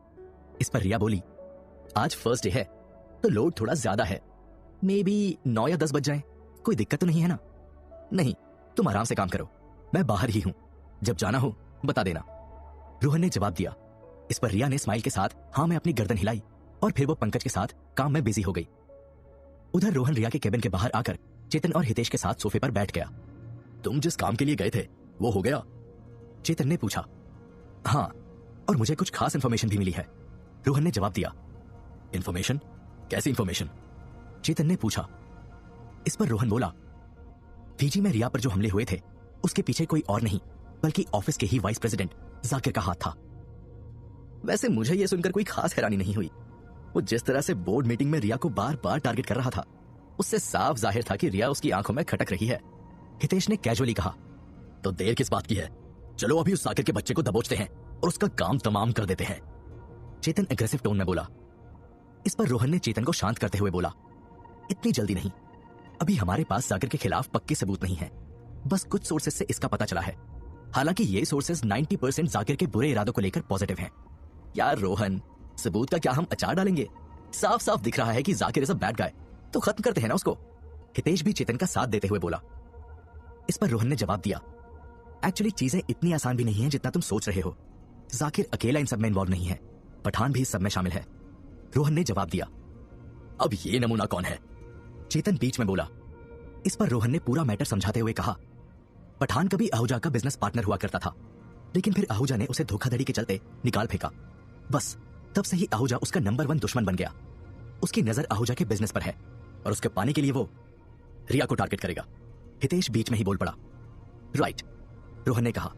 इस पर रिया बोली, आज फर्स्ट डे है तो लोड थोड़ा ज्यादा है, मे बी 9 या 10 बज जाए। कोई दिक्कत तो नहीं है ना? नहीं, तुम आराम से काम करो, मैं बाहर ही हूं, जब जाना हो बता देना। रोहन ने जवाब दिया। इस पर रिया ने स्माइल के साथ हाँ में अपनी गर्दन हिलाई और फिर वो पंकज के साथ काम में बिजी हो गई। उधर रोहन रिया के केबिन के बाहर आकर चेतन और हितेश के साथ सोफे पर बैठ गया। तुम जिस काम के लिए गए थे वो हो गया? चेतन ने पूछा। हाँ, और मुझे कुछ खास इंफॉर्मेशन भी मिली है, रोहन ने जवाब दिया। इंफॉर्मेशन? कैसी इंफॉर्मेशन? चेतन ने पूछा। इस पर रोहन बोला, फीजी में रिया पर जो हमले हुए थे उसके पीछे कोई और नहीं बल्कि ऑफिस के ही वाइस प्रेसिडेंट जाकिर का हाथ था। वैसे मुझे यह सुनकर कोई खास हैरानी नहीं हुई। वो जिस तरह से बोर्ड मीटिंग में रिया को बार बार टारगेट कर रहा था, उससे साफ जाहिर था कि रिया उसकी आंखों में खटक रही है। हितेश ने कैजुअली कहा। तो देर किस बात की है? चलो अभी उस जाकिर के बच्चे को दबोचते हैं और उसका काम तमाम कर देते हैं। चेतन एग्रेसिव टोन में बोला। इस पर रोहन ने चेतन को शांत करते हुए बोला, इतनी जल्दी नहीं, अभी हमारे पास जाकिर के खिलाफ पक्के सबूत नहीं है, बस कुछ सोर्सेज से इसका पता चला है। हालांकि ये सोर्सेज 90% जाकिर के बुरे इरादों को लेकर पॉजिटिव हैं। यार रोहन, सबूत का क्या हम अचार डालेंगे? साफ साफ दिख रहा है कि Zakir is a bad guy, तो खत्म करते हैं ना उसको। हितेश भी चेतन का साथ देते हुए बोला। इस पर रोहन ने जवाब दिया, एक्चुअली चीजें इतनी आसान भी नहीं है जितना तुम सोच रहे हो। जाकिर अकेला इन सब में इन्वॉल्व नहीं है, पठान भी इस सब में शामिल है, रोहन ने जवाब दिया। अब ये नमूना कौन है? चेतन बीच में बोला। इस पर रोहन ने पूरा मैटर समझाते हुए कहा, पठान कभी आहूजा का बिजनेस पार्टनर हुआ करता था, लेकिन फिर आहूजा ने उसे धोखाधड़ी के चलते निकाल फेंका। बस तब से ही आहूजा उसका नंबर 1 दुश्मन बन गया। उसकी नजर आहूजा के बिजनेस पर है और उसके पाने के लिए वो रिया को टारगेट करेगा। हितेश बीच में ही बोल पड़ा। राइट, रोहन ने कहा।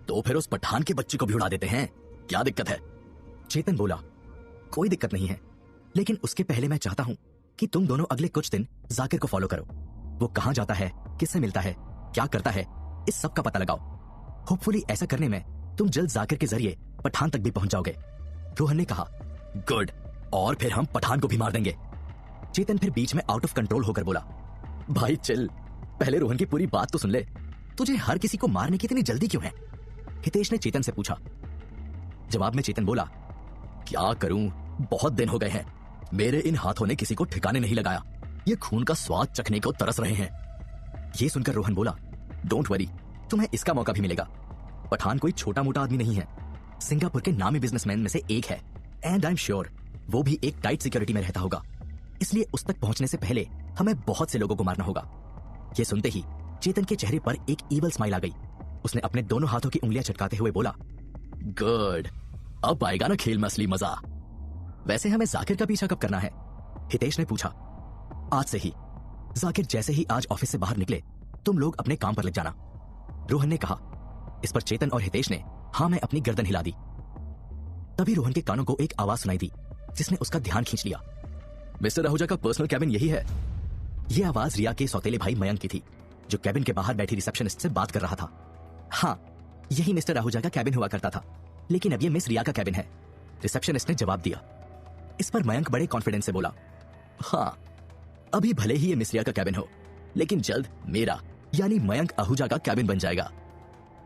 तो फिर उस पठान के बच्चे को भी उड़ा देते हैं, क्या दिक्कत है? चेतन बोला, कोई दिक्कत नहीं है, लेकिन उसके पहले मैं चाहता हूं कि तुम दोनों अगले कुछ दिन जाकिर को फॉलो करो। वो कहां जाता है, किससे मिलता है, क्या करता है, इस सब का पता लगाओ। होपफुली ऐसा करने में तुम जल्द जाकिर के जरिए पठान तक भी पहुंच जाओगे, रोहन ने कहा। गुड, और फिर हम पठान को भी मार देंगे। चेतन फिर बीच में आउट ऑफ कंट्रोल होकर बोला। भाई चिल, पहले रोहन की पूरी बात तो सुन ले। तुझे हर किसी को मारने की इतनी जल्दी क्यों है? हितेश ने चेतन से पूछा। जवाब में चेतन बोला, क्या करूं, बहुत दिन हो गए हैं, मेरे इन हाथों ने किसी को ठिकाने नहीं लगाया। ये खून का स्वाद चखने को तरस रहे हैं। ये सुनकर रोहन बोला, डोंट वरी, तुम्हें इसका मौका भी मिलेगा। पठान कोई छोटा मोटा आदमी नहीं है, सिंगापुर के नामी बिजनेसमैन में से एक है, एंड आई एम श्योर वो भी एक टाइट सिक्योरिटी में रहता होगा। इसलिए उस तक पहुंचने से पहले हमें बहुत से लोगों को मारना होगा। ये सुनते ही चेतन के चेहरे पर एक ईवल स्माइल आ गई। उसने अपने दोनों हाथों की उंगलियां चटकाते हुए बोला, गुड, अब आएगा ना खेल में असली मजा। वैसे हमें जाकिर का पीछा कब करना है? हितेश ने पूछा। आज से ही। जाकिर जैसे ही आज ऑफिस से बाहर निकले, तुम लोग अपने काम पर लग जाना, रोहन ने कहा। इस पर चेतन और हितेश ने हाँ में अपनी गर्दन हिला दी। तभी रोहन के कानों को एक आवाज सुनाई दी जिसने उसका ध्यान खींच लिया। मिस्टर आहूजा का पर्सनल कैबिन यही है? यह आवाज रिया के सौतेले भाई मयंक की थी, जो कैबिन के बाहर बैठी रिसेप्शनिस्ट से बात कर रहा था। हाँ, यही मिस्टर आहूजा का कैबिन हुआ करता था, लेकिन अब यह मिस रिया का कैबिन है, रिसेप्शनिस्ट ने जवाब दिया। इस पर मयंक बड़े कॉन्फिडेंस से बोला, हाँ, अभी भले ही ये मिस रिया का कैबिन हो, लेकिन जल्द मेरा यानी मयंक आहूजा का कैबिन बन जाएगा।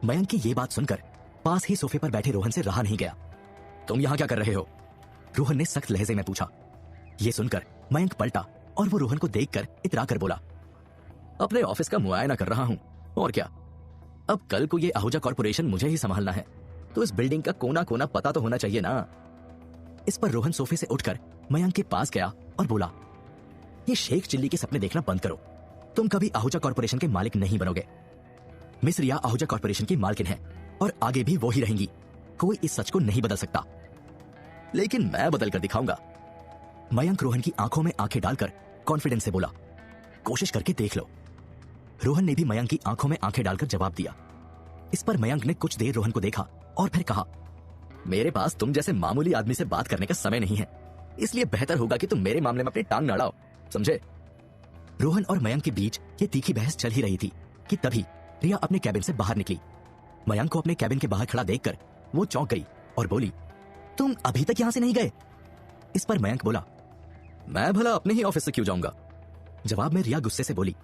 मयंक की ये बात सुनकर पास ही सोफे पर बैठे रोहन से रहा नहीं गया। तुम यहाँ क्या कर रहे हो? रोहन ने सख्त लहजे में पूछा। ये सुनकर मयंक पलटा और वो रोहन को देखकर इतरा कर बोला, अपने ऑफिस का मुआयना कर रहा हूं, और क्या। अब कल को ये आहूजा कॉर्पोरेशन मुझे ही संभालना है, तो इस बिल्डिंग का कोना कोना पता तो होना चाहिए ना। इस पर रोहन सोफे से उठकर मयंक के पास गया और बोला, ये शेख चिल्ली के सपने देखना बंद करो, तुम कभी आहूजा कॉर्पोरेशन के मालिक नहीं बनोगे। मिस रिया आहूजा कॉर्पोरेशन की मालकिन है और आगे भी वो ही रहेंगी। कोई इस सच को नहीं बदल सकता। लेकिन मैं बदल कर दिखाऊंगा। मयंक रोहन की आंखों में आंखें डालकर कॉन्फिडेंस से बोला, कोशिश करके देख लो। रोहन ने भी मयंक की आंखों में आंखें डालकर जवाब दिया। इस पर मयंक ने कुछ देर रोहन को देखा और फिर कहा, मेरे पास तुम जैसे मामूली आदमी से बात करने का समय नहीं है, इसलिए बेहतर होगा कि तुम मेरे मामले में अपनी टांग न अड़ाओ, समझे? रोहन और मयंक के बीच ये तीखी बहस चल ही रही थी कि तभी रिया अपने कैबिन से बाहर निकली। मयंक को अपने कैबिन के बाहर खड़ा देखकर वो चौंक गई और बोली, तुम अभी तक यहां से नहीं गए? इस पर मयंक बोला, मैं भला अपने ही ऑफिस से क्यों जाऊंगा? जवाब में रिया गुस्से से बोली,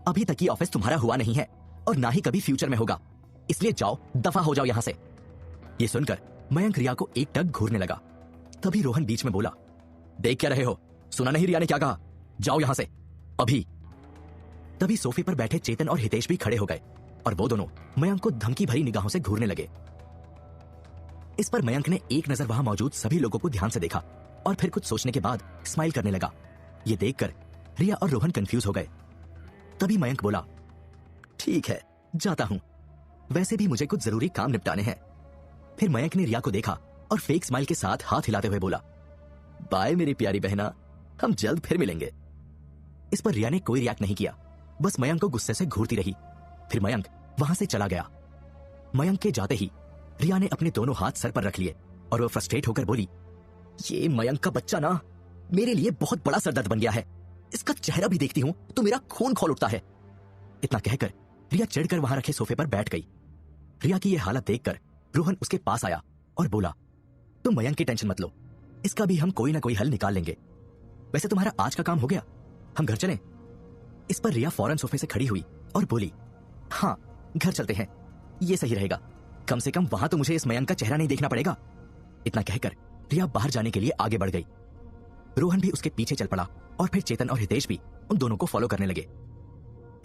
अभी तक ये ऑफिस तुम्हारा हुआ नहीं है और ना ही कभी फ्यूचर में होगा, इसलिए जाओ, दफा हो जाओ यहां से। ये सुनकर मयंक रिया को एक टक घूरने लगा। तभी रोहन बीच में बोला, देख क्या रहे हो, सुना नहीं रिया ने क्या कहा? जाओ यहां से अभी। तभी सोफे पर बैठे चेतन और हितेश भी खड़े हो गए और वो दोनों मयंक को धमकी भरी निगाहों से घूरने लगे। इस पर मयंक ने एक नजर वहां मौजूद सभी लोगों को ध्यान से देखा और फिर कुछ सोचने के बाद स्माइल करने लगा। ये देखकर रिया और रोहन कंफ्यूज हो गए। तभी मयंक बोला, ठीक है, जाता हूं, वैसे भी मुझे कुछ जरूरी काम निपटाने हैं। फिर मयंक ने रिया को देखा और फेक स्माइल के साथ हाथ हिलाते हुए बोला, बाय मेरी प्यारी बहना, हम जल्द फिर मिलेंगे। इस पर रिया ने कोई रिएक्ट नहीं किया, बस मयंक को गुस्से से घूरती रही। फिर मयंक वहां से चला गया। मयंक के जाते ही रिया ने अपने दोनों हाथ सर पर रख लिए और वो फ्रस्ट्रेट होकर बोली, ये मयंक का बच्चा ना मेरे लिए बहुत बड़ा सरदर्द बन गया है। इसका चेहरा भी देखती हूं तो मेरा खून खौल उठता है। इतना कहकर रिया चिढ़कर वहां रखे सोफे पर बैठ गई। रिया की यह हालत देखकर रोहन उसके पास आया और बोला, तुम मयंक की टेंशन मत लो, इसका भी हम कोई ना कोई हल निकाल लेंगे। वैसे तुम्हारा आज का काम हो गया, हम घर चलें? इस पर रिया फौरन सोफे से खड़ी हुई और बोली, हाँ घर चलते हैं, ये सही रहेगा, कम से कम वहां तो मुझे इस मयंक का चेहरा नहीं देखना पड़ेगा। इतना कहकर रिया बाहर जाने के लिए आगे बढ़ गई। रोहन भी उसके पीछे चल पड़ा और फिर चेतन और हितेश भी उन दोनों को फॉलो करने लगे।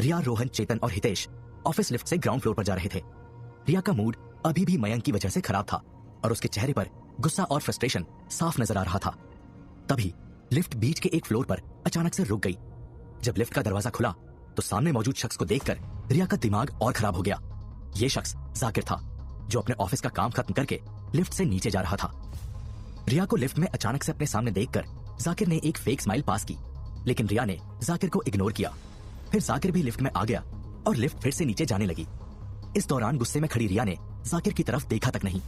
रिया, रोहन, चेतन और हितेश ऑफिस लिफ्ट से ग्राउंड फ्लोर पर जा रहे थे। रिया का मूड अभी भी मयंक की वजह से खराब था और उसके चेहरे पर गुस्सा और फ्रस्ट्रेशन साफ नजर आ रहा था। तभी लिफ्ट बीच के एक फ्लोर पर अचानक से रुक गई। जब लिफ्ट का दरवाजा खुला तो सामने मौजूद शख्स को देखकर रिया का दिमाग और खराब हो गया। यह शख्स जाकिर था, जो अपने ऑफिस का काम खत्म करके लिफ्ट से नीचे जा रहा था। रिया को लिफ्ट में अचानक से अपने सामने देखकर जाकिर ने एक फेक स्माइल पास की, लेकिन रिया ने जाकिर को इग्नोर किया। फिर जाकिर भी लिफ्ट में आ गया और लिफ्ट फिर से नीचे जाने लगी। इस दौरान गुस्से में खड़ी रिया ने जाकिर की तरफ देखा तक नहीं।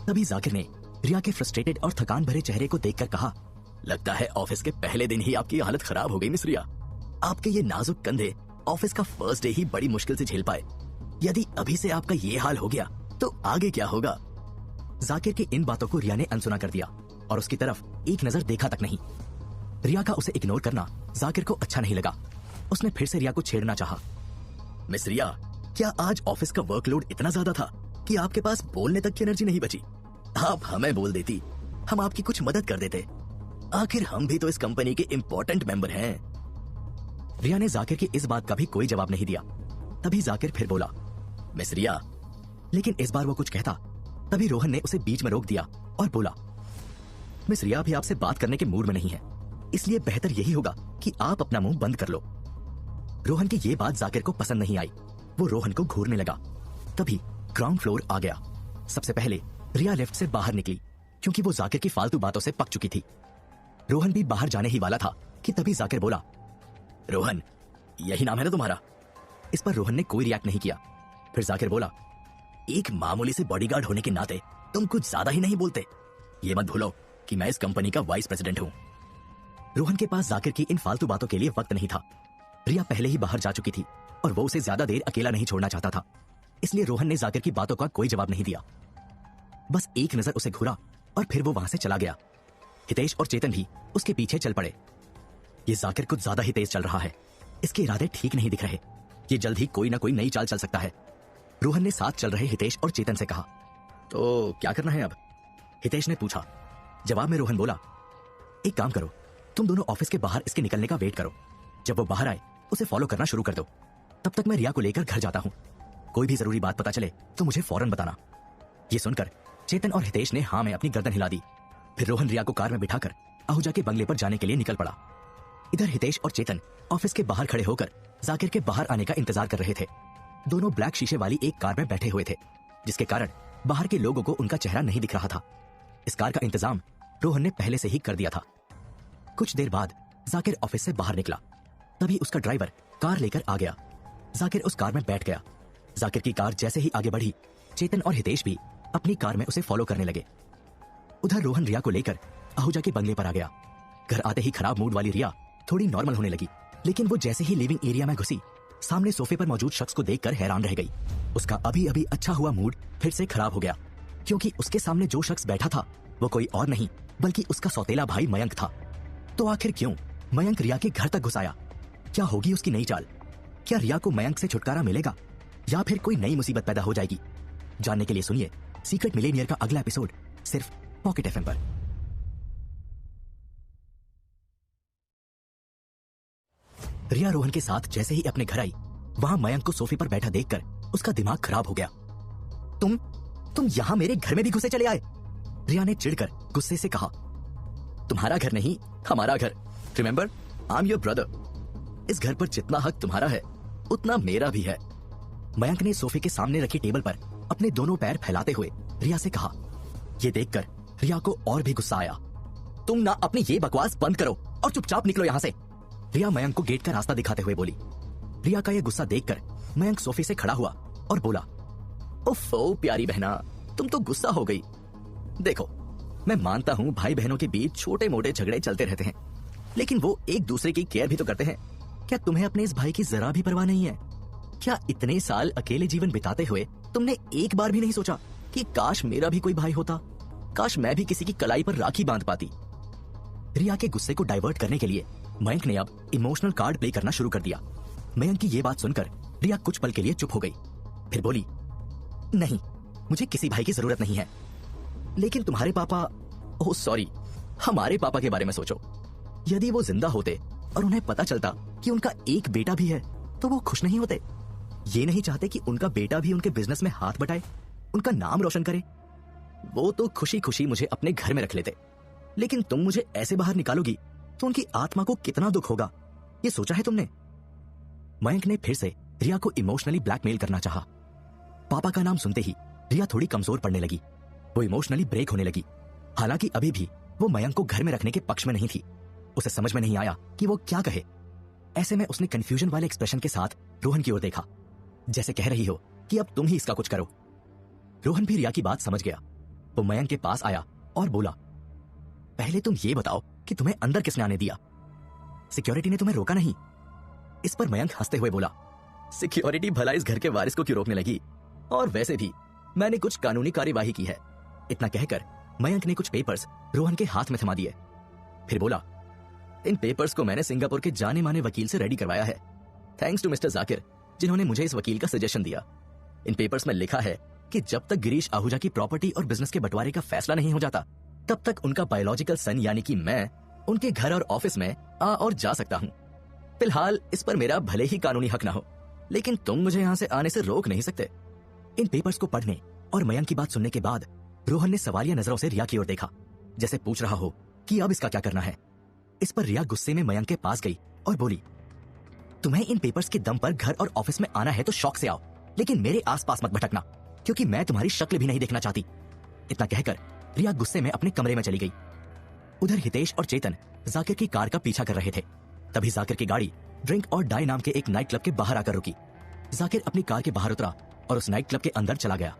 तभी जाकिर ने रिया के फ्रस्ट्रेटेड और थकान भरे चेहरे को देखकर कहा, लगता है ऑफिस के पहले दिन ही आपकी हालत खराब हो गई मिस रिया। आपके ये नाजुक कंधे ऑफिस का फर्स्ट डे ही बड़ी मुश्किल से झेल पाए। यदि अभी से आपका ये हाल हो गया तो आगे क्या होगा? जाकिर की इन बातों को रिया ने अनसुना कर दिया और उसकी तरफ एक नजर देखा तक नहीं। रिया का उसे इग्नोर करना जाकिर को अच्छा नहीं लगा। उसने फिर से रिया को छेड़ना चाहा। मिस रिया, क्या आज ऑफिस का वर्कलोड इतना ज्यादा था कि आपके पास बोलने तक की एनर्जी नहीं बची? आप हमें बोल देती, हम आपकी कुछ मदद कर देते। आखिर हम भी तो इस कंपनी के इम्पोर्टेंट मेंबर हैं। रिया ने जाकिर की इस बात का भी कोई जवाब नहीं दिया। तभी जाकिर फिर बोला, मिस रिया। लेकिन इस बार वो कुछ कहता तभी रोहन ने उसे बीच में रोक दिया और बोला, मिस रिया भी आपसे बात करने के मूड में नहीं है, इसलिए बेहतर यही होगा कि आप अपना मुंह बंद कर लो। रोहन की ये बात जाकिर को पसंद नहीं आई। वो रोहन को घूरने लगा। तभी ग्राउंड फ्लोर आ गया। सबसे पहले रिया लिफ्ट से बाहर निकली क्योंकि वो जाकिर की फालतू बातों से पक चुकी थी। रोहन भी बाहर जाने ही वाला था कि तभी जाकिर बोला, रोहन, यही नाम है ना तुम्हारा? इस पर रोहन ने कोई रिएक्ट नहीं किया। फिर जाकिर बोला, एक मामूली से बॉडीगार्ड होने के नाते तुम कुछ ज्यादा ही नहीं बोलते। ये मत भूलो कि मैं इस कंपनी का वाइस प्रेसिडेंट हूँ। रोहन के पास जाकिर की इन फालतू बातों के लिए वक्त नहीं था। रिया पहले ही बाहर जा चुकी थी और वो उसे ज्यादा देर अकेला नहीं छोड़ना चाहता था, इसलिए रोहन ने जाकिर की बातों का कोई जवाब नहीं दिया। बस एक नजर उसे घूरा और फिर वो वहां से चला गया। हितेश और चेतन भी उसके पीछे चल पड़े। ये जाकिर कुछ ज्यादा ही तेज चल रहा है, इसके इरादे ठीक नहीं दिख रहे। ये जल्द ही कोई ना कोई नई चाल चल सकता है। रोहन ने साथ चल रहे हितेश और चेतन से कहा, तो क्या करना है अब? हितेश ने पूछा। जवाब में रोहन बोला, एक काम करो, तुम दोनों ऑफिस के बाहर इसके निकलने का वेट करो। जब वो बाहर आए उसे फॉलो करना शुरू कर दो। तब तक मैं रिया को लेकर घर जाता हूँ। कोई भी जरूरी बात पता चले तो मुझे फौरन बताना। ये सुनकर चेतन और हितेश ने हाँ में अपनी गर्दन हिला दी। फिर रोहन रिया को कार में बिठाकर आहूजा के बंगले पर जाने के लिए निकल पड़ा। इधर हितेश और चेतन ऑफिस के बाहर खड़े होकर जाकिर के बाहर आने का इंतजार कर रहे थे। दोनों ब्लैक शीशे वाली एक कार में बैठे हुए थे, जिसके कारण बाहर के लोगों को उनका चेहरा नहीं दिख रहा था। इस कार का इंतजाम रोहन ने पहले से ही कर दिया था। कुछ देर बाद जाकिर ऑफिस से बाहर निकला। तभी उसका ड्राइवर कार लेकर आ गया। जाकिर उस कार में बैठ गया। जाकिर की कार जैसे ही आगे बढ़ी, चेतन और हितेश भी अपनी कार में उसे फॉलो करने लगे। उधर रोहन रिया को लेकर आहूजा के बंगले पर आ गया। घर आते ही खराब मूड वाली रिया थोड़ी नॉर्मल होने लगी, लेकिन वो जैसे ही लिविंग एरिया में घुसी, सामने सोफे पर मौजूद शख्स को देखकर हैरान रह गई। उसका अभी अभी अच्छा हुआ मूड फिर से खराब हो गया, क्योंकि उसके सामने जो शख्स बैठा था वो कोई और नहीं बल्कि उसका सौतेला भाई मयंक था। तो आखिर क्यों मयंक रिया के घर तक घुस आया? क्या होगी उसकी नई चाल? क्या रिया को मयंक से छुटकारा मिलेगा या फिर कोई नई मुसीबत पैदा हो जाएगी? जानने के लिए सुनिए सीक्रेट मिलेनियर का अगला एपिसोड सिर्फ पॉकेट एफएम पर। रिया रोहन के साथ जैसे ही अपने घर आई, वहां मयंक को सोफे पर बैठा देखकर उसका दिमाग खराब हो गया। तुम यहां मेरे घर में भी घुसे चले आए? रिया ने चिढ़कर गुस्से से कहा। तुम्हारा घर नहीं, हमारा घर। Remember, I am your brother. इस घर पर जितना हक तुम्हारा है उतना मेरा भी है। मयंक ने सोफे के सामने रखी टेबल पर अपने दोनों पैर फैलाते हुए रिया से कहा। यह देखकर रिया को और भी गुस्सा आया। तुम ना अपनी ये बकवास बंद करो और चुपचाप निकलो यहां से, रिया मयंक को गेट का रास्ता दिखाते हुए बोली। रिया का यह गुस्सा देखकर मयंक सोफे से खड़ा हुआ और बोला, ओफो प्यारी बहना, तुम तो गुस्सा हो गई। देखो, मैं मानता हूं भाई बहनों के बीच छोटे मोटे झगड़े चलते रहते हैं, लेकिन वो एक दूसरे की केयर भी तो करते हैं। क्या तुम्हें अपने इस भाई की जरा भी परवाह नहीं है? क्या इतने साल अकेले जीवन बिताते हुए तुमने एक बार भी नहीं सोचा कि काश मेरा भी कोई भाई होता, काश मैं भी किसी की कलाई पर राखी बांध पाती? रिया के गुस्से को डाइवर्ट करने के लिए मयंक ने अब इमोशनल कार्ड प्ले करना शुरू कर दिया। मयंक की ये बात सुनकर रिया कुछ पल के लिए चुप हो गई, फिर बोली, नहीं, मुझे किसी भाई की जरूरत नहीं है। लेकिन तुम्हारे पापा, ओह सॉरी, हमारे पापा के बारे में सोचो। यदि वो जिंदा होते और उन्हें पता चलता कि उनका एक बेटा भी है तो वो खुश नहीं होते? ये नहीं चाहते कि उनका बेटा भी उनके बिजनेस में हाथ बटाए, उनका नाम रोशन करे? वो तो खुशी खुशी मुझे अपने घर में रख लेते, लेकिन तुम मुझे ऐसे बाहर निकालोगी तो उनकी आत्मा को कितना दुख होगा, ये सोचा है तुमने? मयंक ने फिर से रिया को इमोशनली ब्लैकमेल करना चाहा। पापा का नाम सुनते ही रिया थोड़ी कमजोर पड़ने लगी, वो इमोशनली ब्रेक होने लगी। हालांकि अभी भी वो मयंक को घर में रखने के पक्ष में नहीं थी। उसे समझ में नहीं आया कि वो क्या कहे। ऐसे में उसने कंफ्यूजन वाले एक्सप्रेशन के साथ रोहन की ओर देखा, जैसे कह रही हो कि अब तुम ही इसका कुछ करो। रोहन भी रिया की बात समझ गया। वो मयंक के पास आया और बोला, पहले तुम ये बताओ कि तुम्हें अंदर किसने आने दिया? सिक्योरिटी ने तुम्हें रोका नहीं? इस पर मयंक हंसते हुए बोला, सिक्योरिटी भला इस घर के वारिस को क्यों रोकने लगी? और वैसे भी मैंने कुछ कानूनी कार्यवाही की है। इतना कहकर मयंक ने कुछ पेपर्स रोहन के हाथ में थमा दिए, फिर बोला, इन पेपर्स को मैंने सिंगापुर के जाने माने वकील से रेडी करवाया है, थैंक्स टू मिस्टर जाकिर, जिन्होंने मुझे इस वकील का सजेशन दिया। इन पेपर्स में लिखा है कि जब तक गिरीश आहूजा की प्रॉपर्टी और बिजनेस के बंटवारे का फैसला नहीं हो जाता, तब तक उनका बायोलॉजिकल सन यानी कि मैं उनके घर और ऑफिस में आ और जा सकता हूँ। फिलहाल इस पर मेरा भले ही कानूनी हक ना हो, लेकिन तुम मुझे यहाँ से आने से रोक नहीं सकते। इन पेपर्स को पढ़ने और मयंक की बात सुनने के बाद रोहन ने सवालिया नजरों से रिया की ओर देखा, जैसे पूछ रहा हो कि अब इसका क्या करना है। इस पर रिया गुस्से में मयंक के पास गई और बोली, तुम्हें इन पेपर्स के दम पर घर और ऑफिस में आना है तो शौक से आओ, लेकिन मेरे आसपास मत भटकना, क्योंकि मैं तुम्हारी शक्ल भी नहीं देखना चाहती। इतना कहकर रिया गुस्से में अपने कमरे में चली गई। उधर हितेश और चेतन जाकिर की कार का पीछा कर रहे थे। तभी जाकिर की गाड़ी ड्रिंक और डाई नाम के एक नाइट क्लब के बाहर आकर रुकी। जाकिर अपनी कार के बाहर उतरा और उस नाइट क्लब के अंदर चला गया।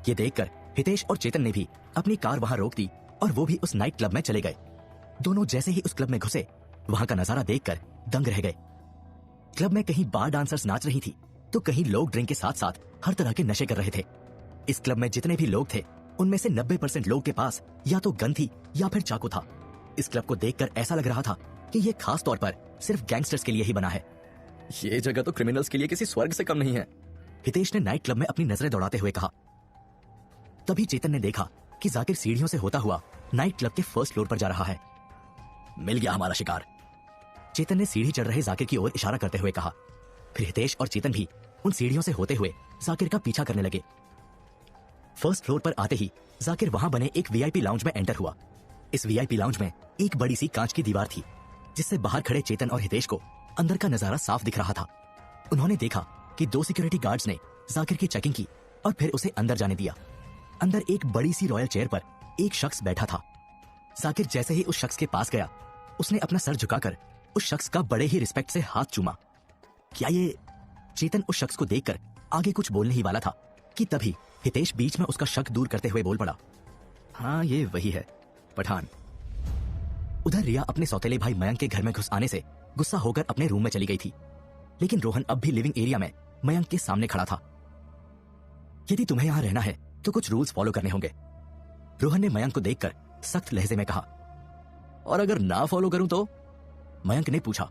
ये देखकर हितेश और चेतन ने भी अपनी कार वहां रोक दी और वो भी उस नाइट क्लब में चले गए। दोनों जैसे ही उस क्लब में घुसे, वहां का नजारा देखकर दंग रह गए। क्लब में कहीं बार डांसर्स नाच रही थी तो कहीं लोग ड्रिंक के साथ साथ हर तरह के नशे कर रहे थे। इस क्लब में जितने भी लोग थे उनमें से 90% लोग के पास या तो गन थी या फिर चाकू था। इस क्लब को देखकर ऐसा लग रहा था कि ये खास तौर पर सिर्फ गैंगस्टर्स के लिए ही बना है। ये जगह तो क्रिमिनल्स के लिए किसी स्वर्ग से कम नहीं है, हितेश ने नाइट क्लब में अपनी नजरें दौड़ाते हुए कहा। तभी चेतन ने देखा कि जाकिर सीढ़ियों से होता हुआ नाइट क्लब के फर्स्ट फ्लोर पर जा रहा है। मिल गया हमारा शिकार, चेतन ने सीढ़ी चढ़ रहे जाकिर की ओर इशारा करते हुए कहा। फिर हितेश और चेतन भी उन सीढ़ियों से होते हुए जाकिर का पीछा करने लगे। फर्स्ट फ्लोर पर आते ही जाकिर वहां बने एक वीआईपी लाउंज में एंटर हुआ। इस वीआईपी लाउंज में एक बड़ी सी कांच की दीवार थी, जिससे बाहर खड़े चेतन और हितेश को अंदर का नजारा साफ दिख रहा था। उन्होंने देखा कि 2 सिक्योरिटी गार्ड्स ने जाकिर की चेकिंग की और फिर उसे अंदर जाने दिया। अंदर एक बड़ी सी रॉयल चेयर पर एक शख्स बैठा था। जाकिर जैसे ही उस शख्स के पास गया, उसने अपना सर झुकाकर उस शख्स का बड़े ही रिस्पेक्ट से हाथ चूमा। क्या ये? चेतन उस शख्स को देखकर आगे कुछ बोलने ही वाला था कि तभी हितेश बीच में उसका शक दूर करते हुए बोल पड़ा, हाँ ये वही है, पठान। उधर रिया अपने सौतेले भाई मयंक के घर में घुस आने से गुस्सा होकर अपने रूम में चली गई थी, लेकिन रोहन अब भी लिविंग एरिया में मयंक के सामने खड़ा था। यदि तुम्हें यहां रहना है तो कुछ रूल्स फॉलो करने होंगे, रोहन ने मयंक को देखकर सख्त लहजे में कहा। और अगर ना फॉलो करूं तो? मयंक ने पूछा।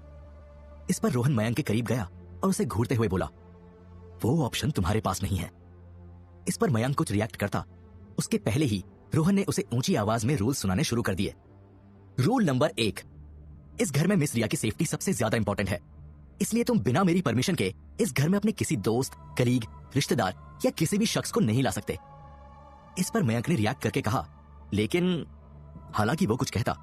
इस पर रोहन मयंक के करीब गया और उसे घूरते हुए बोला, वो ऑप्शन तुम्हारे पास नहीं है। इस पर मयंक कुछ रिएक्ट करता उसके पहले ही रोहन ने उसे ऊंची आवाज में रूल सुनाने शुरू कर दिए। रूल नंबर 1, इस घर में मिस रिया की सेफ्टी सबसे ज्यादा इंपॉर्टेंट है, इसलिए तुम बिना मेरी परमिशन के इस घर में अपने किसी दोस्त, कलीग, रिश्तेदार या किसी भी शख्स को नहीं ला सकते। इस पर मयंक ने रिएक्ट करके कहा, लेकिन हालांकि वो कुछ कहता,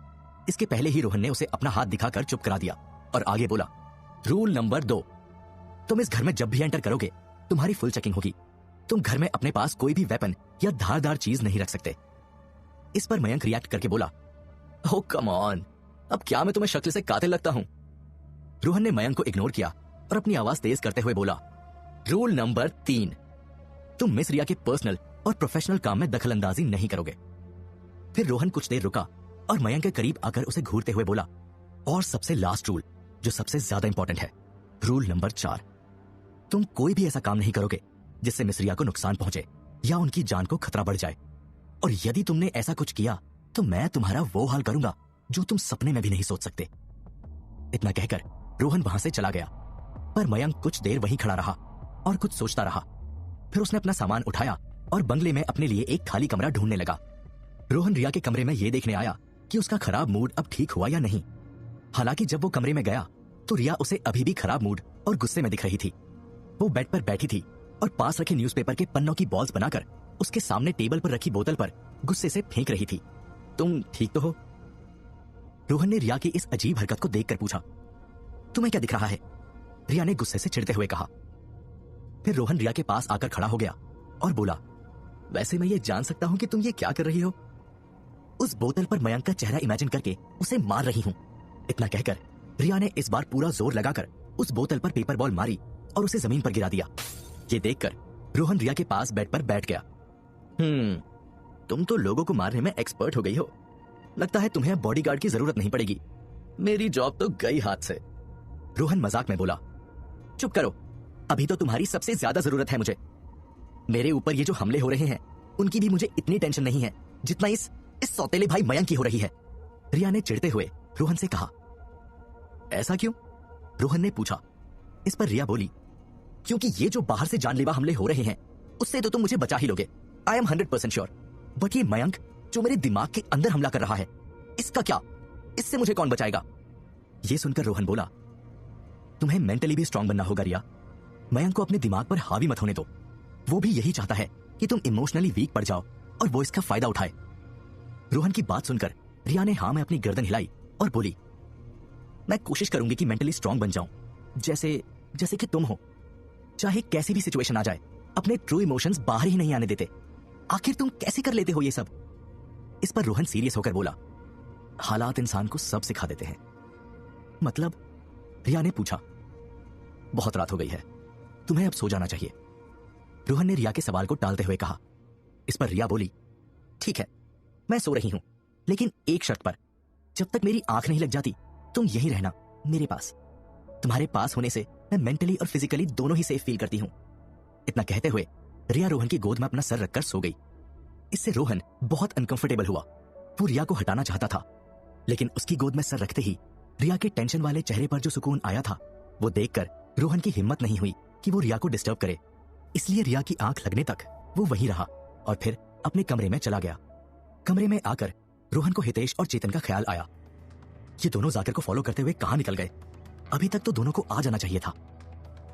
इसके पहले ही रोहन ने उसे अपना हाथ दिखाकर चुप करा दिया और आगे बोला, रूल नंबर 2, तुम इस घर में जब भी एंटर करोगे तुम्हारी फुल चेकिंग होगी। तुम घर में अपने पास कोई भी वेपन या धारदार चीज नहीं रख सकते। इस पर मयंक रिएक्ट करके बोला, ओह कम ऑन, अब क्या मैं तुम्हें शक्ल से कातिल लगता हूं? रोहन ने मयंक को इग्नोर किया और अपनी आवाज तेज करते हुए बोला, रूल नंबर 3, तुम मिस रिया के पर्सनल और प्रोफेशनल काम में दखलंदाजी नहीं करोगे। फिर रोहन कुछ देर रुका और मयंक के करीब आकर उसे घूरते हुए बोला, और सबसे लास्ट रूल, जो सबसे ज्यादा इंपॉर्टेंट है, रूल नंबर 4, तुम कोई भी ऐसा काम नहीं करोगे जिससे मिस रिया को नुकसान पहुंचे या उनकी जान को खतरा बढ़ जाए। और यदि तुमने ऐसा कुछ किया तो मैं तुम्हारा वो हाल करूंगा जो तुम सपने में भी नहीं सोच सकते। इतना कहकर रोहन वहां से चला गया, पर मयंक कुछ देर वहीं खड़ा रहा और कुछ सोचता रहा। फिर उसने अपना सामान उठाया और बंगले में अपने लिए एक खाली कमरा ढूंढने लगा। रोहन रिया के कमरे में यह देखने आया कि उसका खराब मूड अब ठीक हुआ या नहीं। हालांकि जब वो कमरे में गया तो रिया उसे अभी भी खराब मूड और गुस्से में दिख रही थी। वो बेड पर बैठी थी और पास रखे न्यूज़पेपर के पन्नों की बॉल्स बनाकर उसके सामने टेबल पर रखी बोतल पर गुस्से से फेंक रही थी। तुम ठीक तो हो? रोहन ने रिया की इस अजीब हरकत को देखकर पूछा। तुम्हें क्या दिख रहा है? रिया ने गुस्से से चिढ़ते हुए कहा। फिर रोहन रिया के पास आकर खड़ा हो गया और बोला, वैसे मैं ये जान सकता हूं कि तुम ये क्या कर रही हो? उस बोतल पर मयंक का चेहरा इमेजिन करके उसे मार रही हूं। इतना कहकर रिया ने इस बार पूरा जोर लगाकर उस बोतल पर पेपर बॉल मारी और उसे जमीन पर गिरा दिया। ये देखकर रोहन रिया के पास बेड पर बैठ गया। तुम तो लोगों को मारने में एक्सपर्ट हो गई हो। लगता है तुम्हें अब बॉडीगार्ड की जरूरत नहीं पड़ेगी। मेरी जॉब तो गई हाथ से। रोहन मजाक में बोला, चुप करो, अभी तो तुम्हारी सबसे ज्यादा जरूरत है मुझे। मेरे ऊपर ये जो हमले हो रहे हैं उनकी भी मुझे इतनी टेंशन नहीं है जितना इस सौतेले भाई मयंक की हो रही है। रिया ने चिढ़ते हुए रोहन से कहा। ऐसा क्यों? रोहन ने पूछा। इस पर रिया बोली, क्योंकि ये जो बाहर से जानलेवा हमले हो रहे हैं उससे तो तुम मुझे बचा ही लोगे। I am 100% sure. बट ये मयंक जो मेरे दिमाग के अंदर हमला कर रहा है, इसका क्या? इससे मुझे कौन बचाएगा? ये सुनकर रोहन बोला, तुम्हें मेंटली भी स्ट्रांग बनना होगा रिया। मयंक को अपने दिमाग पर हावी मत होने दो। वो भी यही चाहता है कि तुम इमोशनली वीक पड़ जाओ और वो इसका फायदा उठाए। रोहन की बात सुनकर रिया ने हाँ में अपनी गर्दन हिलाई और बोली, मैं कोशिश करूंगी कि मेंटली स्ट्रांग बन जाऊं, जैसे कि तुम हो। चाहे कैसी भी सिचुएशन आ जाए, अपने ट्रू इमोशंस बाहर ही नहीं आने देते। आखिर तुम कैसे कर लेते हो ये सब? इस पर रोहन सीरियस होकर बोला, हालात इंसान को सब सिखा देते हैं। मतलब? रिया ने पूछा। बहुत रात हो गई है, तुम्हें अब सो जाना चाहिए। रोहन ने रिया के सवाल को टालते हुए कहा। इस पर रिया बोली, ठीक है, मैं सो रही हूं, लेकिन एक शर्त पर। जब तक मेरी आंख नहीं लग जाती तुम यहीं रहना मेरे पास। तुम्हारे पास होने से मैं मेंटली और फिजिकली दोनों ही सेफ फील करती हूं। इतना कहते हुए रिया रोहन की गोद में अपना सर रखकर सो गई। इससे रोहन बहुत अनकंफर्टेबल हुआ। वो रिया को हटाना चाहता था, लेकिन उसकी गोद में सर रखते ही रिया के टेंशन वाले चेहरे पर जो सुकून आया था वो देखकर रोहन की हिम्मत नहीं हुई कि वो रिया को डिस्टर्ब करे। इसलिए रिया की आंख लगने तक वो वहीं रहा और फिर अपने कमरे में चला गया। कमरे में आकर रोहन को हितेश और चेतन का ख्याल आया। ये दोनों जाकिर को फॉलो करते हुए कहां निकल गए? अभी तक तो दोनों को आ जाना चाहिए था।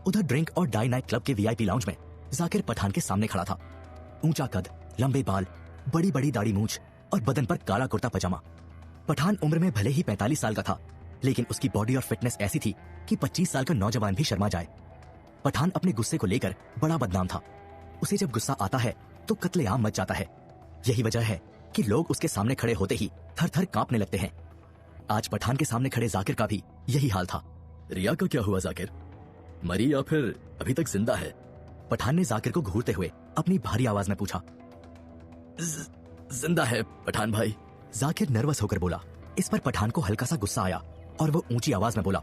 उधर ड्रिंक और डाई नाइट क्लब के वीआईपी लाउंज में जाकिर पठान के सामने खड़ा था। ऊंचा कद, लंबे बाल, बड़ी बड़ी दाढ़ी मूंछ और बदन पर काला कुर्ता पजामा। पठान उम्र में भले ही 45 साल का था, लेकिन उसकी बॉडी और फिटनेस ऐसी थी कि 25 साल का नौजवान भी शर्मा जाए। पठान अपने गुस्से को लेकर बड़ा बदनाम था। उसे जब गुस्सा आता है तो कत्लेआम मच जाता है। यही वजह है कि लोग उसके सामने खड़े होते ही थर थर कांपने लगते हैं। आज पठान के सामने खड़े जाकिर का भी यही हाल था। रिया का क्या हुआ जाकिर? मरी या फिर अभी तक जिंदा है? पठान ने जाकिर को घूरते हुए अपनी भारी आवाज में पूछा। जिंदा है पठान भाई, जाकिर नर्वस होकर बोला। इस पर पठान को हल्का सा गुस्सा आया और वो ऊंची आवाज में बोला,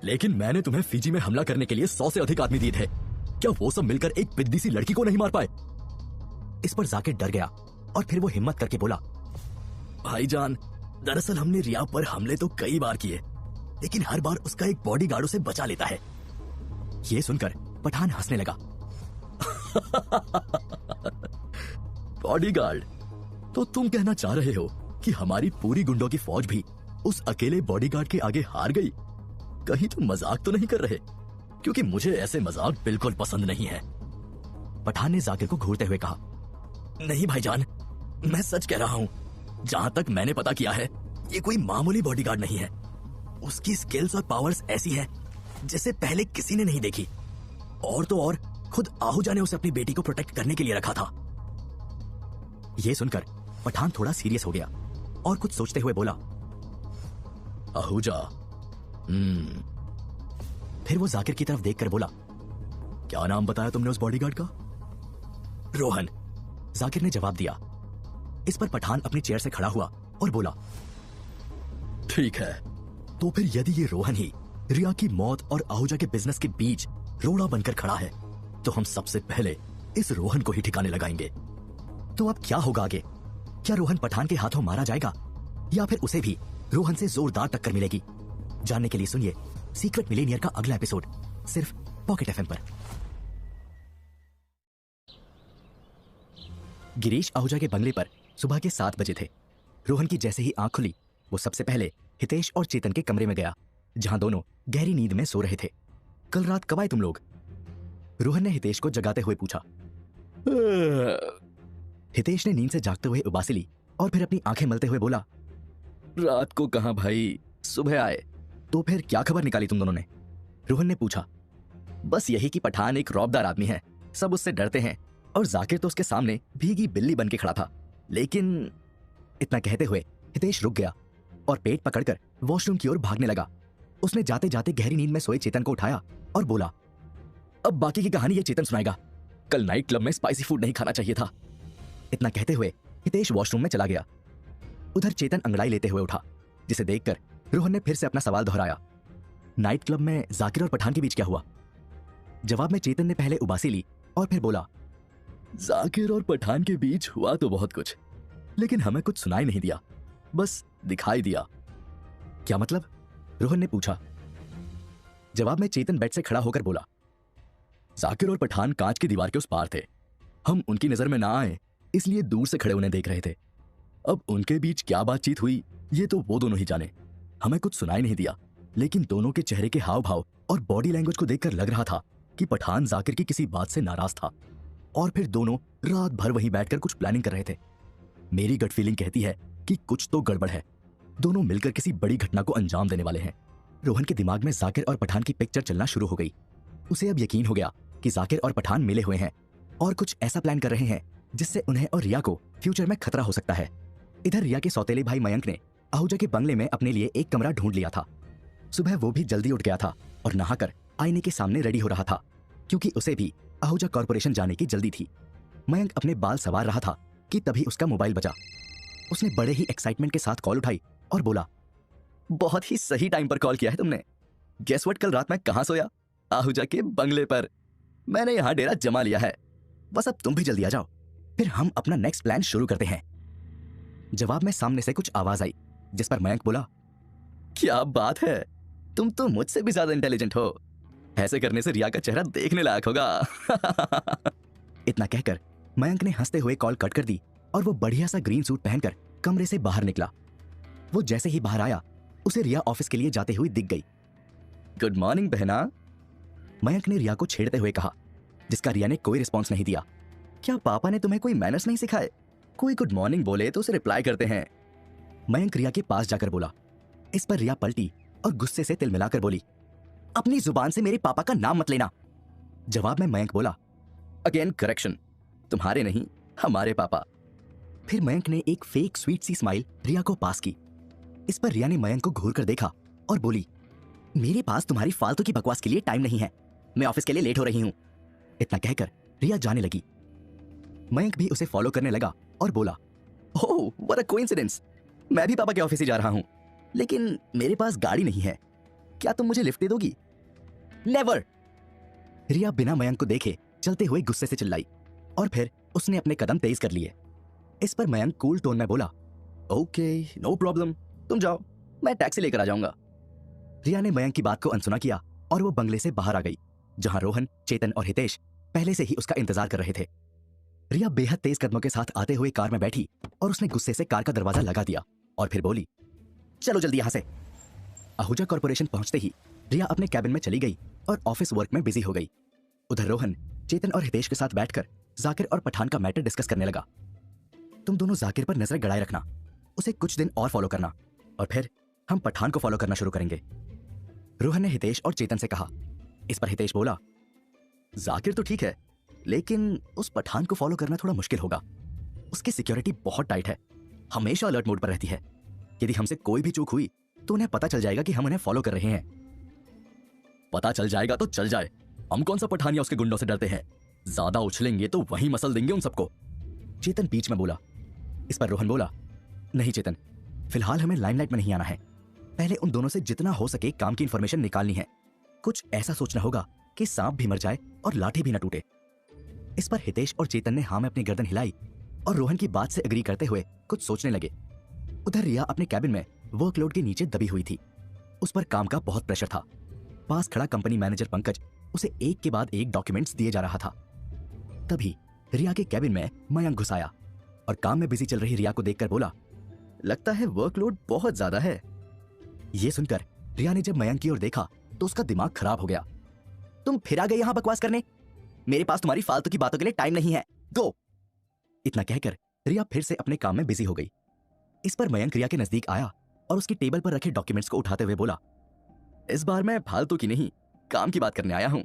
लेकिन मैंने तुम्हें फिजी में हमला करने के लिए 100 से अधिक आदमी दिए थे। क्या वो सब मिलकर एक पिद्दी सी लड़की को नहीं मार पाए? इस पर जाकिर डर गया और फिर वो हिम्मत करके बोला, भाईजान, दरअसल हमने रिया पर हमले तो कई बार किए, लेकिन हर बार उसका एक बॉडीगार्ड उसे बचा लेता है। ये सुनकर पठान हंसने लगा। बॉडीगार्ड? तो तुम कहना चाह रहे हो कि हमारी पूरी गुंडों की फौज भी उस अकेले बॉडीगार्ड के आगे हार गई? कहीं तुम मजाक तो नहीं कर रहे? क्योंकि मुझे ऐसे मजाक बिल्कुल पसंद नहीं है। पठान ने जाकिर को घूरते हुए कहा। नहीं भाईजान, मैं सच कह रहा हूं। जहां तक मैंने पता किया है, ये कोई मामूली बॉडीगार्ड नहीं है। उसकी स्किल्स और पावर्स ऐसी हैं जिसे पहले किसी ने नहीं देखी। और तो और खुद आहूजा ने उसे अपनी बेटी को प्रोटेक्ट करने के लिए रखा था। यह सुनकर पठान थोड़ा सीरियस हो गया और कुछ सोचते हुए बोला, आहूजा। फिर वो जाकिर की तरफ देखकर बोला, क्या नाम बताया तुमने उस बॉडीगार्ड का? रोहन, जाकिर ने जवाब दिया। इस पर पठान अपनी चेयर से खड़ा हुआ और बोला, ठीक है, तो फिर यदि ये रोहन ही रिया की मौत और आहूजा के बिजनेस के बीच रोड़ा बनकर खड़ा है, तो हम सबसे पहले इस रोहन को ही ठिकाने लगाएंगे। तो अब क्या होगा आगे? क्या रोहन पठान के हाथों मारा जाएगा या फिर उसे भी रोहन से जोरदार टक्कर मिलेगी? जानने के लिए सुनिए सीक्रेट मिलेनियर का अगला एपिसोड सिर्फ पॉकेट एफएम पर। गिरीश आहूजा के बंगले पर सुबह के 7 बजे थे। रोहन की जैसे ही आंख खुली, वो सबसे पहले हितेश और चेतन के कमरे में गया, जहां दोनों गहरी नींद में सो रहे थे। कल रात कब आए तुम लोग? रोहन ने हितेश को जगाते हुए पूछा। हितेश ने नींद से जागते हुए उबासी ली और फिर अपनी आंखें मलते हुए बोला, रात को कहां भाई, सुबह आए। तो फिर क्या खबर निकाली तुम दोनों ने? रोहन ने पूछा। बस यही कि पठान एक रौबदार आदमी है, सब उससे डरते हैं, और जाकिर तो उसके सामने भीगी बिल्ली बन के खड़ा था। लेकिन इतना कहते हुए हितेश रुक गया और पेट पकड़कर वॉशरूम की ओर भागने लगा। उसने जाते जाते गहरी नींद में सोए चेतन को उठाया और बोला, अब बाकी की कहानी ये चेतन सुनाएगा। कल नाइट क्लब में स्पाइसी फूड नहीं खाना चाहिए था। इतना कहते हुए हितेश वॉशरूम में चला गया। उधर चेतन अंगड़ाई लेते हुए उठा, जिसे देखकर रोहन ने फिर से अपना सवाल दोहराया, नाइट क्लब में जाकिर और पठान के बीच क्या हुआ? जवाब में चेतन ने पहले उबासी ली और फिर बोला, जाकिर और पठान के बीच हुआ तो बहुत कुछ, लेकिन हमें कुछ सुनाई नहीं दिया, बस दिखाई दिया। क्या मतलब? रोहन ने पूछा। जवाब में चेतन बेड से खड़ा होकर बोला, जाकिर और पठान कांच की दीवार के उस पार थे। हम उनकी नजर में ना आए, इसलिए दूर से खड़े उन्हें देख रहे थे। अब उनके बीच क्या बातचीत हुई ये तो वो दोनों ही जाने। हमें कुछ सुनाई नहीं दिया, लेकिन दोनों के चेहरे के हाव भाव और बॉडी लैंग्वेज को देखकर लग रहा था कि पठान जाकिर की किसी बात से नाराज था, और फिर दोनों रात भर वहीं बैठकर कुछ प्लानिंग कर रहे थे। मेरी गट फीलिंग कहती है कि कुछ तो गड़बड़ है। दोनों मिलकर किसी बड़ी घटना को अंजाम देने वाले हैं। रोहन के दिमाग में जाकिर और पठान की पिक्चर चलना शुरू हो गई। उसे अब यकीन हो गया कि जाकिर और पठान मिले हुए हैं और कुछ ऐसा प्लान कर रहे हैं जिससे उन्हें और रिया को फ्यूचर में खतरा हो सकता है। इधर रिया के सौतेले भाई मयंक ने आहूजा के बंगले में अपने लिए एक कमरा ढूंढ लिया था। सुबह वो भी जल्दी उठ गया था और नहाकर आईने के सामने रेडी हो रहा था, क्योंकि उसे भी आहूजा कॉर्पोरेशन जाने की जल्दी थी। मयंक अपने बाल संवार रहा था कि तभी उसका मोबाइल बजा। उसने बड़े ही एक्साइटमेंट के साथ कॉल उठाई और बोला, बहुत ही सही टाइम पर कॉल किया है तुमने। गेस व्हाट, कल रात मैं कहां सोया? आहूजा के बंगले पर। मैंने यहां डेरा जमा लिया है। बस अब तुम भी जल्दी आ जाओ, फिर हम अपना नेक्स्ट प्लान शुरू करते हैं। जवाब में सामने से कुछ आवाज आई, जिस पर मयंक बोला, क्या बात है, तुम तो मुझसे भी ज्यादा इंटेलिजेंट हो। ऐसे करने से रिया का चेहरा देखने लायक होगा। इतना कहकर मयंक ने हंसते हुए कॉल कट कर दी और वो बढ़िया सा ग्रीन सूट पहनकर कमरे से बाहर निकला। वो जैसे ही बाहर आया, उसे रिया ऑफिस के लिए जाते हुए दिख गई। गुड मॉर्निंग बहना, मयंक ने रिया को छेड़ते हुए कहा, जिसका रिया ने कोई रिस्पॉन्स नहीं दिया। क्या पापा ने तुम्हें कोई मैनर्स नहीं सिखाए? कोई गुड मॉर्निंग बोले तो उसे रिप्लाई करते हैं। मयंक रिया के पास जाकर बोला। इस पर रिया पलटी और गुस्से से तिल मिलाकर बोली, अपनी जुबान से मेरे पापा का नाम मत लेना। जवाब में मयंक बोला, अगेन करेक्शन, तुम्हारे नहीं हमारे पापा। फिर मयंक ने एक फेक स्वीट सी स्माइल रिया को पास की। इस पर रिया ने मयंक को घूर कर देखा और बोली, मेरे पास तुम्हारी फालतू की बकवास के लिए टाइम नहीं है, मैं ऑफिस के लिए लेट हो रही हूं। इतना कहकर रिया जाने लगी। मयंक भी उसे फॉलो करने लगा और बोला, ओह व्हाट अ कोइंसिडेंस, मैं भी पापा के ऑफिस ही जा रहा हूं, लेकिन मेरे पास गाड़ी नहीं है, क्या तुम मुझे लिफ्ट दे दोगी? नेवर। रिया बिना मयंक को देखे चलते हुए गुस्से से चिल्लाई और फिर उसने अपने कदम तेज कर लिए। इस पर मयंक कूल टोन में बोला, ओके नो प्रॉब्लम, तुम जाओ, मैं टैक्सी लेकर आ जाऊंगा। रिया ने मयंक की बात को अनसुना किया और वो बंगले से बाहर आ गई, जहां रोहन, चेतन और हितेश पहले से ही उसका इंतजार कर रहे थे। रिया बेहद तेज कदमों के साथ आते हुए कार में बैठी और उसने गुस्से से कार का दरवाजा लगा दिया और फिर बोली, चलो जल्दी यहां से। आहूजा कॉर्पोरेशन पहुंचते ही रिया अपने कैबिन में चली गई और ऑफिस वर्क में बिजी हो गई। उधर रोहन चेतन और हितेश के साथ बैठकर जाकिर और पठान का मैटर डिस्कस करने लगा। तुम दोनों जाकिर पर नजर गड़ाए रखना, उसे कुछ दिन और फॉलो करना, और फिर हम पठान को फॉलो करना शुरू करेंगे, रोहन ने हितेश और चेतन से कहा। इस पर हितेश बोला, जाकिर तो ठीक है, लेकिन उस पठान को फॉलो करना थोड़ा मुश्किल होगा। उसकी सिक्योरिटी बहुत टाइट है, हमेशा अलर्ट मोड पर रहती है। यदि हमसे कोई भी चूक हुई तो उन्हें पता चल जाएगा कि हम उन्हें फॉलो कर रहे हैं। पता चल जाएगा तो चल जाए, हम कौन सा पठान या उसके गुंडों से डरते हैं। ज्यादा उछलेंगे तो वहीं मसल देंगे उन सबको, चेतन बीच में बोला। इस पर रोहन बोला, नहीं चेतन, फिलहाल हमें लाइमलाइट में नहीं आना है। पहले उन दोनों से जितना हो सके काम की इंफॉर्मेशन निकालनी है। कुछ ऐसा सोचना होगा कि सांप भी मर जाए और लाठी भी न टूटे। इस पर हितेश और चेतन ने हाँ में अपनी गर्दन हिलाई और रोहन की बात से एग्री करते हुए कुछ सोचने लगे। उधर रिया अपने कैबिन में वर्कलोड के नीचे दबी हुई थी। उस पर काम का बहुत प्रेशर था। पास खड़ा कंपनी मैनेजर पंकज उसे एक के बाद एक डॉक्यूमेंट्स दिए जा रहा था। तभी रिया के कैबिन में मयंक घुस आया और काम में बिजी चल रही रिया को देखकर बोला, लगता है वर्कलोड बहुत ज्यादा है। यह सुनकर रिया ने जब मयंक की ओर देखा तो उसका दिमाग खराब हो गया। तुम फिर आ गए यहां बकवास करने, मेरे पास तुम्हारी फालतू की बातों के लिए टाइम नहीं है, गो। इतना कहकर रिया फिर से अपने काम में बिजी हो गई। इस पर मयंक रिया के नजदीक आया और उसकी टेबल पर रखे डॉक्यूमेंट्स को उठाते हुए बोला, इस बार मैं फालतू की नहीं, काम की बात करने आया हूं,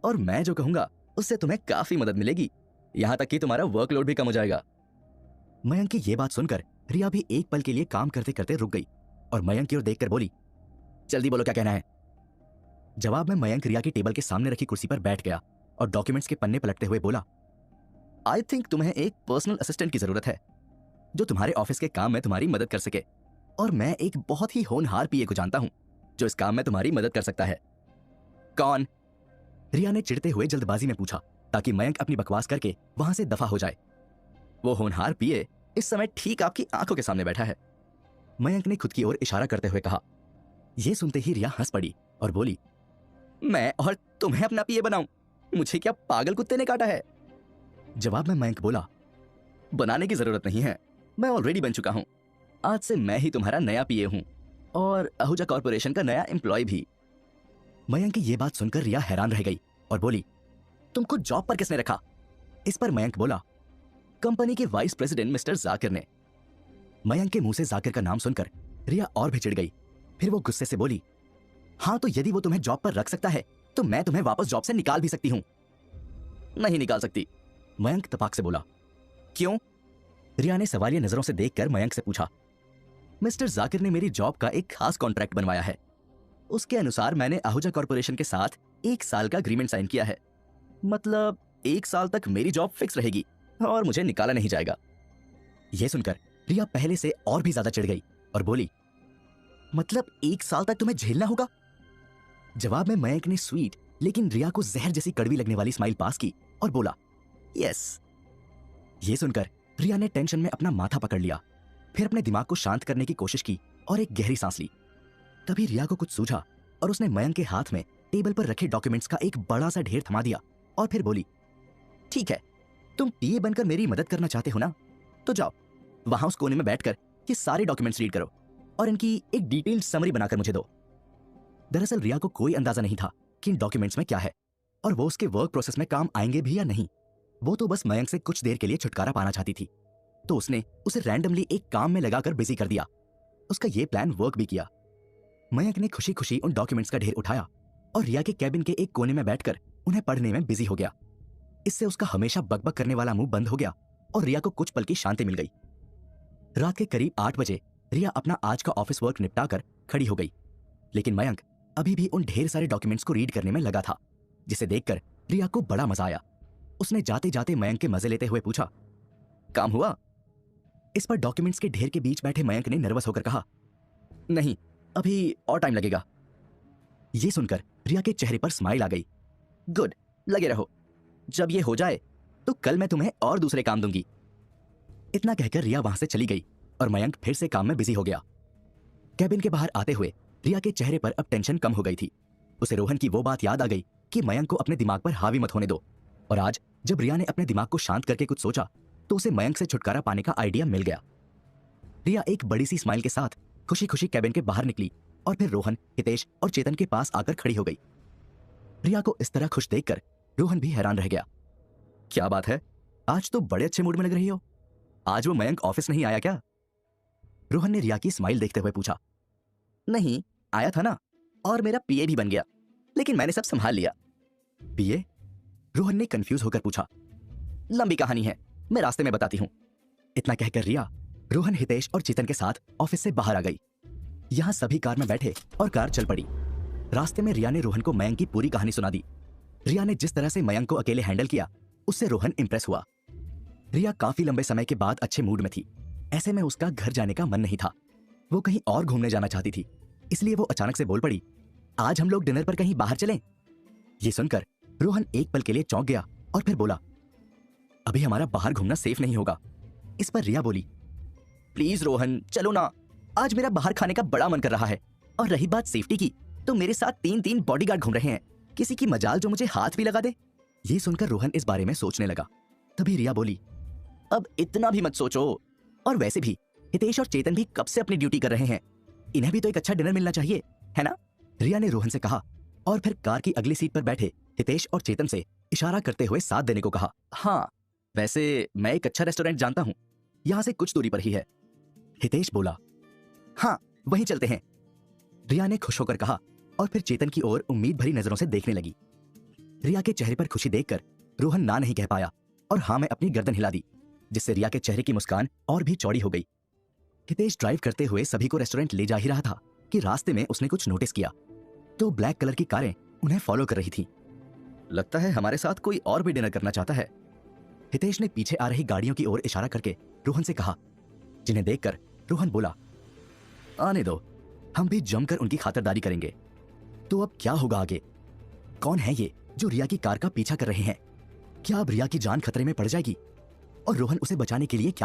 और मैं जो कहूंगा उससे तुम्हें काफी मदद मिलेगी, यहां तक कि तुम्हारा वर्कलोड भी कम हो जाएगा। मयंक की यह बात सुनकर रिया भी एक पल के लिए काम करते करते रुक गई और मयंक की ओर देखकर बोली, जल्दी बोलो क्या कहना है। जवाब में मयंक रिया की टेबल के सामने रखी कुर्सी पर बैठ गया और डॉक्यूमेंट्स के पन्ने पलटते हुए बोला, आई थिंक तुम्हें एक पर्सनल असिस्टेंट की जरूरत है जो तुम्हारे ऑफिस के काम में तुम्हारी मदद कर सके, और मैं एक बहुत ही होनहार पीए को जानता हूं जो इस काम में तुम्हारी मदद कर सकता है। कौन? रिया ने चिढ़ते हुए जल्दबाजी में पूछा ताकि मयंक अपनी बकवास करके वहां से दफा हो जाए। वो होनहार पीए इस समय ठीक आपकी आंखों के सामने बैठा है, मयंक ने खुद की ओर इशारा करते हुए कहा। यह सुनते ही रिया हंस पड़ी और बोली, मैं और तुम्हें अपना पीए बनाऊं? मुझे क्या पागल कुत्ते ने काटा है? जवाब में मयंक बोला, बनाने की जरूरत नहीं है, मैं ऑलरेडी बन चुका हूं। आज से मैं ही तुम्हारा नया पीए हूं और आहूजा कॉर्पोरेशन का नया एम्प्लॉय भी। मयंक की यह बात सुनकर रिया हैरान रह गई और बोली, तुमको जॉब पर किसने रखा? इस पर मयंक बोला, कंपनी के वाइस प्रेसिडेंट मिस्टर जाकिर ने। मयंक के मुंह से जाकिर का नाम सुनकर रिया और भी चिढ़ गई। फिर वो गुस्से से बोली, हाँ तो यदि वो तुम्हें जॉब पर रख सकता है तो मैं तुम्हें वापस जॉब से निकाल भी सकती हूं। नहीं निकाल सकती, मयंक तपाक से बोला। क्यों? रिया ने सवालिया नजरों से देखकर मयंक से पूछा। मिस्टर जाकिर ने मेरी जॉब का एक खास कॉन्ट्रैक्ट बनवाया है। उसके अनुसार मैंने आहूजा कॉर्पोरेशन के साथ 1 साल का एग्रीमेंट साइन किया है। मतलब 1 साल तक मेरी जॉब फिक्स रहेगी और मुझे निकाला नहीं जाएगा। यह सुनकर रिया पहले से और भी ज्यादा चिढ़ गई और बोली, मतलब 1 साल तक तुम्हें झेलना होगा? जवाब में मयंक ने स्वीट लेकिन रिया को जहर जैसी कड़वी लगने वाली स्माइल पास की और बोला, यस। यह सुनकर रिया ने टेंशन में अपना माथा पकड़ लिया, फिर अपने दिमाग को शांत करने की कोशिश की और एक गहरी सांस ली। तभी रिया को कुछ सूझा और उसने मयंक के हाथ में टेबल पर रखे डॉक्यूमेंट्स का एक बड़ा सा ढेर थमा दिया और फिर बोली, ठीक है, तुम पीए बनकर मेरी मदद करना चाहते हो ना, तो जाओ वहां उस कोने में बैठकर ये सारे डॉक्यूमेंट्स रीड करो और इनकी एक डिटेल्ड समरी बनाकर मुझे दो। दरअसल रिया को कोई अंदाजा नहीं था कि इन डॉक्यूमेंट्स में क्या है और वो उसके वर्क प्रोसेस में काम आएंगे भी या नहीं। वो तो बस मयंक से कुछ देर के लिए छुटकारा पाना चाहती थी, तो उसने उसे रैंडमली एक काम में लगाकर बिजी कर दिया। उसका ये प्लान वर्क भी किया। मयंक ने खुशी खुशी उन डॉक्यूमेंट्स का ढेर उठाया और रिया के कैबिन के एक कोने में बैठकर उन्हें पढ़ने में बिजी हो गया। इससे उसका हमेशा बकबक करने वाला मुंह बंद हो गया और रिया को कुछ पल की शांति मिल गई। रात के करीब 8 बजे रिया अपना आज का ऑफिस वर्क निपटाकर खड़ी हो गई, लेकिन मयंक अभी भी उन ढेर सारे डॉक्यूमेंट्स को रीड करने में लगा था, जिसे देखकर रिया को बड़ा मजा आया। उसने जाते जाते मयंक के मजे लेते हुए पूछा, काम हुआ? इस पर डॉक्यूमेंट्स के ढेर के बीच बैठे मयंक ने नर्वस होकर कहा, नहीं, अभी और टाइम लगेगा। यह सुनकर रिया के चेहरे पर स्माइल आ गई। गुड, लगे रहो, जब ये हो जाए तो कल मैं तुम्हें और दूसरे काम दूंगी। इतना कहकर रिया वहां से चली गई और मयंक फिर से काम में बिजी हो गया। कैबिन के बाहर आते हुए रिया के चेहरे पर अब टेंशन कम हो गई थी। उसे रोहन की वो बात याद आ गई कि मयंक को अपने दिमाग पर हावी मत होने दो, और आज जब रिया ने अपने दिमाग को शांत करके कुछ सोचा तो उसे मयंक से छुटकारा पाने का आइडिया मिल गया। रिया एक बड़ी सी स्माइल के साथ खुशी खुशी कैबिन के बाहर निकली और फिर रोहन, हितेश और चेतन के पास आकर खड़ी हो गई। रिया को इस तरह खुश देखकर रोहन भी हैरान रह गया। क्या बात है, आज तो बड़े अच्छे मूड में लग रही हो। आज वो मयंक ऑफिस नहीं आया क्या? रोहन ने रिया की स्माइल देखते हुए पूछा। नहीं, आया था ना, और मेरा पीए भी बन गया, लेकिन मैंने सब संभाल लिया। पीए? रोहन ने कंफ्यूज होकर पूछा। लंबी कहानी है, मैं रास्ते में बताती हूँ। इतना कहकर रिया, रोहन, हितेश और चेतन के साथ ऑफिस से बाहर आ गई। यहाँ सभी कार में बैठे और कार चल पड़ी। रास्ते में रिया ने रोहन को मयंक की पूरी कहानी सुना दी। रिया ने जिस तरह से मयंक को अकेले हैंडल किया, उससे रोहन इंप्रेस हुआ। रिया काफी लंबे समय के बाद अच्छे मूड में थी। ऐसे में उसका घर जाने का मन नहीं था, वो कहीं और घूमने जाना चाहती थी। इसलिए वो अचानक से बोल पड़ी, आज हम लोग डिनर पर कहीं बाहर चलें? ये सुनकर रोहन एक पल के लिए चौंक गया और फिर बोला, अभी हमारा बाहर घूमना सेफ नहीं होगा। इस पर रिया बोली, प्लीज रोहन चलो ना, आज मेरा बाहर खाने का बड़ा मन कर रहा है। और रही बात सेफ्टी की, तो मेरे साथ 3 बॉडीगार्ड घूम रहे हैं, किसी की मजाल जो मुझे हाथ भी लगा दे। ये सुनकर रोहन इस बारे में सोचने लगा। तभी रिया बोली, अब इतना भी मत सोचो, और वैसे भी हितेश और चेतन भी कब से अपनी ड्यूटी कर रहे हैं, इन्हें भी तो एक अच्छा डिनर मिलना चाहिए, है ना? रिया ने रोहन से कहा और फिर कार की अगली सीट पर बैठे हितेश और चेतन से इशारा करते हुए साथ देने को कहा। हाँ, वैसे मैं एक अच्छा रेस्टोरेंट जानता हूँ, यहाँ से कुछ दूरी पर ही है। हितेश बोला, हाँ वहीं चलते हैं। रिया ने खुश होकर कहा और फिर चेतन की ओर उम्मीद भरी नजरों से देखने लगी। रिया के चेहरे पर खुशी देखकर रोहन ना नहीं कह पाया और हाँ में अपनी गर्दन हिला दी, जिससे रिया के चेहरे की मुस्कान और भी चौड़ी हो गई। हितेश ड्राइव करते हुए सभी को रेस्टोरेंट ले जा ही रहा था कि रास्ते में उसने कुछ नोटिस किया। तो ब्लैक कलर की कारें उन्हें फॉलो कर रही थी। लगता है हमारे साथ कोई और भी डिनर करना चाहता है। हितेश ने पीछे आ रही गाड़ियों की ओर इशारा करके रोहन से कहा, जिन्हें देखकर रोहन बोला, आने दो, हम भी जमकर उनकी खातिरदारी करेंगे। तो अब क्या होगा आगे? कौन है ये जो रिया की कार का पीछा कर रहे हैं? क्या अब रिया की जान खतरे में पड़ जाएगी? और रोहन उसे बचाने के लिए क्या